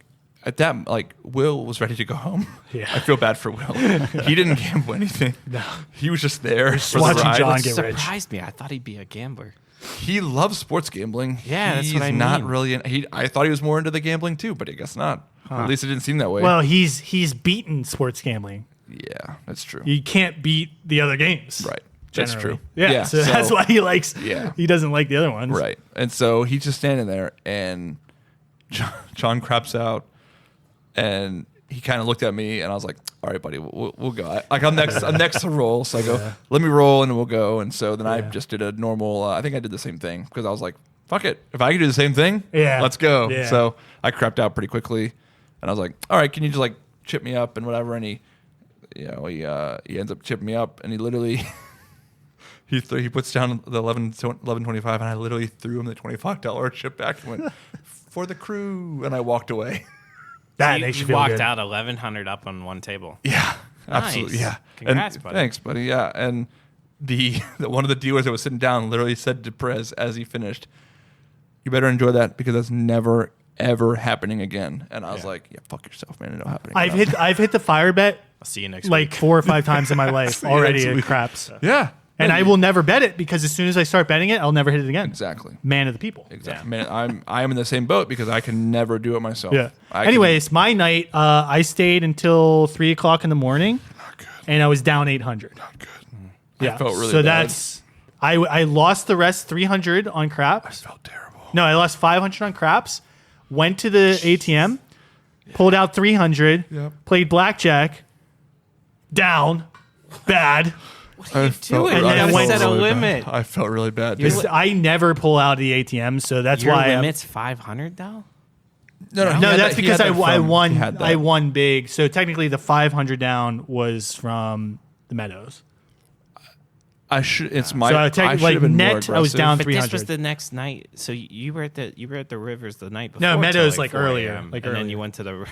at that, like Will was ready to go home. Yeah. I feel bad for Will. He didn't gamble anything. No, he was just there for the watching ride. John It get rich. surprised me. I thought he'd be a gambler. He loves sports gambling. Yeah, that's he's what I not mean. really. I thought he was more into the gambling too, but I guess not. At least it didn't seem that way. Well, he's beaten sports gambling. yeah, that's true. You can't beat the other games. Right, that's generally. true. Yeah, so that's why he likes. Yeah. He doesn't like the other ones. Right. And so he's just standing there, and John craps out, and he kind of looked at me, and I was like, "All right, buddy, we'll go." I'm next to roll, so I go, "Let me roll, and we'll go." And so then I just did a normal. I think I did the same thing because I was like, "Fuck it, if I can do the same thing, let's go." Yeah. So I crapped out pretty quickly, and I was like, "All right, can you just like chip me up and whatever?" And he ends up chipping me up, and he literally. He puts down the 11.25, and I literally threw him the $25 chip back and went, "For the crew," and I walked away. That You, makes you you feel walked good. out 1,100 up on one table. Yeah, Nice. absolutely. Yeah, Congrats, and buddy. Thanks, buddy. Yeah, and one of the dealers that was sitting down literally said to Perez as he finished, "You better enjoy that because that's never ever happening again." And I was like, "Yeah, fuck yourself, man. It's not happening." I've hit the fire bet I'll see you next like week. 4 or 5 times in my life already at craps. Yeah, And I will never bet it because as soon as I start betting it, I'll never hit it again. exactly. Man of the people. Exactly. Man, I am in the same boat because I can never do it myself. Yeah. I Anyways, my night, I stayed until 3 o'clock in the morning, and I was down 800. Not good. Yeah. I felt really so bad. that's I lost the rest 300 on craps. felt terrible. No, I lost 500 on craps. Went to the ATM, pulled out 300, Yep. played blackjack, down, bad. What are you doing? And You then I gotta went- set a really limit. bad. I felt really bad. Because dude. I never pull out of the ATM, so that's Your why. limit's 500 though. No, he No, had that's that- he because had I that from- he won. had that. I won big. So technically, the 500 down was from the Meadows. I should. It's my. So I technically, should like have been more net, I was aggressive. down But 300. this was the next night. So you were at the Rivers the night before. No, till Meadows, like, 4 earlier, a.m., like and then earlier. you went to the.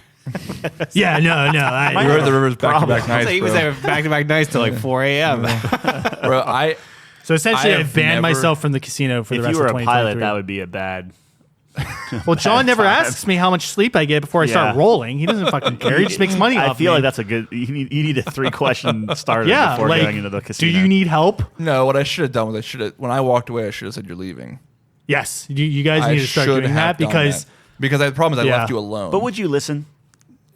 Yeah, no. We were at the Rivers back-to-back So nights, he was bro. there back to back nights till like 4 a.m. Bro, So essentially, I I have banned never- myself from the casino for the If rest you were of a 2023. pilot, that would be a bad. Well, John never asks me how much sleep I get before I start Yeah. rolling. He doesn't fucking care. He just makes money I off feel me. like that's a good. You need a 3-question starter yeah, before like, going into the do casino. you need help? No, what I should have done was when I walked away, I should have said you're leaving. Yes, you guys I need to start should doing have that done because because the problem is I Yeah. left you alone. But would you listen?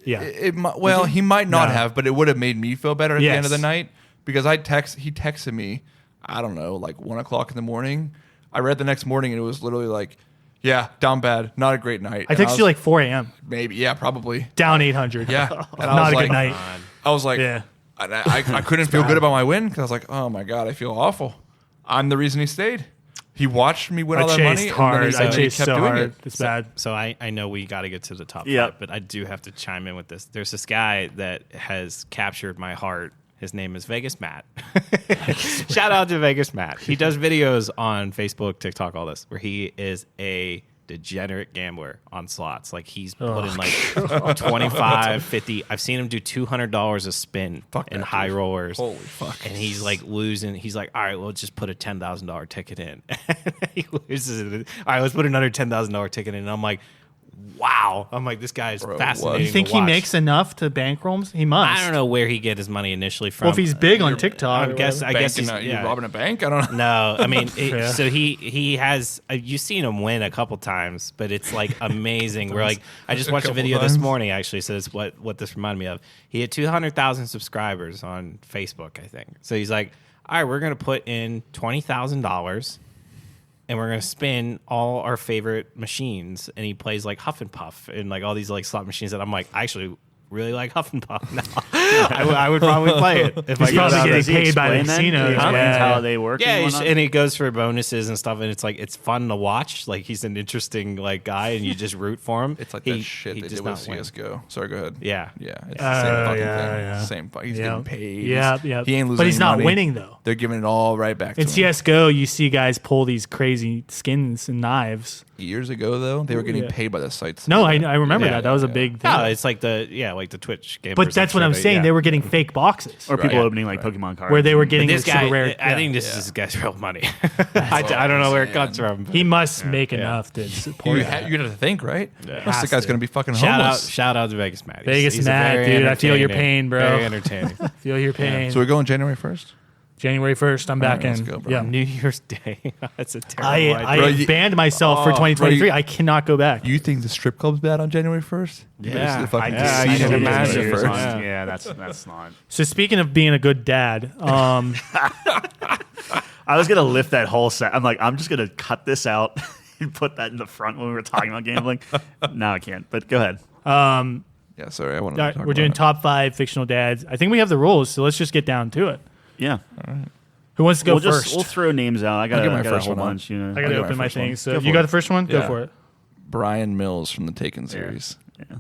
yeah, Well, he might not No. have, but it would have made me feel better at the end of the Yes. night because he texted me, I don't know, like 1 o'clock in the morning. I read the next morning and it was literally like, yeah, down bad, not a great night. I And texted was you like 4 a.m. maybe, yeah, probably, down 800. yeah. And I Not was a like, good night. I was like, Yeah. and I couldn't feel good about my win because I was like, oh my god, I feel awful. I'm the reason he stayed. He watched me win I all that chased money. hard. And then I he chased kept so doing hard. it. It's bad. So I know we got to get to the top Yep. 5, but I do have to chime in with this. There's this guy that has captured my heart. His name is Vegas Matt. Shout out to Vegas Matt. He does videos on Facebook, TikTok, all this, where he is a degenerate gambler on slots. Like he's putting like 25, 50. I've seen him do $200 a spin in that, high dude. rollers. Holy fuck. And he's like losing. He's like, all right, well, let's just put a $10,000 ticket in. He loses it. All right, let's put another $10,000 ticket in. And I'm like, wow. I'm like, this guy is Bro, fascinating. what? You think to he watch. makes enough to bankroll? He must. I don't know where he get his money initially from. Well, if he's big on TikTok, I guess he's you yeah. robbing a bank? I don't know. No, I mean, Yeah. so he has. You've seen him win a couple times, but it's like amazing. We're like, I just watched a couple video this times. morning actually. So it's what this reminded me of. He had 200,000 subscribers on Facebook, I think. So he's like, all right, we're gonna put in $20,000. And we're gonna spin all our favorite machines, and he plays like Huff and Puff and like all these like slot machines. That I'm like, I actually really like Huff and Puff now. I would probably play it if I He's got probably out getting of Does he paid by the explain that? casinos. He explains Yeah. how they work. yeah, and he's- whatnot? and he goes for bonuses and stuff, and it's like it's fun to watch. Like he's an interesting like guy, and you just root for him. It's like he, that shit he they does did with not win. CSGO. Sorry, go ahead. Yeah. Yeah. It's the same fucking yeah, thing. yeah. Same fuck. He's Yeah. getting paid. Yeah, He's- yeah. He ain't losing But he's not money. winning though. They're giving it all right back to In him. CS:GO, you see guys pull these crazy skins and knives. Years ago, though, they were getting Yeah. paid by the sites. No, I remember Yeah, that. That was a yeah. big thing. No, it's like like the Twitch game. But that's what I'm saying. They were getting fake boxes or people Right. opening like Pokemon cards. where they were getting this the guy. super rare. I yeah. think this is this guy's real money. I don't know where it comes from. He must make enough to support You that. got to think, right? Yeah. Plus, the Has guy's to. going to be fucking Shout homeless. out to Vegas Matt. Vegas a Matt, very dude, I feel your entertaining- pain, bro. Very entertaining. Feel your pain. So we're going January 1st? January 1st, I'm back right, let's in. go, bro. Yeah. New Year's Day. That's a terrible I idea. Bro, you- banned myself for Oh, 2023. bro, I cannot go back. You think the strip club's bad on January 1st? Yeah. I Yeah, I see can it imagine. years First. on- Yeah. Yeah, that's not. So speaking of being a good dad, I was gonna lift that whole set. I'm like, I'm just gonna cut this out and put that in the front when we were talking about gambling. Now I can't. But go ahead. Yeah, sorry. I wanted all to right, talk we're about doing it. top 5 fictional dads. I think we have the rules, so let's just get down to it. Yeah, Who wants to go we'll first? we'll throw names out. I got get my a first whole one out. bunch. You know, I got to get my open my first one. things. So Go you for got it. the first one? Go Yeah. for it. Brian Mills from the Taken series. yeah.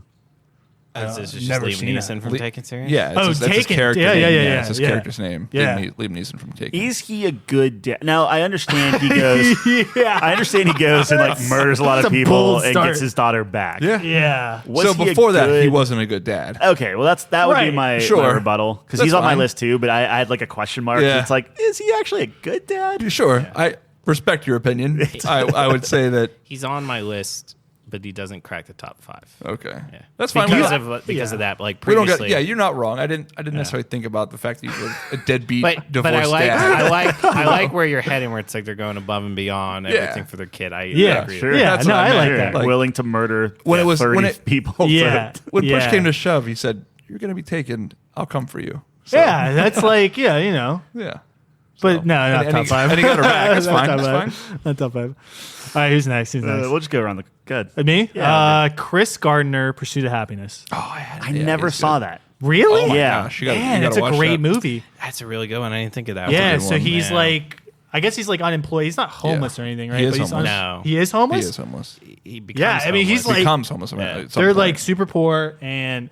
Is this just never Liam seen Neeson that. from Taken serious? Yeah, Oh, that's his Taken. character Yeah, name. yeah, yeah, It's his yeah. character's name. Yeah. Liam Neeson from Taken. Is he a good dad? Now I understand he goes. Yeah. I understand he goes and like murders a lot That's of a people bold and start. gets his daughter back. Yeah. Yeah. Was So he a before that, he good- wasn't a good dad. Okay, well that would be Right. my Sure. rebuttal because That's he's on my fine. list too. But I had like a question mark. Yeah. It's like, is he actually a good dad? Sure, I respect your opinion. I would say that. He's on my list, but he doesn't crack the top 5. Okay, Yeah. that's fine. Because We of that, like don't previously. get. Yeah, you're not wrong. I didn't necessarily think about the fact that you were a deadbeat But divorced I like dad. I like where you're heading, where it's like they're going above and beyond everything for their kid. I Yeah, agree. Sure. Yeah, That's no, what I I like meant. that. Like, Willing to murder when it was- 30 when it- people. Yeah. When push Yeah. came to shove, he said, "You're going to be taken. I'll come for you." So, Yeah, that's like, yeah, you know. yeah. But no, not and top he- 5. and he got her back. That's Not fine. top That's five. Not top 5. All right, who's next? Who's next? We'll just go around the good. Me? Yeah, Chris Gardner, Pursuit of Happiness. Oh, I never saw that. Really? Oh my Yeah. gosh, you gotta, Man, you it's gotta a watch great that. movie. That's a really good one. I didn't think of that. Yeah, good so one. he's Yeah. like, I guess he's like unemployed. He's not homeless or anything, right? is But he's homeless. No. He is homeless? He is homeless. He becomes Yeah, I mean, he's homeless. like- Becomes homeless. I mean, Yeah. at some They're point. like super poor, and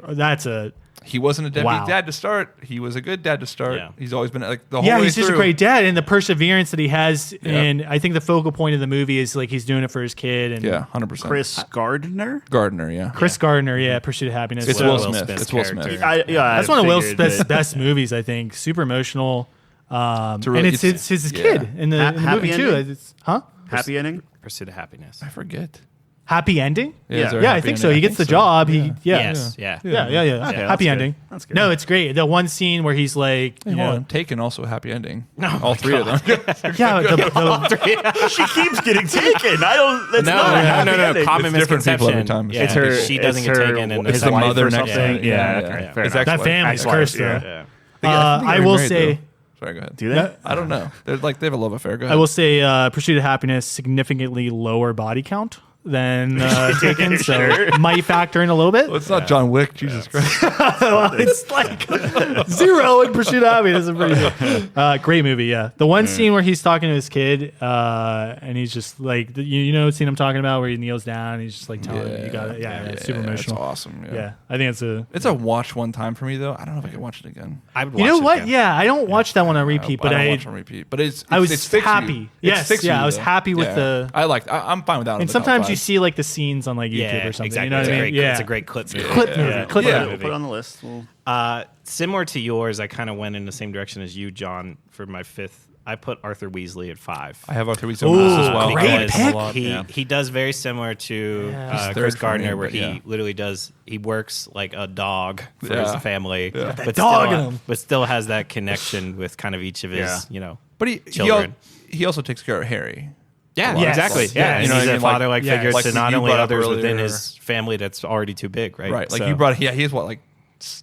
that's a He wasn't a deadbeat Wow. dad to start. He was a good dad to start. Yeah. He's always been like the whole yeah. way He's just a through. great dad, and the perseverance that he has, Yeah. and I think the focal point of the movie is like he's doing it for his kid. And Yeah, 100%. Chris Gardner. Gardner. Yeah, Chris Gardner, yeah, Pursuit of Happiness. It's So- Will Will Smith. Smith's It's Will character. Smith. That's one of Will figured Smith's that- best movies, I think. Super emotional, and really- it's his yeah. kid in the Happy movie too. ending? It's, huh? Happy ending. Pursuit of Happiness. I forget. Happy ending? is there a Yeah, I happy think so. ending? He I gets the think so. job. Yeah. He Yes. Yeah. Yeah. Okay, Happy that's good. ending. That's good. No, it's great. The one scene where he's like, Hey, you hold know, on. Taken also a happy ending. Oh All three of them. yeah, She keeps getting taken. I don't. That's No, not a no, happy no, no. ending. It's Common different people misconception. every time. Yeah, It's her. she doesn't it's get her, taken, and It's his the wife mother or next something. to it. Yeah, Yeah, okay, yeah. fair It's enough. actually- that family's Ex-wife, cursed yeah. though. Yeah. I will say, Sorry, go ahead. Do they? I don't know. They're like they have a love affair. Go ahead. I will say, Pursuit of Happiness significantly lower body count than Taken, so Sure. might factor in a little bit. Well, it's not John Wick. Jesus Christ. Well, it's like 0 in Pursuit of Happiness. Is pretty good. Great movie, yeah. The one scene where he's talking to his kid, and he's just like, you know what scene I'm talking about, where he kneels down and he's just like telling him, you got it. Yeah, it's super It's emotional. awesome. Yeah, I think It's a watch one time for me though. I don't know if I can watch it again. I would You know watch it what? again. Yeah, I don't watch that one on repeat, but I don't I watch on repeat. But it's I was it's fixed you. happy. It Yes, fixed yeah, you, I was though. happy with Yeah. the. I'm fine with that. And sometimes you see like the scenes on like YouTube Yeah, or something. exactly. You know what it's I a mean? great, Yeah, it's a great clip movie. clip movie. Yeah. Clip Yeah. movie. We'll put it on the list. We'll, Similar to yours, I kind of went in the same direction as you, John, for my 5th. I put Arthur Weasley at 5. I have Arthur Weasley Ooh, on this as well. great I like him pick. a lot. He Yeah. he does very similar to Yeah. He's Chris third for Gardner, me, where but he yeah. literally does. He works like a dog for Yeah. his family, Yeah. but dog still, in him. but still has that connection with kind of each of his, Yeah. But children. he also takes care of Harry. Yeah, Yes. exactly. Yes. Yeah, You and know he's what I a mean? Like- father-like yes. figure Like to not you only brought up others within earlier. his family that's already too big, right? Right. Like So- you brought. Yeah, he has what, like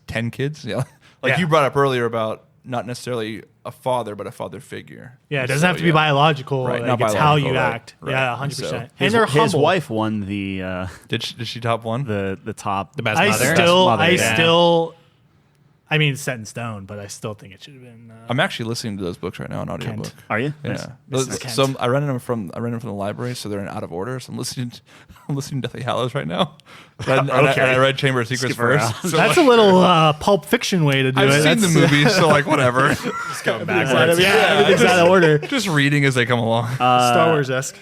10 kids. Yeah. Like Yeah. you brought up earlier about not necessarily a father, but a father figure. Yeah, it doesn't So, have to be yeah. biological. Right, Like, not it's how biological, you right, act. right. Yeah, 100%. So- And his, they're his humble. wife won the Did she top one? top. The best I mother. still, Mother, yeah. I mean, it's set in stone, but I still think it should have been. I'm actually listening to those books right now on audiobook. Are you? Yeah, Mrs. Those- Kent. some I rented them from the library, so they're in out of order. So I'm listening to Deathly Hallows right now. And I read Chamber of Secrets Skip around. first. So That's a little Pulp Fiction way to do I've it. seen the movie, so like whatever. Just going Everything's backwards. out of order. Just reading as they come along. Star Wars esque.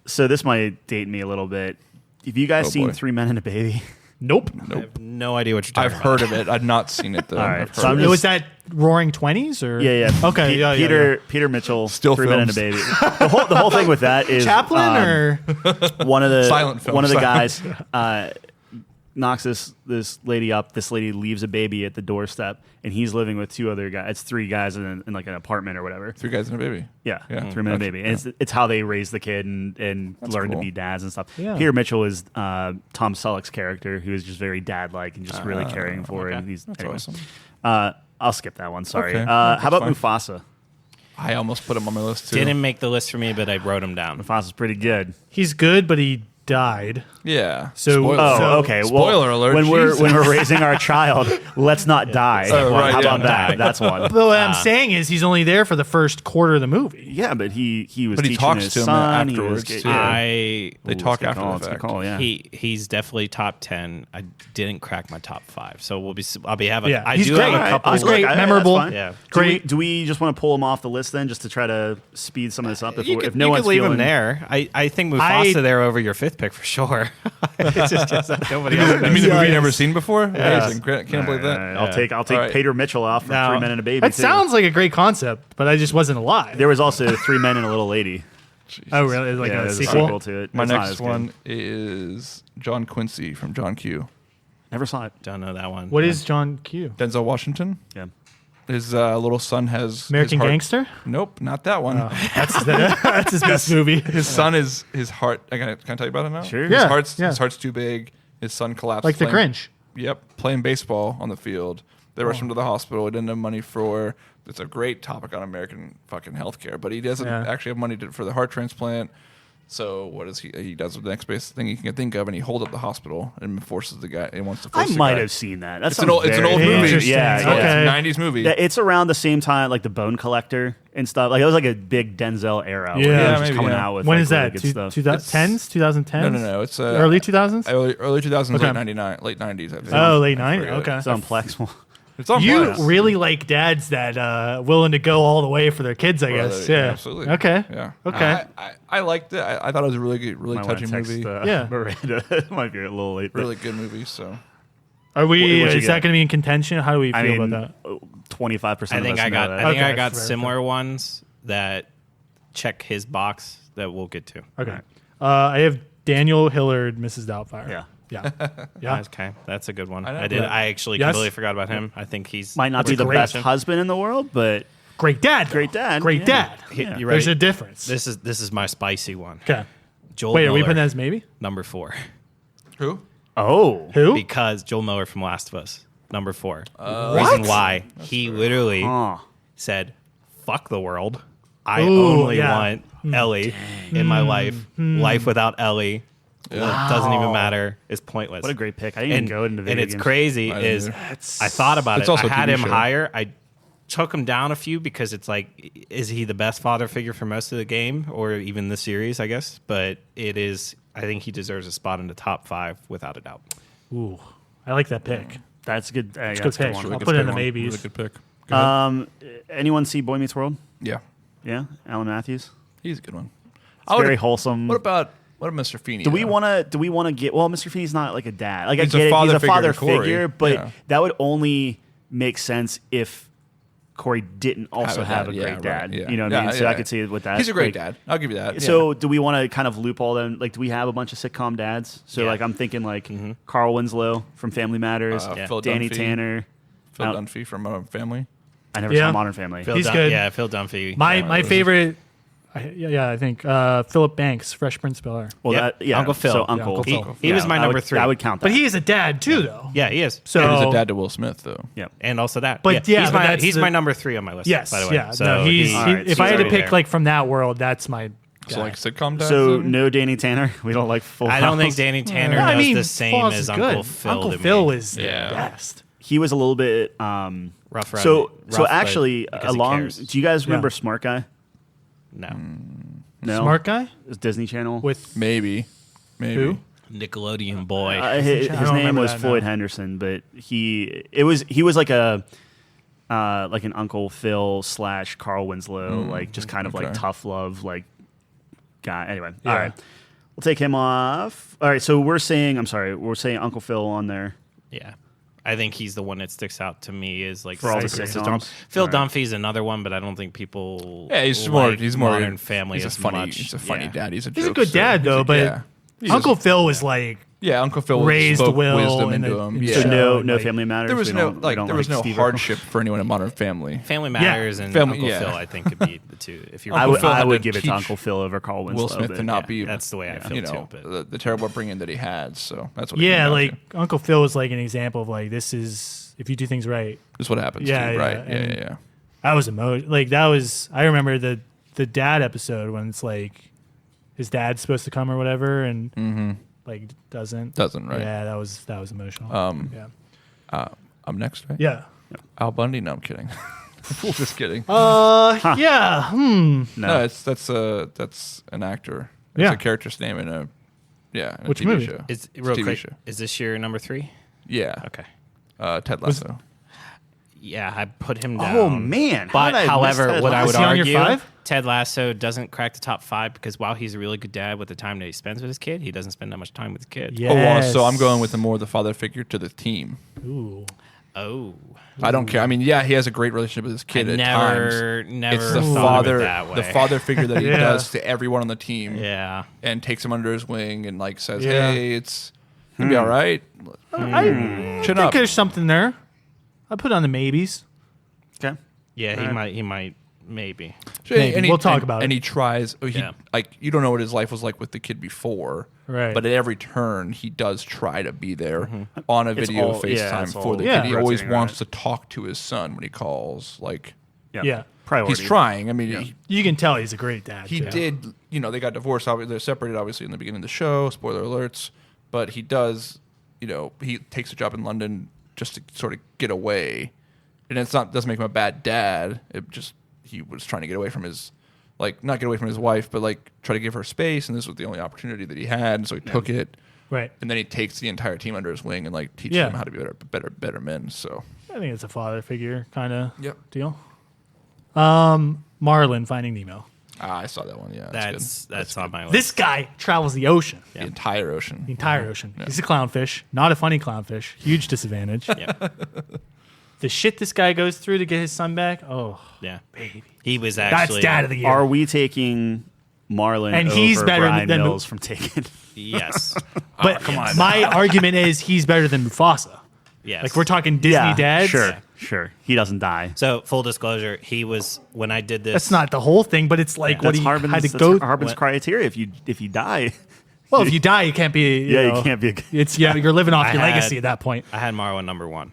So this might date me a little bit. Have you guys Oh, seen boy. 3 Men and a Baby? Nope. I have no idea what you're talking I've about. heard of it. I've not seen it though. All right, I've so heard I'm of It it. was that Roaring Twenties, or Yeah. Okay, yeah, Peter Mitchell, Still 3 Men and a films. Baby. The whole thing with that is Chaplin or one of the Silent film, one of the silent. guys knocks this lady up. This lady leaves a baby at the doorstep, and he's living with 2 other guys. It's 3 guys in like an apartment or whatever. 3 Guys and a Baby. Yeah, Yeah. 3 Men and a Gotcha. Baby. And it's how they raise the kid and learn to cool. be dads and stuff. Yeah. Peter Mitchell is Tom Selleck's character, who is just very dad-like and just really caring for her. okay. And he's That's anyway. awesome. I'll skip that one. Sorry. Okay. How That's about fine. Mufasa? I almost put him on my list too. Didn't make the list for me, but I wrote him down. Mufasa's pretty good. he's good, but he died. Yeah. So- Spoiler. Oh, So- okay. Spoiler alert, When we're Jesus. raising our child, let's not die. Oh, right, How yeah. about that? That's one. But what I'm saying is he's only there for the first quarter of the movie. Yeah, but he was But he teaching talks his to him son. he afterwards, was, too. I They Ooh, talk it's a good after call, the it's a good fact. call, yeah. he's definitely top 10. I didn't crack my top 5, so I'll be having. Yeah, I he's do great. have a couple. He's great, Look, memorable. that's fine. Yeah. Great. Do we just want to pull him off the list then, just to try to speed some of this up? If, You if could, no you one's could leave feeling, him there. I think Mufasa there over your 5th pick for sure. It's just that nobody else. You mean the movie Yes. you've never seen before? Amazing. Can't believe that. All right, I'll take All right. Peter Mitchell off for Now, 3 Men and a Baby. That too. sounds like a great concept, but I just wasn't alive. There was also 3 Men and a Little Lady. Oh, really? Like Yeah, a there's sequel? to it. My It's not next as good. one is John Quincy from John Q. Never saw it. Don't know that one. What is John Q? Denzel Washington. Yeah. His little son has American his heart- Gangster? Nope, not that one. That's his best movie. His son is his heart. Can I tell you about it now? Sure. His Yeah, heart's yeah. his heart's too big. His son collapsed. Like The playing- Grinch. Yep, playing baseball on the field. They rushed him to the hospital. He didn't have money for. It's a great topic on American fucking healthcare, but he doesn't Yeah. actually have money for the heart transplant. So what does he? He does the next best thing he can think of, and he holds up the hospital and forces the guy. He wants to. I Force the might guy. have seen that. That's It's an old movie. Interesting. Yeah, It's yeah. an Okay. 90s movie. Yeah, it's around the same time, like The Bone Collector and stuff. Like it was like a big Denzel era. Where Yeah. he was Yeah, just maybe, coming yeah. out with When like, is really that? good Two- stuff. 2010s? 2010s? No. It's Early 2000s? early 2000s, Okay. late 99, late 90s. I think. Oh, late 90s. Okay. It's on Plex. It's on You Plex. really like dads that willing to go all the way for their kids, I guess. Yeah, Yeah. absolutely. Okay. Yeah. Okay. I liked it. I thought it was a really good, really Might wanna touching text, movie. Yeah. Miranda. It might be a little late. But Really good movie. So Are we? What'd you Is that get? going to be in contention? How do we feel I mean, about that? 25%. I think of us I got. know I that. think I Okay, got fair, similar ones that check his box that we'll get to. Okay. I have Daniel Hillard, Mrs. Doubtfire. Yeah. Yeah. Yeah. Okay, that's a good one. I know. I did. Yeah. I actually Yes. completely forgot about him. I think he's Might not That's be the great. best husband in the world, but Great dad. though. Great dad, Great yeah. dad. He- Yeah. you There's ready? a difference. This is my spicy one. Okay. Joel Wait, Miller, are we putting that as maybe? number 4 who? oh, Who? because Joel Miller from Last of Us, number 4. Reason why he literally oh. said, "Fuck the world. I Ooh, only yeah. want Ellie in my life. Life without Ellie doesn't even matter. Is pointless." What a great pick. I didn't even go into video And it's games. crazy I is didn't I thought about It's it. also I a had TV him show. higher. I took him down a few because it's like, is he the best father figure for most of the game or even the series? I guess, but it is. I think he deserves a spot in the top 5 without a doubt. Ooh, I like that pick. That's good. It's a that's good a pick. one. I'll Good put it in pick. the maybes. Really good pick. Go ahead. Anyone see Boy Meets World? Yeah, Yeah, Alan Matthews. he's a good one. It's very wholesome. What about Mr. Feeney? Do we though? want to? Do we want to get? Well, Mr. Feeney's not like a dad. Like He's I a get it. father He's a figure father to Corey. figure, but Yeah. that would only make sense if Corey didn't also have a dad? great Yeah, dad. right, yeah. You know what I mean? Yeah, So I yeah. could see it with that. He's a great Like, dad. I'll give you that. So do we want to kind of loop all them? Like, do we have a bunch of sitcom dads? So Yeah. like, I'm thinking like Carl Winslow from Family Matters, Phil Danny Dunphy. Tanner. Phil Out- Dunphy from Family. I never Yeah. saw Modern Family. Phil He's good. Yeah, Phil Dunphy. My favorite. I think Philip Banks, Fresh Prince of Bel-Air. Well, Yeah. that, yeah, Uncle Phil. So Yeah, Uncle. Uncle He, Phil. he was my I number would, 3. I would count that. But he is a dad too, though. Yeah, he is. So And he's a dad to Will Smith, though. yeah. And also that. But yeah, he's but my that's he's the- my number 3 on my list. yes, by the way. yeah. So no, he's. All right, if so I had to he's pick there. like from that world, that's my. So guy. like sitcom dads. So then? no Danny Tanner. We don't like Full I don't think House. Danny Tanner No, does I mean, the same Full House as is Uncle good. Phil. Uncle to Phil me. is Yeah. the best. He was a little bit. rough. So rough, actually, but because he along. cares. Do you guys remember Yeah. Smart Guy? No. No. Smart guy It's Disney Channel. with maybe. who? Nickelodeon boy. His I don't name remember was that Floyd now. Henderson, but he was like a like an Uncle Phil / Carl Winslow, like just kind of like okay. tough love like guy. Anyway, Yeah. all right, we'll take him off. All right, so we're saying Uncle Phil on there. Yeah. I think he's the one that sticks out to me is like For all the sister- sitcoms? Phil All right. Dunphy's another one, but I don't think people. Yeah, he's like more Modern Family. He's a as funny. much. He's a funny Yeah. dad. He's a He's a jokester. good dad though, but yeah. He's Uncle just- Phil was like Yeah, Uncle Phil raised spoke Will wisdom in into the- him. in Yeah. So show, no like- Family Matters. There was We no don't- we don't there was no Steve Urkel. hardship for anyone in Modern Family. Family Matters and Family- Uncle yeah. Phil, I think, could be the two. If you're I Uncle would Phil had to give it to teach Uncle Phil over Carl Winslow. Will Smith but to not yeah. be. that's the way I feel you too. know, But the terrible upbringing that he had. So that's what. It yeah, came down like to. Uncle Phil was like an example of like this is if you do things right. This is what happens. Yeah, to you, yeah, right. Yeah, and- yeah. That was like that was I remember the dad episode when it's like his dad's supposed to come or whatever, and like doesn't. Doesn't, right? Yeah, that was emotional. Yeah. I'm next, right? Yeah. Al Bundy? No, I'm kidding. Just kidding. Yeah. No. No, that's an actor. It's Yeah. a character's name in a Which TV movie? show. Is It's a real TV quick? show. Is this your number 3? Yeah. Okay. Ted Lasso. Yeah, I put him down. Oh man! How But did I miss however, Ted what I would Is he on your argue, 5? Ted Lasso doesn't crack the top 5 because while he's a really good dad with the time that he spends with his kid, he doesn't spend that much time with his kid. Yeah. Oh, well, so I'm Yes. going with the father figure to the team. Ooh. Oh, I don't care. I mean, yeah, he has a great relationship with his kid I at never times. never It's the thought father, of it that way. the father figure that he Yeah. does to everyone on the team, Yeah. and takes him under his wing and like says, Yeah. "Hey, it's gonna be all right. I Chin think up." there's something there. I put on the maybes. Okay. Yeah, he might maybe. Maybe. We'll talk about it. And he tries. Yeah. Like you don't know what his life was like with the kid before, Right. But at every turn, he does try to be there on a video all- FaceTime it's for all the Yeah. kid. He always rotating wants around. to talk to his son when he calls. Like Yeah. Priority. he's trying. I mean, You can tell he's a great dad. he too. did. You know, they got divorced. They're separated, obviously, in the beginning of the show. Spoiler alerts. But he does. You know, he takes a job in London just to sort of get away, and doesn't make him a bad dad. It just he was trying to get away from his, like, not get away from his wife, but like try to give her space, and this was the only opportunity that he had, and so he took it. Right. And then he takes the entire team under his wing and like teaches Yeah. them how to be better men. So I think it's a father figure kind of Yep. deal. Marlin Finding Nemo. I saw that one. Yeah, That's on my list. This guy travels the ocean, the entire ocean. the entire ocean. He's a clownfish, not a funny clownfish. Huge disadvantage. Yeah. The shit this guy goes through to get his son back. Oh, Yeah. baby. He was That's actually dad of the year. Are we taking Marlon And over he's better Brian than- Mills from Taken? Yes. But my argument is he's better than Mufasa. Yes. Like we're talking Disney dads. Sure. He doesn't die. So full disclosure, he was when I did this. That's not the whole thing, but it's like what That's he Harbin's, had to that's go. Harbin's What- criteria. If you die, Well, if you die, you can't be. you can't be. It's you're living off your had- legacy at that point. I had Marwan number 1.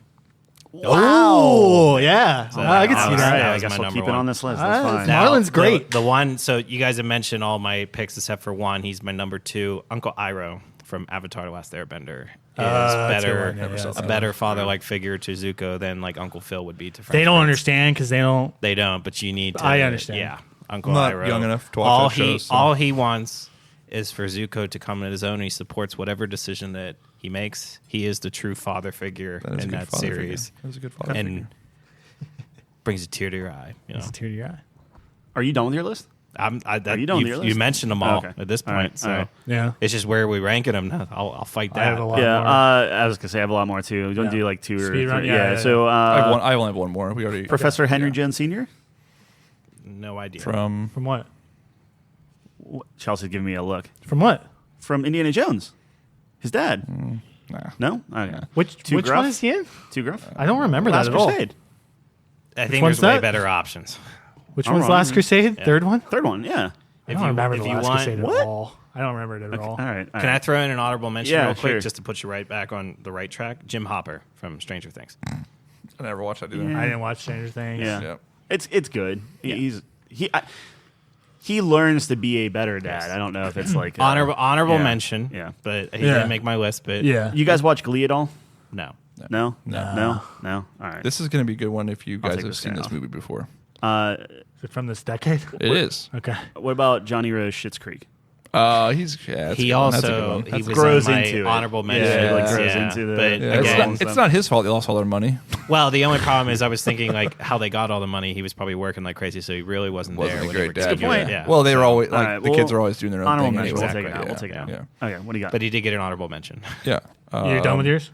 Oh, yeah. I can see that was- that. that I was guess my we'll number keep it one. on this list. That's fine. Now- Marlon's great. The one, so you guys have mentioned all my picks except for one. He's my number 2. Uncle Iroh from Avatar: The Last Airbender is that's a good better, one. Yeah, that's a a better father-like figure to Zuko than like Uncle Phil would be to. They Fresh don't Prince. understand because they don't. They don't, but you need to. I understand. Yeah, Uncle I'm not Iroh. young enough to watch all that show, so- all he wants is for Zuko to come in his own. And he supports whatever decision that he makes. He is the true father figure That is a in good that father series, figure. That is a good father and figure. brings a tear to your eye. You know, It's a tear to your eye. Are you done with your list? Are you done with your you list? mentioned them all Okay. at this All point, right, so all right. Yeah. it's just where we ranking them. Now. I'll fight I that. have a lot. Yeah, more. I was gonna say I have a lot more too. You want to Yeah. do like 2 or Speed 3? run? Yeah. Yeah. So I only have one more. We already Professor Henry Jones Sr. No idea. from From what? Chelsea giving me a look From what? from Indiana Jones. His dad. nah. No. Okay. Which Too which gruff? one is he in? Too gruff. I don't remember Last that at all. Crusade. I think one's there's way that? better options. Which I'm one's wrong. Last Crusade? Third one? Third one. Yeah. I don't remember the Last Crusade What? at all. I don't remember it at all. All right. Can I throw in an honorable mention Yeah, real quick sure. just to put you right back on the right track? Jim Hopper from Stranger Things. I never watched that either. Yeah. I didn't watch Stranger Things. Yeah. Yeah. It's good. Yeah. He learns to be a better dad. I don't know if it's like Honorable yeah. mention. Yeah. But he Yeah. didn't make my list. But Yeah. You guys watch Glee at all? no. No. No. No. All right. This is going to be a good one if you I'll guys take have this seen guy this off. movie before. Is it from this decade? It is. Okay. What about Johnny Rose Schitt's Creek? He's yeah. that's a He good one. That's a good also one. he That's- was grows on my into it. honorable Yeah, mention. it, like, grows into the- But yeah, again, it's not his fault. They lost all their money. well, the only problem is I was thinking like how they got all the money. He was probably working like crazy, so he really wasn't Wasn't there. a when they great were dad. doing Good point. it. Yeah. Well, they were always All like right, the well, kids are always doing their own Honorable thing. mention. Anyway. We'll take it out. Yeah. We'll take it out. Yeah. Okay. What do you got? But he did get an honorable mention. Yeah. You're done with yours?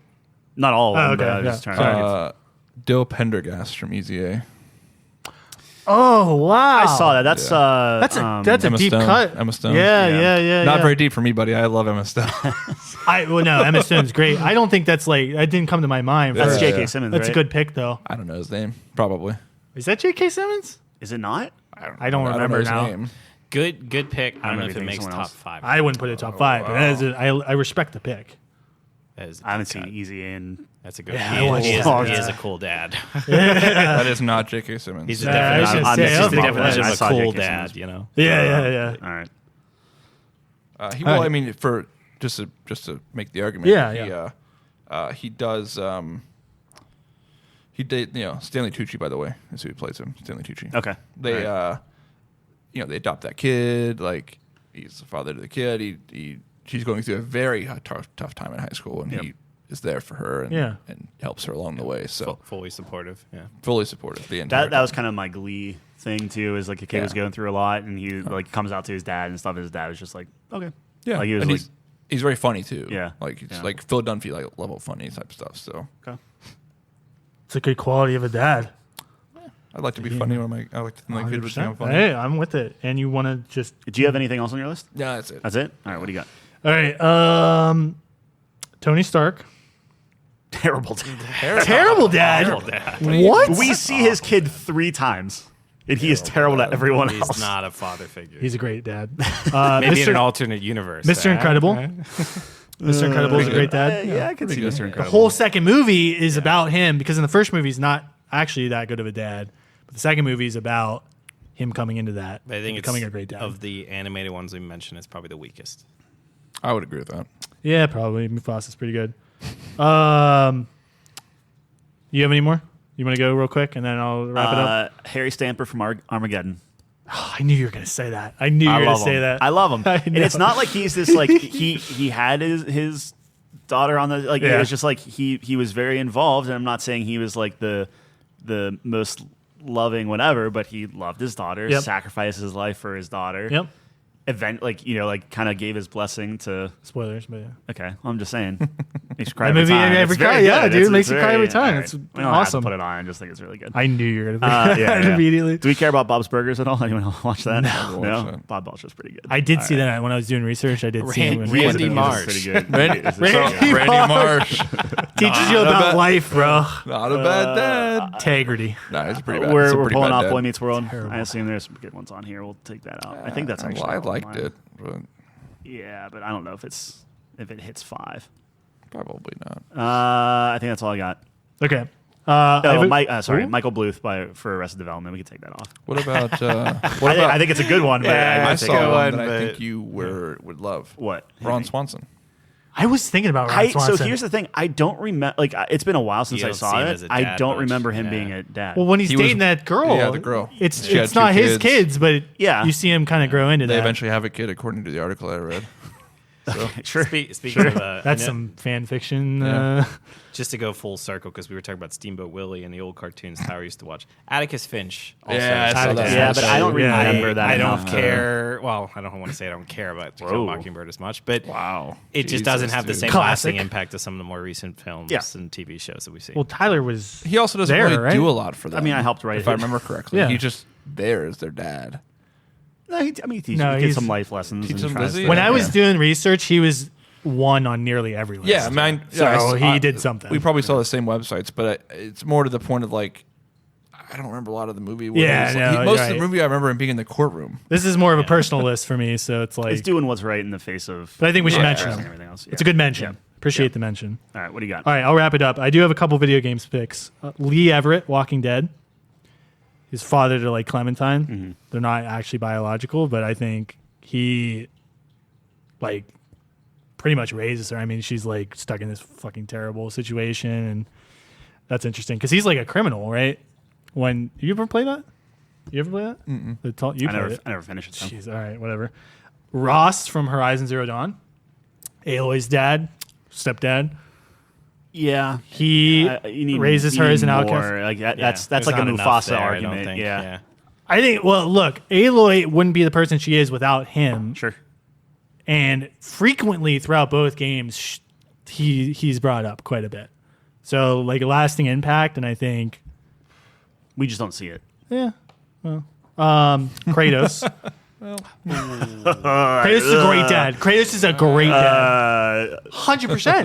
Not all of them. Oh, but okay, I was just yeah. trying to. Dill Pendergast from Easy A. Oh, wow. I saw that. That's That's a Emma deep Stone. cut. Emma Stone. Yeah, Yeah. yeah. Not very deep for me, buddy. I love Emma Stone. Well, no, Emma Stone's great. I don't think that's like that didn't come to my mind. That's first. Yeah, J.K. yeah. Simmons. That's right? a good pick, though. I don't know his name. Probably. Is that J.K. Simmons? Is it not? I don't know remember his now. name. Good pick. I don't know if it remember makes someone top else. 5. I wouldn't put it top 5, but I respect the pick. That is a I haven't deep cut. seen Easy in. That's a good. Yeah, he, I is, he, is, watched he is that. a cool dad. That is not J.K. Simmons. He's the Nah, I definition. should say He's the that. definition I of a saw cool J.K. dad. Simmons. You know. Yeah. All right. I mean, for just to make the argument, he does. He did, Stanley Tucci, by the way, is who plays him. Stanley Tucci. Okay. They, they adopt that kid. Like, he's the father to the kid. She's going through a very tough time in high school, and he is there for her and helps her along the way. So fully supportive. Yeah. Fully supportive. The entire that was kind of my Glee thing too. Is like a kid was going through a lot, and he like comes out to his dad and stuff. And his dad was just like, okay, yeah. Like, he was and like, he's very funny too. Yeah. Like it's like Phil Dunphy level funny type stuff. So okay. It's a good quality of a dad. I'd like to be funny when I like to think my kid was funny. Hey, I'm with it. And you want to just... Do you have anything else on your list? Yeah, that's it. That's it? All right, what do you got? All right. Tony Stark. Terrible dad. Terrible dad. Terrible dad. What? We see his kid 3 times, and he is terrible to everyone else. He's not a father figure. He's a great dad. Maybe in an alternate universe. Mr. Incredible. Mr. Incredible is a great dad. Yeah, I can see Mr. The Incredible. whole second movie is about him because in the first movie he's not actually that good of a dad, but the second movie is about him coming into that. But I think becoming it's, a great dad. of the animated ones we mentioned, it's probably the weakest. I would agree with that. Yeah, probably. Mufasa's pretty good. You have any more? You want to go real quick and then I'll wrap it up? Harry Stamper from Armageddon. Oh, I knew you were going to say that. I knew you were going to say that. I love him. I And know. it's not like he's this like he had his daughter on the like Yeah. it was just like he was very involved, and I'm not saying he was like the most loving whatever, but he loved his daughter, Yep. sacrificed his life for his daughter. Yep. Kind of gave his blessing to. Spoilers, but yeah. Okay, I'm just saying. Makes you cry That every movie time. made me It's cry. very Yeah, good. dude, It's makes you cry very- every time. all right. It's We don't have to awesome. put it on. I just think it's really good. I knew you were going to Yeah. immediately. Do we care about Bob's Burgers at all? Anyone else watch that? No. No. Watch that. Bob Belcher's pretty good. I did All see right. that when I was doing research. I did see him. Randy He's Marsh. pretty good. Randy Marsh. Marsh. Teaches you about bad- life, bro. Not a bad dad. Integrity. Nah, it's pretty bad. It's We're a pretty pulling bad off dad. Boy Meets World. Terrible. I assume there's some good ones on here. We'll take that out. I think that's actually. I all liked mine. it, but Yeah, but I don't know if it hits 5. probably not. I think that's all I got. Okay. I Michael Bluth for Arrested Development. We can take that off. What about? I think it's a good one. But Yeah, I I might take it saw out. one that I think you would love. What? Ron Swanson. I was thinking about Ron Swanson. So here's the thing. I don't remember. Like, it's been a while since You I don't saw see him it. as a I dad don't much. remember him Yeah. being a dad. Well, when he's He was- dating that girl, Yeah, the girl. it's She had it's 2 not his kids. kids, but Yeah. you see him kind of grow into They that. eventually have a kid, according to the article I read. Sure. Speaking of That's some fan fiction. Yeah. just to go full circle because we were talking about Steamboat Willie and the old cartoons Tyler used to watch. Atticus Finch. Also Yeah, I saw Atticus that. Finch. Yeah, but I don't Yeah. remember that. I don't enough. care. Well, I don't want to say I don't care about To Kill a Whoa. Mockingbird as much, but Wow. it just Jesus, doesn't have the dude. same Classic. lasting impact as some of the more recent films Yeah. and TV shows that we see. Well, Tyler was. He also doesn't There, really right? do a lot for them. I mean, I helped write if it. I remember correctly. Yeah. He's just there as their dad. No, he teaches No, kids he's- some life lessons. Teach and them tries busy. to- When I was Yeah. doing research, he was one on nearly every list. Yeah, man. So he did something. We probably saw the same websites, but it's more to the point of like, I don't remember a lot of the movie. where Yeah, he's- no, most you're of the right. movie I remember him being in the courtroom. This is more of a personal list for me, so it's like. It's doing what's right in the face of. But I think we should Yeah. mention and him. everything else. It's a good mention. Yeah. Appreciate Yeah. the mention. All right, what do you got? All right, I'll wrap it up. I do have a couple video games picks. Lee Everett, Walking Dead. His father to like Clementine. Mm-hmm. They're not actually biological, but I think he like pretty much raises her. I mean, she's like stuck in this fucking terrible situation, and that's interesting because he's like a criminal, right? When you ever play that? You ever play that? You I played it. never finished it. So. Jeez, all right, whatever. Ross from Horizon Zero Dawn. Aloy's dad, stepdad. Yeah, He you need- raises you her need as an outcast. more. Like Yeah, that's there's like a not enough Mufasa there, I don't argument. think. Yeah. I think. Well, look, Aloy wouldn't be the person she is without him. Sure. And frequently throughout both games, he's brought up quite a bit. So like a lasting impact, and I think, We just don't see it. yeah, well, Kratos. Kratos is a great dad. Kratos is a great dad. 100%.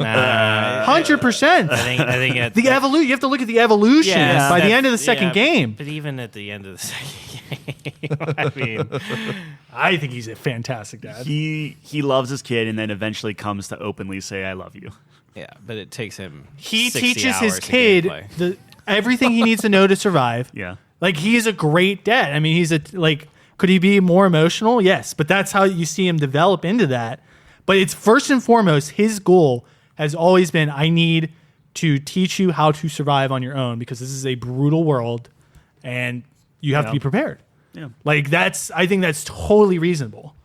100%. I think at The evolution. You have to look at the evolution Yeah, by the that's- end of the second yeah, game. But even at the end of the second game, I mean, I think he's a fantastic dad. He loves his kid, and then eventually comes to openly say, "I love you." yeah, but it takes him. He 60 teaches his hours of kid gameplay. everything he needs to know to survive. Yeah. Like he is a great dad. I mean, he's a like Could he be more emotional? Yes, but that's how you see him develop into that. But it's first and foremost, his goal has always been, I need to teach you how to survive on your own because this is a brutal world and you have to be prepared. Yeah. Like I think that's totally reasonable.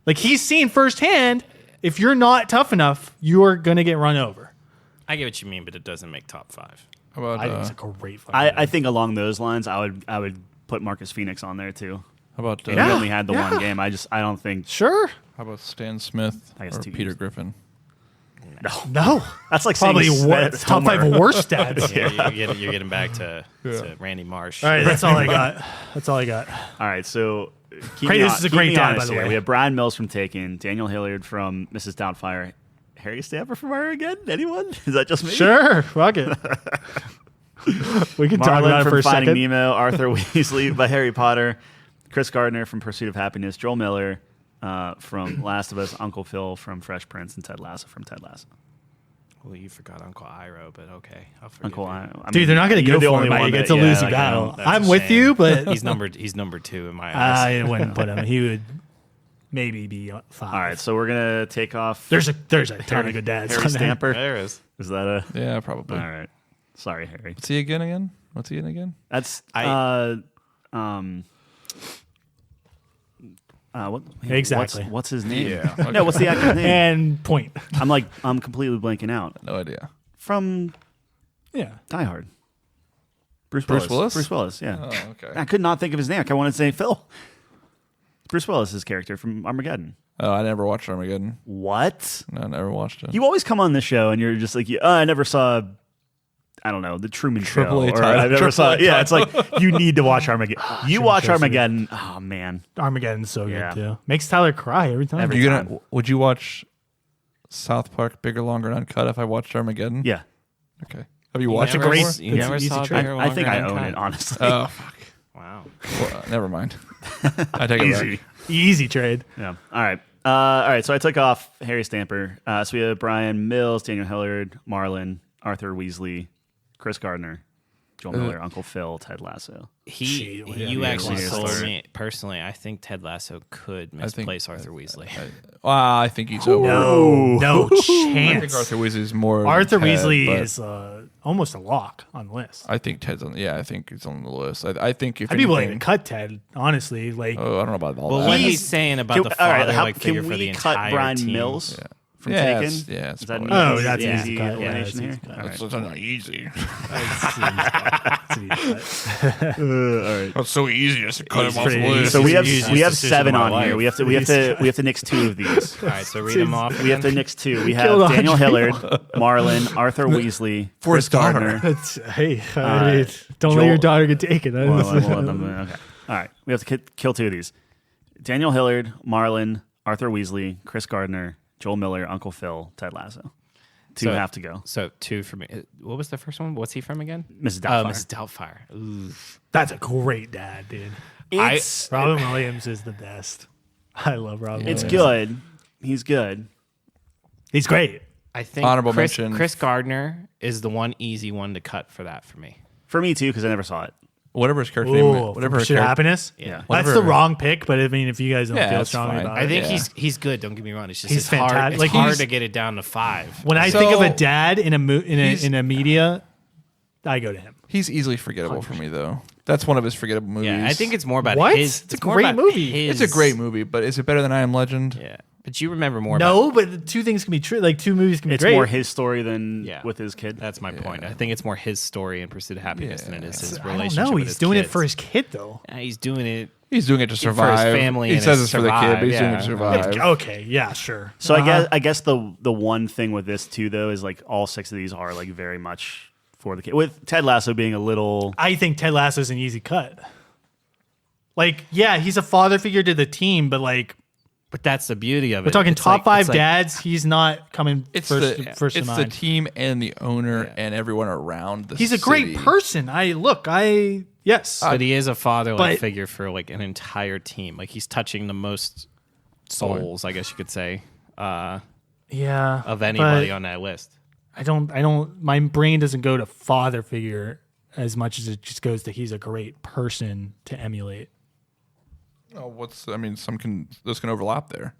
Like he's seen firsthand, if you're not tough enough, you're going to get run over. I get what you mean, but it doesn't make top 5. How about I think it's a great fucking I think along those lines, I would put Marcus Phoenix on there too. how about He Yeah. only had the one game. I don't think. Sure. how about Stan Smith I guess or 2 Peter years. Griffin? No. That's like Probably saying top 5 worst dads. Yeah, you're getting back to Randy Marsh. All right, that's all I got. That's all I got. All right, so Great, this is a great dad, by the way. We have Brian Mills from Taken, Daniel Hilliard from Mrs. Doubtfire, Harry Stamper from Armageddon. Anyone? Is that just me? Sure, fuck it. We can talk about Marlon it for from a Finding second. Nemo, Arthur Weasley by Harry Potter, Chris Gardner from Pursuit of Happiness, Joel Miller from Last of Us, Uncle Phil from Fresh Prince, and Ted Lasso from Ted Lasso. Well, you forgot Uncle Iroh, but okay. I'll forgive Uncle, you. I mean, Dude, they're not going to you're go the for only him. one Mike. that- It's a yeah, losing like, I battle. don't- That's I'm a with shame. you, but He's number 2 in my eyes. I wouldn't put him. He would maybe be 5. All right, so we're gonna take off. There's a ton of good dads. Harry on there. Stamper. There is. Is that a? Yeah, probably. All right. Sorry, Harry. What's he again? What's he in again? That's what Exactly. What's his name? Yeah, No, okay. what's the actor's name? And point. I'm completely blanking out. No idea. From Yeah. Die Hard. Bruce Bruce Willis. Willis? Bruce Willis. Yeah. Oh, okay. I could not think of his name. I wanted to say Phil. Bruce Willis's character from Armageddon. Oh, I never watched Armageddon. What? No, I never watched it. You always come on this show and you're just like, I never saw. I don't know, the Truman Triple Show. A Or title. I never Triple saw. A Yeah, it's like you need to watch Armageddon. You Truman watch Show's so Armageddon. Oh man. Armageddon's so Yeah. good too. Makes Tyler cry every time. Every You time. would you watch South Park Bigger, Longer, and Uncut if I watched Armageddon? Yeah. Okay. Have you watched it great- before? You It's never an easy saw trade. Bigger, I think Longer, I and own Uncut? it honestly. Oh, fuck. Wow. Well, never mind. I take it Easy. back. Easy trade. Yeah. All right. All right. So I took off Harry Stamper. So we have Brian Mills, Daniel Hilliard, Marlon, Arthur Weasley, Chris Gardner, Joel Miller, Uncle Phil, Ted Lasso. You yeah, actually yeah. told me personally. I think Ted Lasso could misplace Arthur Weasley. I think he's over. No I think chance. Arthur Weasley's more. Arthur than Ted, Weasley but is almost a lock on the list. I think Ted's on. Yeah, I think he's on the list. I think if I'd be willing to anything- cut Ted, honestly. Like, Oh, I don't know about all Well, that. what he's saying about the father figure can for the we cut entire Brian team. Mills Yeah. from Yeah, Taken? it's- yeah, it's Is that an probably- Oh, that's easy easy cut. Yeah, elimination that's here? easy cut. All right. That's not easy. All right. It's so easy just to cut him off the pretty list. So we have easiest we have decision 7 of my on here. life. We have to nix 2 of these. All right, so read them off. We have to again. nix 2. We Killed have Daniel Andre. Hilliard, Marlon, Arthur Weasley, For Chris his daughter. Gardner. That's, hey, I mean, don't Joel- let your daughter get taken. Well, we'll let them- okay. All right. We have to kill 2 of these. Daniel Hilliard, Marlon, Arthur Weasley, Chris Gardner, Joel Miller, Uncle Phil, Ted Lasso. 2 So- have to go. So 2 for me. What was the first one? What's he from again? Mrs. Oh, Doubtfire. Mrs. Doubtfire. Ooh. That's a great dad, dude. It's Robin Williams is the best. I love Robin it's Williams. good. He's good. He's great. I think Honorable Chris, mention. Chris Gardner is the one easy one to cut for that for me. For me too, because I never saw it. Whatever his character Ooh, name, whatever his Pursuit of character. Happiness. Yeah. That's Whatever- the wrong pick, but I mean, if you guys don't Yeah, feel that's strongly fine. about I it, think Yeah. he's good. Don't get me wrong. It's just He's it's hard. fantastic. It's Like, hard he's- to get it down to 5. when I So- think of a dad in a He's- in a media, I go to him. He's easily forgettable for me, though. That's one of his forgettable movies. Yeah, I think it's more about What? his. It's a more great about movie. his- It's a great movie, but is it better than I Am Legend? Yeah, but you remember more. about No, but the 2 things can be true. Like 2 movies can be It's great. more his story than Yeah. with his kid. That's my point. I think it's more his story in Pursuit of Happiness than it is his I relationship. don't know. with He's his doing it kids. for his kid, though. Yeah, he's doing it. He's doing it to For his survive. family He and says his it's for the kid, survive, but he's doing it yeah. to survive. Okay, yeah, sure. So I guess the one thing with this too though is like all 6 of these are like very much for the kid. With Ted Lasso being a little I think Ted Lasso's an easy cut. Like, yeah, he's a father figure to the team, but like But that's the beauty of it. we're talking It's top like- 5 it's like- dads. He's not coming It's first the to it's the mind. team and the owner and everyone around the He's a great city. person. Yes. But he is a father-like But- figure for like an entire team. Like he's touching the most souls, I guess you could say, yeah. of anybody but on that list. I don't my brain doesn't go to father figure as much as it just goes to he's a great person to emulate. Oh, those can overlap there.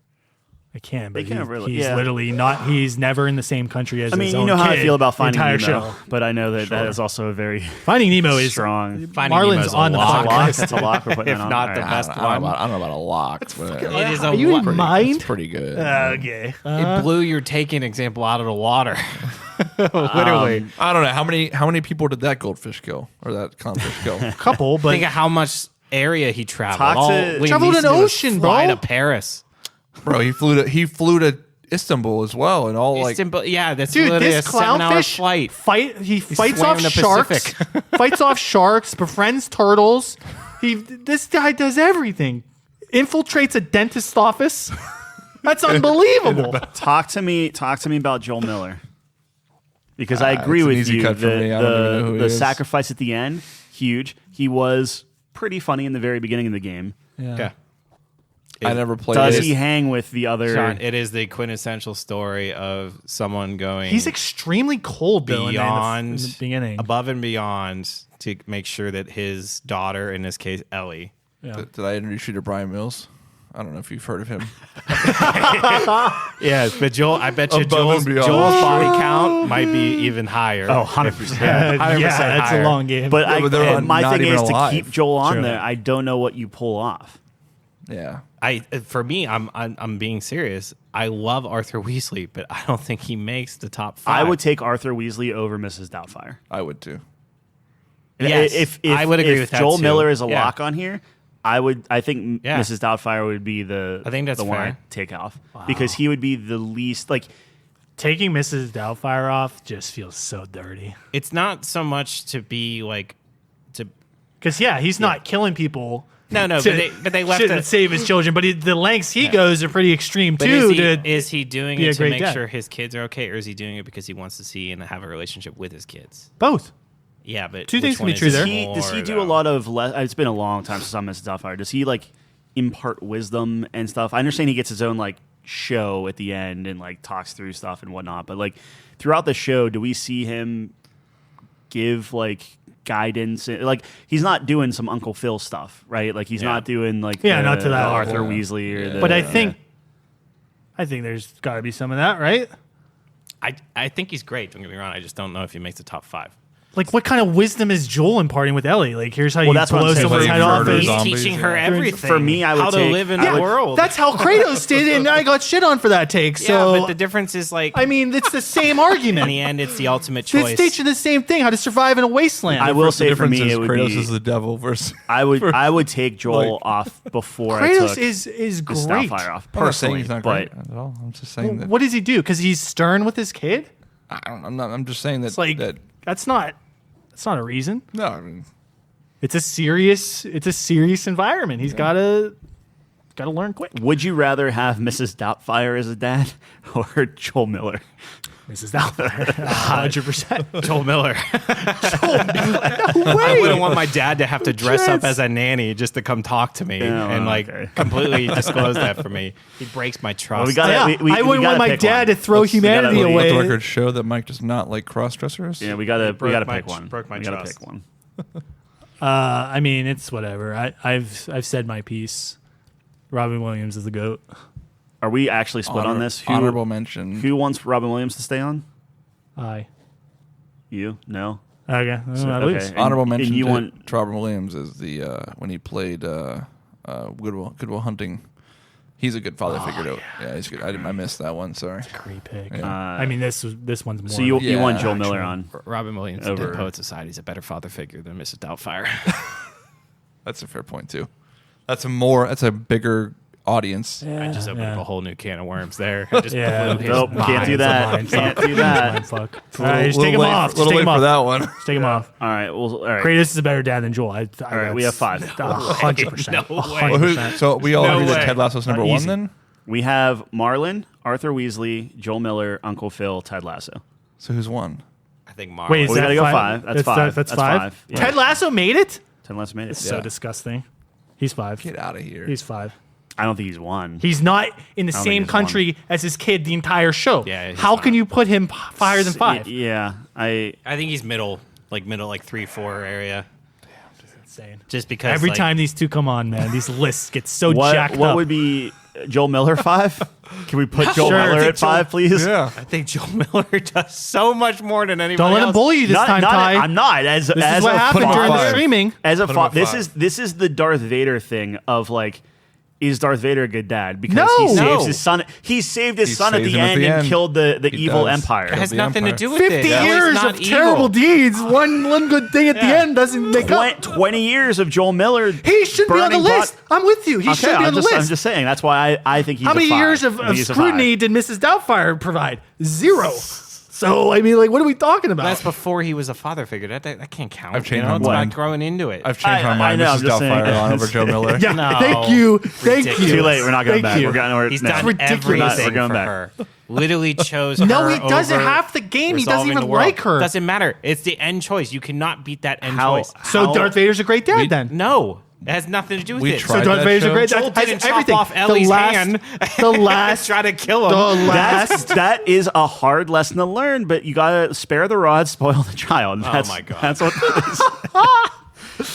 I can, They but can't really- he's yeah. literally not. He's never in the same country as. I mean, his you own know how I kid feel about the Finding entire Nemo, show. but I know that is also a very Finding Nemo is strong. Finding Marlon's Nemo's a on the lock. podcast. That's a lock. We're putting If that on. not All the right. best I one. don't know about a lock. But It is Are a you in lot. mind? It's pretty good. Okay. It blew your taking example out of the water. Literally. I don't know how many people did that goldfish kill or that clownfish kill. Couple, but Think of how much area he traveled. Talk All to- Liam Traveled Neeson an did was ocean, fly bro. to Paris. Bro, he flew to Istanbul as well, and all like Istanbul, yeah, that's dude, literally this a 7-hour clownfish flight. He fights swam off in the sharks. Pacific. Fights off sharks. Befriends turtles. This guy does everything. Infiltrates a dentist's office. That's unbelievable. Talk to me about Joel Miller. Because I agree it's an with easy you. cut for me. I don't even know who he The is. sacrifice at the end, huge. He was pretty funny in the very beginning of the game. Yeah. I never played. Does it. he hang with the other? Sean, it is the quintessential story of someone going He's extremely cold, Bill, in beyond, the beginning. above and beyond to make sure that his daughter, in this case Ellie, Did I introduce you to Brian Mills? I don't know if you've heard of him. yeah, but Joel, I bet you Above and Joel's beyond. body count might be even higher. Oh, 100%. yeah, 100% that's higher. a long game. But, Yeah, but they're my not thing even is to alive. keep Joel on True. there. I don't know what you pull off. Yeah. For me, I'm being serious. I love Arthur Weasley, but I don't think he makes the top 5. I would take Arthur Weasley over Mrs. Doubtfire. I would too. Yes, if I would agree with that Joel too. Miller is a Yeah. lock on here, I think Yeah. Mrs. Doubtfire would be the I think that's the one fair. I take off because he would be the least like. Taking Mrs. Doubtfire off just feels so dirty. It's not so much to be like to. Because he's not killing people. No, but they left to it. save his children. But the lengths he goes are pretty extreme But too. is he doing be a it to great make dad. sure his kids are okay, or is he doing it because he wants to see and have a relationship with his kids? Both. Yeah, but Two things which can one be is true there. Does he more, do though? a lot of? It's been a long time since I saw Mrs. Doubtfire. Does he like impart wisdom and stuff? I understand he gets his own like show at the end and like talks through stuff and whatnot. But like throughout the show, do we see him give like guidance? Like he's not doing some Uncle Phil stuff, right? Like he's not doing like not to that level. Arthur Weasley or the, But I think there's got to be some of that, right? I think he's great. Don't get me wrong. I just don't know if he makes the top 5. Like, what kind of wisdom is Joel imparting with Ellie? Like, here's how you that's what I'm blow saying. someone's Like, head off. murder and- He's zombies, teaching her yeah. everything. For me, I would how take- to live in I the would- world. That's how Kratos did it, and I got shit on for that take. So, yeah, but the difference is like I mean, it's the same in argument. the end, it's the ultimate It's choice. teaching the same thing: how to survive in a wasteland. I will The say for difference me is it would Kratos be. is the devil versus. I would take Joel Like- off before I Kratos took is Mrs. great. Doubtfire off I'm not saying personally, he's not but great at all. I'm just saying that. What does he do? Because he's stern with his kid. I'm just saying that. It's like that. that's not a reason. No, I mean, It's a serious environment. He's gotta learn quick. would you rather have Mrs. Doubtfire as a dad or Joel Miller? Mrs. Doubtfire, 100%. Joel Miller. No I way. wouldn't want my dad to have to dress up as a nanny just to come talk to me Yeah, and well, like okay. completely disclose that for me. He breaks my trust. Well, we got- Yeah, we I wouldn't gotta want my pick dad one. to throw humanity gotta- let the away. record show that Mike does not like cross dressers. Yeah, we gotta broke my- pick one. broke my we gotta trust. pick one. I mean, it's whatever. I've said my piece. Robin Williams is the GOAT. Are we actually split on this? Honorable mention. Who wants Robin Williams to stay on? Aye. You? No. Okay. I lose. okay. Honorable And mention you to want- Robin Williams is the when he played Goodwill Hunting. He's a good father figure. Yeah, he's good. I missed that one. Sorry. Great pick. Yeah. I mean, this one's more. So you Yeah, want Joel actually. Miller on? Robin Williams Over. in Dead Poet Society is a better father figure than Mrs. Doubtfire. That's a fair point too. That's a bigger audience. I just opened yeah. up a whole new can of worms there. I just Yeah. blew his Nope, mind. can't do that. Can't do that. Fuck. All right, just take him off. Just Little take late him for off. that one. Just take him off. All right. Well, all right. Kratos is a better dad than Joel. All right, we have 5. 100%. No way. 100%. So we all No agree that way. Ted Lasso's number Not one. easy. Then. We have Marlon, Arthur Weasley, Joel Miller, Uncle Phil, Ted Lasso. So who's one? I think Marlon. Wait, is We that gotta go 5? 5. That's 5. That's That's 5. 5. Yeah. Ted Lasso made it. Ted Lasso made it. It's so Yeah. disgusting. He's 5. Get out of here. He's 5. I don't think he's won. He's not in the don't same think he's country as his kid the entire show. Yeah, he's How not. can you put him higher than 5? Yeah. I think he's middle, like 3-4 area. insane. Just because Every like, time these two come on, man, these lists get so What jacked what up. would be Joel Miller 5? Can we put Joel Sure. Miller at 5, please? Yeah. I think Joel Miller does so much more than anybody Don't let else. him bully you this time, Ty. I'm not. As this as is what a happened him at during the five. streaming. As a Put him at this five. is the Darth Vader thing of like, is Darth Vader a good dad? Because No. he saves No. his son. He saved his He son at saves the him at end the and end. killed the He evil does. empire. It has the nothing to Empire. do with 50 it. That was years not of evil. terrible deeds. One good thing at the Yeah. end doesn't make up. 20 years of Joel Miller. He should be on the burning list. I'm with you. He Okay, should be on the I'm list. just saying. That's why I think he's How many a 5. years of I think he's a 5. scrutiny did Mrs. Doubtfire provide? 0. So, I mean, like, what are we talking about? That's before he was a father figure. That can't count. I've changed you know? my It's mind. about growing into it. I've changed my I mind. know, I'm Mrs. just saying. Doubtfire on over Joe Miller. yeah, No. thank you. Thank you. Ridiculous. Too late. We're not going Thank back. you. We're going. He's no. done ridiculous. everything We're going for back. her. Literally chose No, her he doesn't over half the game. He doesn't resolving even the world. like her. Doesn't matter. It's the end choice. You cannot beat that end How- choice. So How- Darth Vader's a great dad then. No, it has nothing to do with We it. tried So Darth that Vader's a show. great Joel dad. Has didn't chop everything. off Ellie's hand. The last. Try to kill him. The last. That is a hard lesson to learn, but you gotta spare the rod, spoil the child. That's, my God. That's what it is.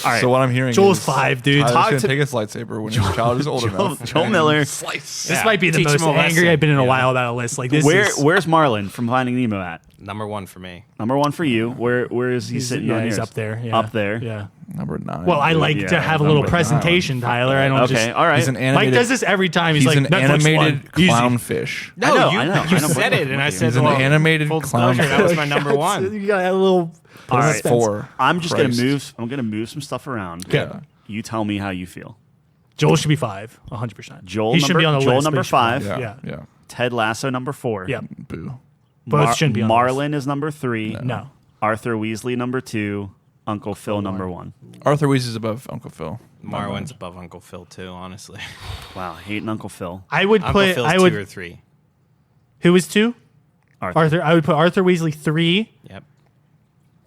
All right. So what I'm hearing Joel's is 5, dude. Tyler's Talk gonna to- take his lightsaber when his child is old enough. Joel and Miller. Slice. This might be the Teach most him a angry lesson. I've been in a Yeah. while about a list. Like this is Where's Marlon from Finding Nemo at? Number 1 for me. Number 1 for you. Where is he sitting on he's yours? up there. Yeah. Up there. Yeah. Number 9. Well, I like Yeah, to have a little number presentation, Tyler. I don't Okay. just. All right. He's an Mike animated. does this every time. He's, He's like an Netflix animated one. Easy. clownfish. No, I know, you, I know, you I know. said it, and I said, He's an well, animated full disclosure, clownfish. that was my number 1. You got a little. Put him at suspense. 4. I'm just Christ. gonna move. I'm gonna move some stuff around. Yeah. You tell me how you feel. Joel should be 5, 100%. Joel he should be on the Joel list. but number he should be 5. Yeah. Yeah. Yeah. Ted Lasso number 4. Yeah. Boo. Both shouldn't be on the list. Marlon is number 3. No. Arthur Weasley number 2. Uncle Phil number 1. Arthur Weasley's above Uncle Phil. Marwan's above Uncle Phil, too, honestly. Wow, hating Uncle Phil. I would Uncle put. Phil's I 2 or would. 3. Who was 2? Arthur. I would put Arthur Weasley 3, Yep.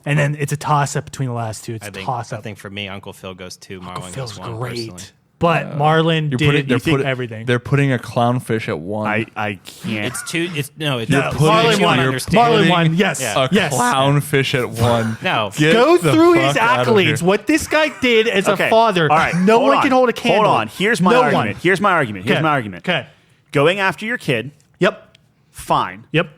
and then it's a toss up between the last two. It's I a think, toss I up. think for me, Uncle Phil goes 2, Marwan Phil's goes 1. great, Personally. but Marlon did everything. They're putting a clownfish at 1. I can't. It's 2. It's no. It's You're no, putting- Marlon you're won. putting- Marlon won. Yes. Yeah. a Yes. clownfish at 1. No. Get Go the through his fuck out of here. accolades. What this guy did as Okay. a father. All right. No one on. can hold a candle. Hold on. Here's my No argument. one. Here's my argument. Here's Okay. my argument. Okay. Going after your kid, Yep. fine. Yep.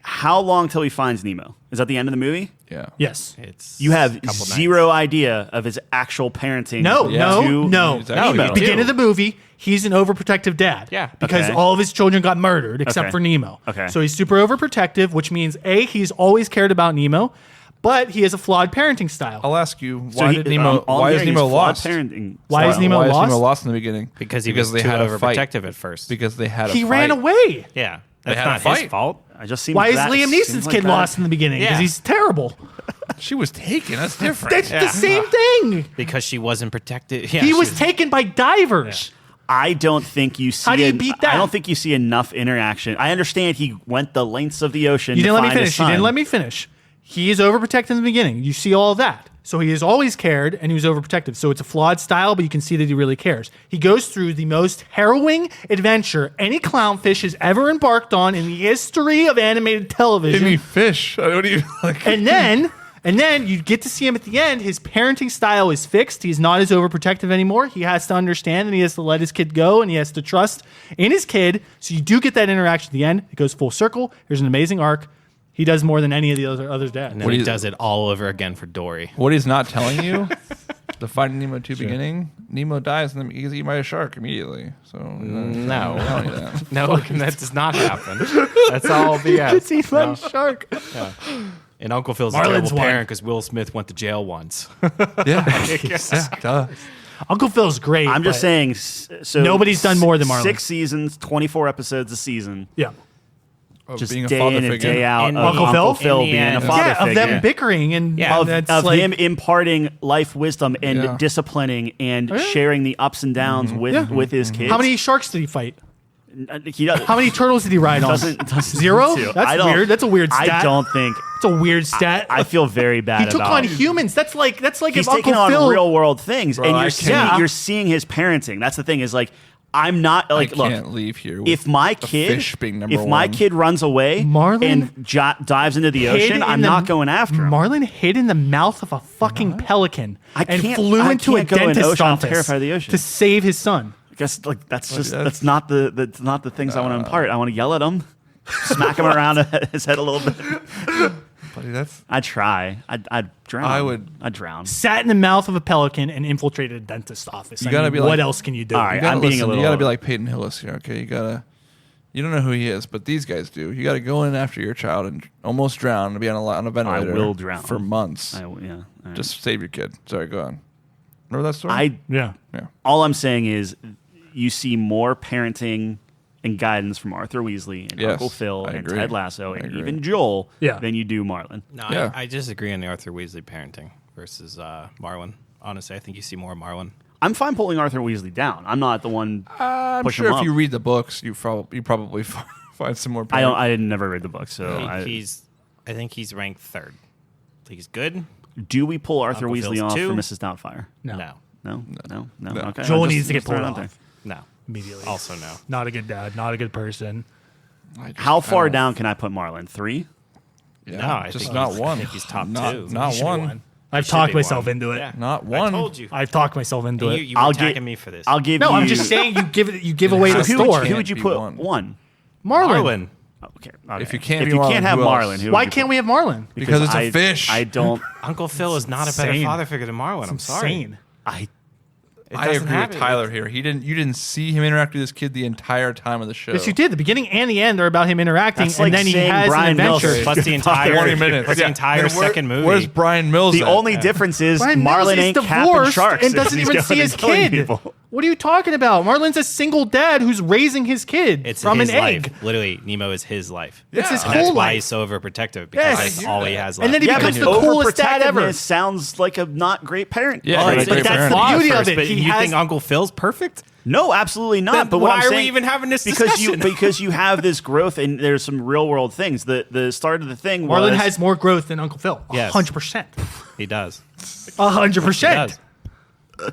How long till he finds Nemo? Is that the end of the movie? Yeah. Yes. It's You have a couple zero idea of his actual parenting. No. Yeah. No. to No. Exactly. No, Nemo. you do. Beginning of the movie, he's an overprotective dad. Yeah. Because Okay. all of his children got murdered except Okay. for Nemo. Okay. So he's super overprotective, which means A, he's always cared about Nemo, but he has a flawed parenting style. I'll ask you, So why he- did Nemo? all I'm Why is hearing Nemo flawed lost? Parenting Why is style. Nemo Why is lost? Nemo lost in the beginning? because he was they too had a fight. overprotective at first. Because they had a He fight. ran away. Yeah. They That's had a not his fight. fault. I just seems Why is that Liam seems Neeson's like kid that- lost in the beginning? Because Yeah. he's terrible. She was taken. That's different. That's the same thing. Because she wasn't protected. Yeah, He she was taken by divers. I don't think you see. How do you beat that? I don't think you see enough interaction. I understand he went the lengths of the ocean. You to didn't let me find his finish. You didn't son. let me finish. He is overprotective in the beginning. You see all of that. So he has always cared and he was overprotective. So it's a flawed style, but you can see that he really cares. He goes through the most harrowing adventure any clownfish has ever embarked on in the history of animated Give television. me fish. I don't even like. And then you get to see him at the end. His parenting style is fixed. He's not as overprotective anymore. He has to understand and he has to let his kid go and he has to trust in his kid. So you do get that interaction at the end. It goes full circle. There's an amazing arc. He does more than any of the other dads. And then What he do you- does it all over again for Dory. What he's not telling you, the Finding Nemo 2 beginning, Nemo dies and then he gets eaten by a shark immediately. So No. telling you that. No, that does not happen. That's all BS. It's even a shark. And Uncle Phil's Marlon's a terrible won. parent because Will Smith went to jail once. Yeah, yeah, duh. Uncle Phil's great. I'm just but- saying. So Nobody's done more than Marlon. 6 seasons, 24 episodes a season. Yeah. Of Just being a day father in and figure. day out In of the- Uncle Phil? Phil In the being a end. father Yeah, of figure. them bickering and Yeah. that's of like, him imparting life wisdom and Yeah. disciplining and yeah. sharing the ups and downs with his kids. How many sharks did he fight? He does, How many turtles did he ride on? doesn't Zero? need to. That's I don't- weird. That's a weird stat. I don't think. It's a weird stat. I feel very bad he took about on it. humans. That's like He's if taking Uncle on Phil. real world things, Bro, and I you're can't- seeing his parenting. That's the thing is like, I'm not like I look. can't leave here. With If my the kid, fish being number if my one. kid runs away Marlin and dives into the hid ocean, in I'm the- not going after him. Marlin hid in the mouth of a fucking pelican I and can't- flew I into a can't go in the dentist ocean. I'm office terrified of the ocean. to save his son. I guess like that's that's- not the things I want to impart. I want to yell at him, smack him around his head a little bit. Buddy, that's I'd try. I'd drown. I'd drown. Sat in the mouth of a pelican and infiltrated a dentist office. You gotta be what like- else can you do? All right, you gotta I'm being a listen, little- You gotta be like Peyton Hillis here, okay? You don't know who he is, but these guys do. You gotta go in after your child and almost drown and be on a ventilator. will drown. for months. Yeah. All right. Just save your kid. Sorry, go on. Remember that story? Yeah. Yeah. All I'm saying is, you see more parenting and guidance from Arthur Weasley and Yes, Uncle Phil I and agree. Ted Lasso I and agree. even Joel Yeah. than you do Marlin. No, Yeah. I disagree on the Arthur Weasley parenting versus Marlin. Honestly, I think you see more Marlin. I'm fine pulling Arthur Weasley down. I'm not the one. I'm push sure him if up. you read the books, you probably find some more. I don't. I didn't never read the book, so I think he's ranked third. I think he's good. do we pull Arthur Uncle Weasley Phil's off two. for Mrs. Doubtfire? No. No. No. No. Okay. Joel I'll needs to get throw it pulled out there. off No. immediately. Also no. Not a good dad. Not a good person. How far down can I put Marlin? 3? Yeah, No, I just think not he's- one. I think he's top not, two. Not He should've one. won. I've Should talked be myself one. into it. Yeah. Not one. I told you. I've talked myself into You, it. you were I'll attacking get- me for this. I'll give No, you. I'm just saying you give away the So store. Who would you Can't be put one. one? Marlin. Marlin. Okay. If you can't if be you Marlin, can't have who else? Marlin, who Why would you can't put? we have Marlin? Because it's a I- fish. I don't. Uncle Phil is not a better insane. father figure than Marlin. I'm sorry. Insane. I I doesn't agree have with it. Tyler here. You didn't see him interact with this kid the entire time of the show. Yes, you did. The beginning and the end are about him interacting, That's and like then he saying has Brian an Mills adventure. is Plus the entire 20 minutes. Plus the entire Then where- second movie. Where's Brian Mills? The at? only difference is Brian Marlin Mills is ain't capping divorced sharks and doesn't he's even going see and his killing kid. people. What are you talking about? Marlin's a single dad who's raising his kid It's from his an egg. life. Literally, Nemo is his life. It's his And whole that's why life. he's so overprotective because Yes. that's I hear all that. he has And left. then he Yeah, but becomes the coolest dad ever. overprotectiveness sounds like a not great parent. Yeah, Oh, great it's, parent. that's the the beauty of first, it. But He you has- think Uncle Phil's perfect? No, absolutely not. Then but what why I'm are we saying, even having this because discussion? because you have this growth and there's some real world things. The start of the thing Marlin was has more growth than Uncle Phil. Yes. 100%. He does. 100%. He does.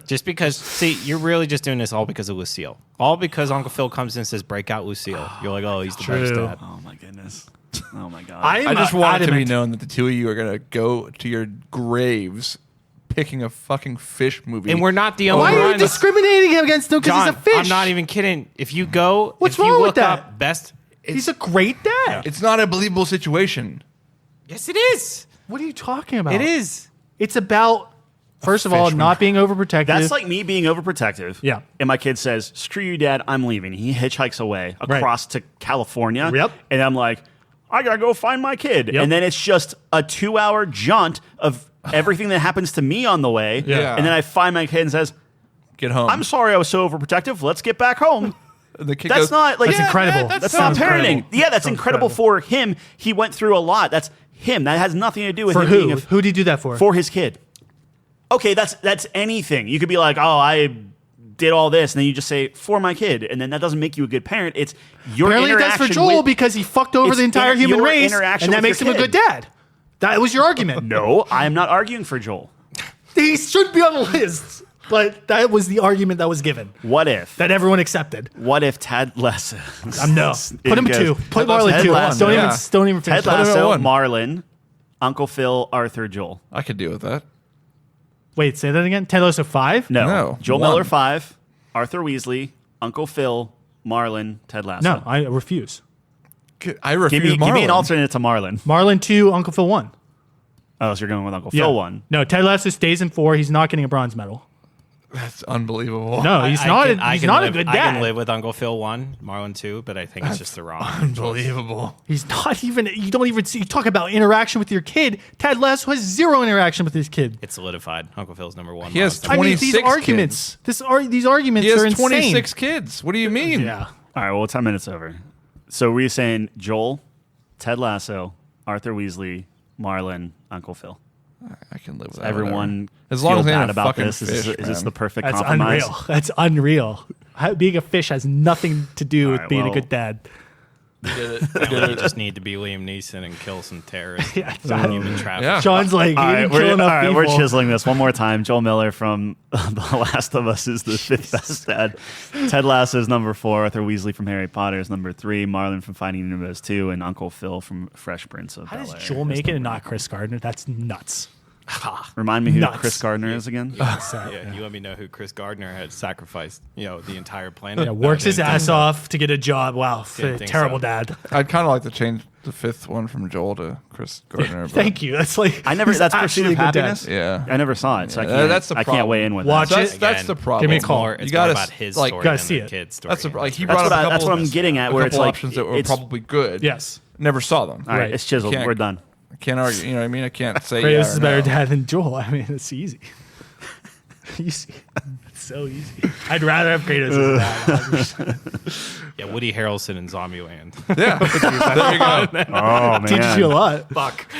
Just because, see, you're really just doing this all because of Lucille. All because Uncle Phil comes in and says, break out Lucille. You're like, oh, he's the best True. dad. Oh my goodness. Oh my god. I just want it to be adamant. known that the two of you are gonna go to your graves picking a fucking fish movie. And we're not the only Why are you ones. discriminating against him because John, he's a fish? I'm not even kidding. If you go, What's if you wrong with look that? up best. He's a great dad. It's not a believable situation. Yes, it is. What are you talking about? It is. It's about, first of all, fish not being overprotective. That's like me being overprotective. Yeah. And my kid says, screw you, dad, I'm leaving. He hitchhikes away Right. across to California. Yep. And I'm like, I gotta go find my kid. Yep. And then it's just a 2-hour jaunt of everything that happens to me on the way. Yeah. And then I find my kid and says, Get home. I'm sorry I was so overprotective. Let's get back home. And the kid That's goes, not like That's incredible. That's Sounds not parenting. incredible. Yeah, that's Sounds incredible incredible. for him. He went through a lot. That's him. That has nothing to do with for him who? being Who did he do that for? for his kid. Okay, that's anything. You could be like, oh, I did all this, and then you just say for my kid, and then that doesn't make you a good parent. It's your Apparently he does interaction for Joel with- because he fucked over It's the entire human your race, interaction and that with makes him your a good kid. dad. That was your argument. No, I am not arguing for Joel. He should be on the list, but that was the argument that was given What if? that everyone accepted. What if Ted Lasso? No, put him at 2. Put Marlon Ted 2. Lasso. Don't even finish. Ted that. Lasso, one. Marlin, Uncle Phil, Arthur, Joel. I could deal with that. Wait, say that again. Ted Lasso 5. No, Joel one. Miller 5, Arthur Weasley, Uncle Phil, Marlin, Ted Lasso. No, I refuse. I refuse give me Marlin. an alternate to Marlin. Marlin 2, Uncle Phil 1. Oh, so you're going with Uncle Yeah. Phil 1. No, Ted Lasso stays in 4. He's not getting a bronze medal. That's unbelievable. No, he's I not. can- I He's can not live, a good I can dad. live with Uncle Phil 1, Marlon 2, but I think it's just the wrong. Unbelievable. He's not even. You don't even see. You talk about interaction with your kid. Ted Lasso has 0 interaction with his kid. It's solidified. Uncle Phil's number 1. He has Marlon's number 26 these arguments. These arguments He are has insane. 26 kids. What do you mean? Yeah. All right, well, 10 minutes over. So were you saying Joel, Ted Lasso, Arthur Weasley, Marlin, Uncle Phil? I can live with that. Everyone as long feel as they bad ain't a about fucking this? Is fish, this man. the perfect That's compromise? unreal. That's unreal. Being a fish has nothing to do with right, being a well- good dad. You just need to be Liam Neeson and kill some terrorists. Yeah, and human trafficking. Yeah. Sean's like, All you right, didn't kill enough people. we're chiseling this one more time. Joel Miller from The Last of Us is the 5th best dad. Ted Lasso is number 4. Arthur Weasley from Harry Potter is number 3. Marlon from Finding Nemo is 2. And Uncle Phil from Fresh Prince of How does Bel-Air Joel is make it and number not Chris Gardner? That's nuts. Remind me who Nuts. Chris Gardner is again? Yeah, you let me know who Chris Gardner had sacrificed, the entire planet. Yeah, works his ass off to get a job. Wow, Didn't think terrible so. dad. I'd kind of like to change the 5th one from Joel to Chris Gardner. but- Thank you. That's like I never. he's That's actually Pursuit of a good dad. Happiness. Yeah. I never saw it, so I Yeah, can't. that's the I can't problem. weigh in with Watch that. it. That's the Again, problem. Give me a It's call. more, You it's gotta more about his like- story Gotta than see the it. kid's story. That's like he That's brought what up a I- couple. that's what I'm getting at, where a it's couple like, options that were it's- probably good. Yes. Never saw them. All right, Right. it's chiseled. Can't- We're done. I can't argue. You know what I mean? I can't say. Kratos yeah is or a better no. dad than Joel. I mean, it's easy. Easy. It's so easy. I'd rather have Kratos as a dad. 100%. Yeah, Woody Harrelson in Zombieland. Yeah. There you go. Oh man, Teaches you a lot. Fuck.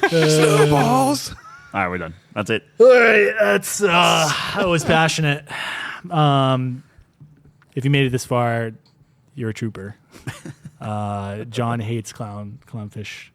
Snowballs. All right, we're done. That's it. All right, that's that was passionate. If you made it this far, you're a trooper. John hates clownfish.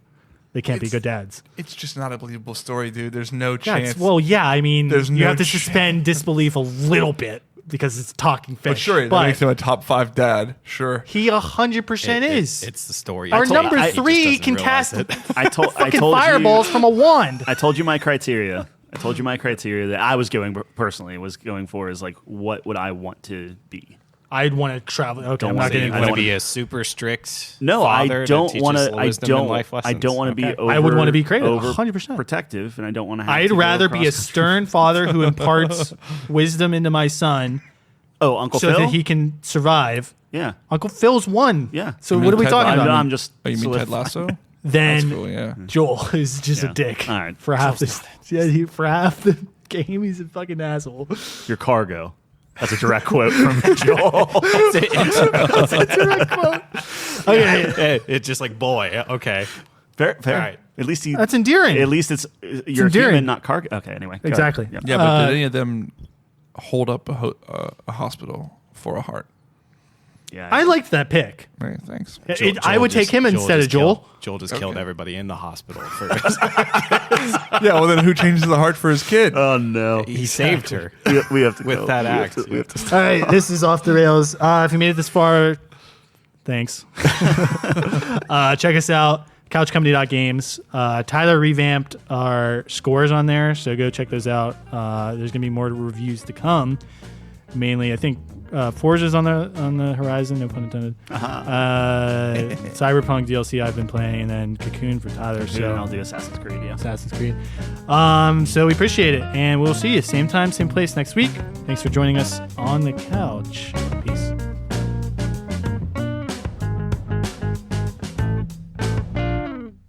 They can't be good dads. It's just not a believable story, dude. There's no Yeah, chance. well, yeah, I mean, There's you no have to chance. suspend disbelief a little bit because it's talking fish. but sure, that but makes him a top 5 dad. Sure. he 100% is. It's the story. Our I told- number he just 3 doesn't can realize cast it. I told fucking you. fireballs from a wand. I told you my criteria. I told you my criteria that I was going personally was going for is like what would I want to be? I'd want to travel. Okay, Don't I'm wanna not be- getting I I don't want into to wanna- be a super strict No, father I don't want to. I don't want to be Okay. over. I would wanna be Kratos, over 100%. protective, and I don't want to. I'd rather be a stern father who imparts wisdom into my son Oh, Uncle so Phil. that he can survive. Yeah. Uncle Phil's one. Yeah. So You what are mean we Ted talking Lasso? about? I'm just. Oh, you mean Ted solidifying. Lasso? Then Cool, yeah. Joel is just Yeah. a dick. All right. For half this, yeah, for half the game, he's a fucking asshole. Your cargo. That's a direct quote from Joel. Okay, It's just like boy. Okay. Fair. All right. At least he. that's endearing. At least it's you're endearing. human, not cargo. Okay. Anyway. go ahead. Exactly. Yep. Yeah, but did any of them hold up a hospital for a heart? Yeah. I liked that pick. Right, thanks. I would take him instead of Joel. Joel just killed everybody in the hospital. Yeah, well then who changes the heart for his kid? Oh no. He saved her We have to with go. that We have act. to- we have to- All right, this is off the rails. If you made it this far, thanks. Check us out, couchcompany.games. Tyler revamped our scores on there, so go check those out. There's going to be more reviews to come. Mainly, I think Forza's on the horizon, no pun intended. Cyberpunk DLC I've been playing, and then Cocoon for Tyler. And So I'll do Assassin's Creed. Yeah. Assassin's Creed. So we appreciate it, and we'll see you same time, same place next week. Thanks for joining us on the couch.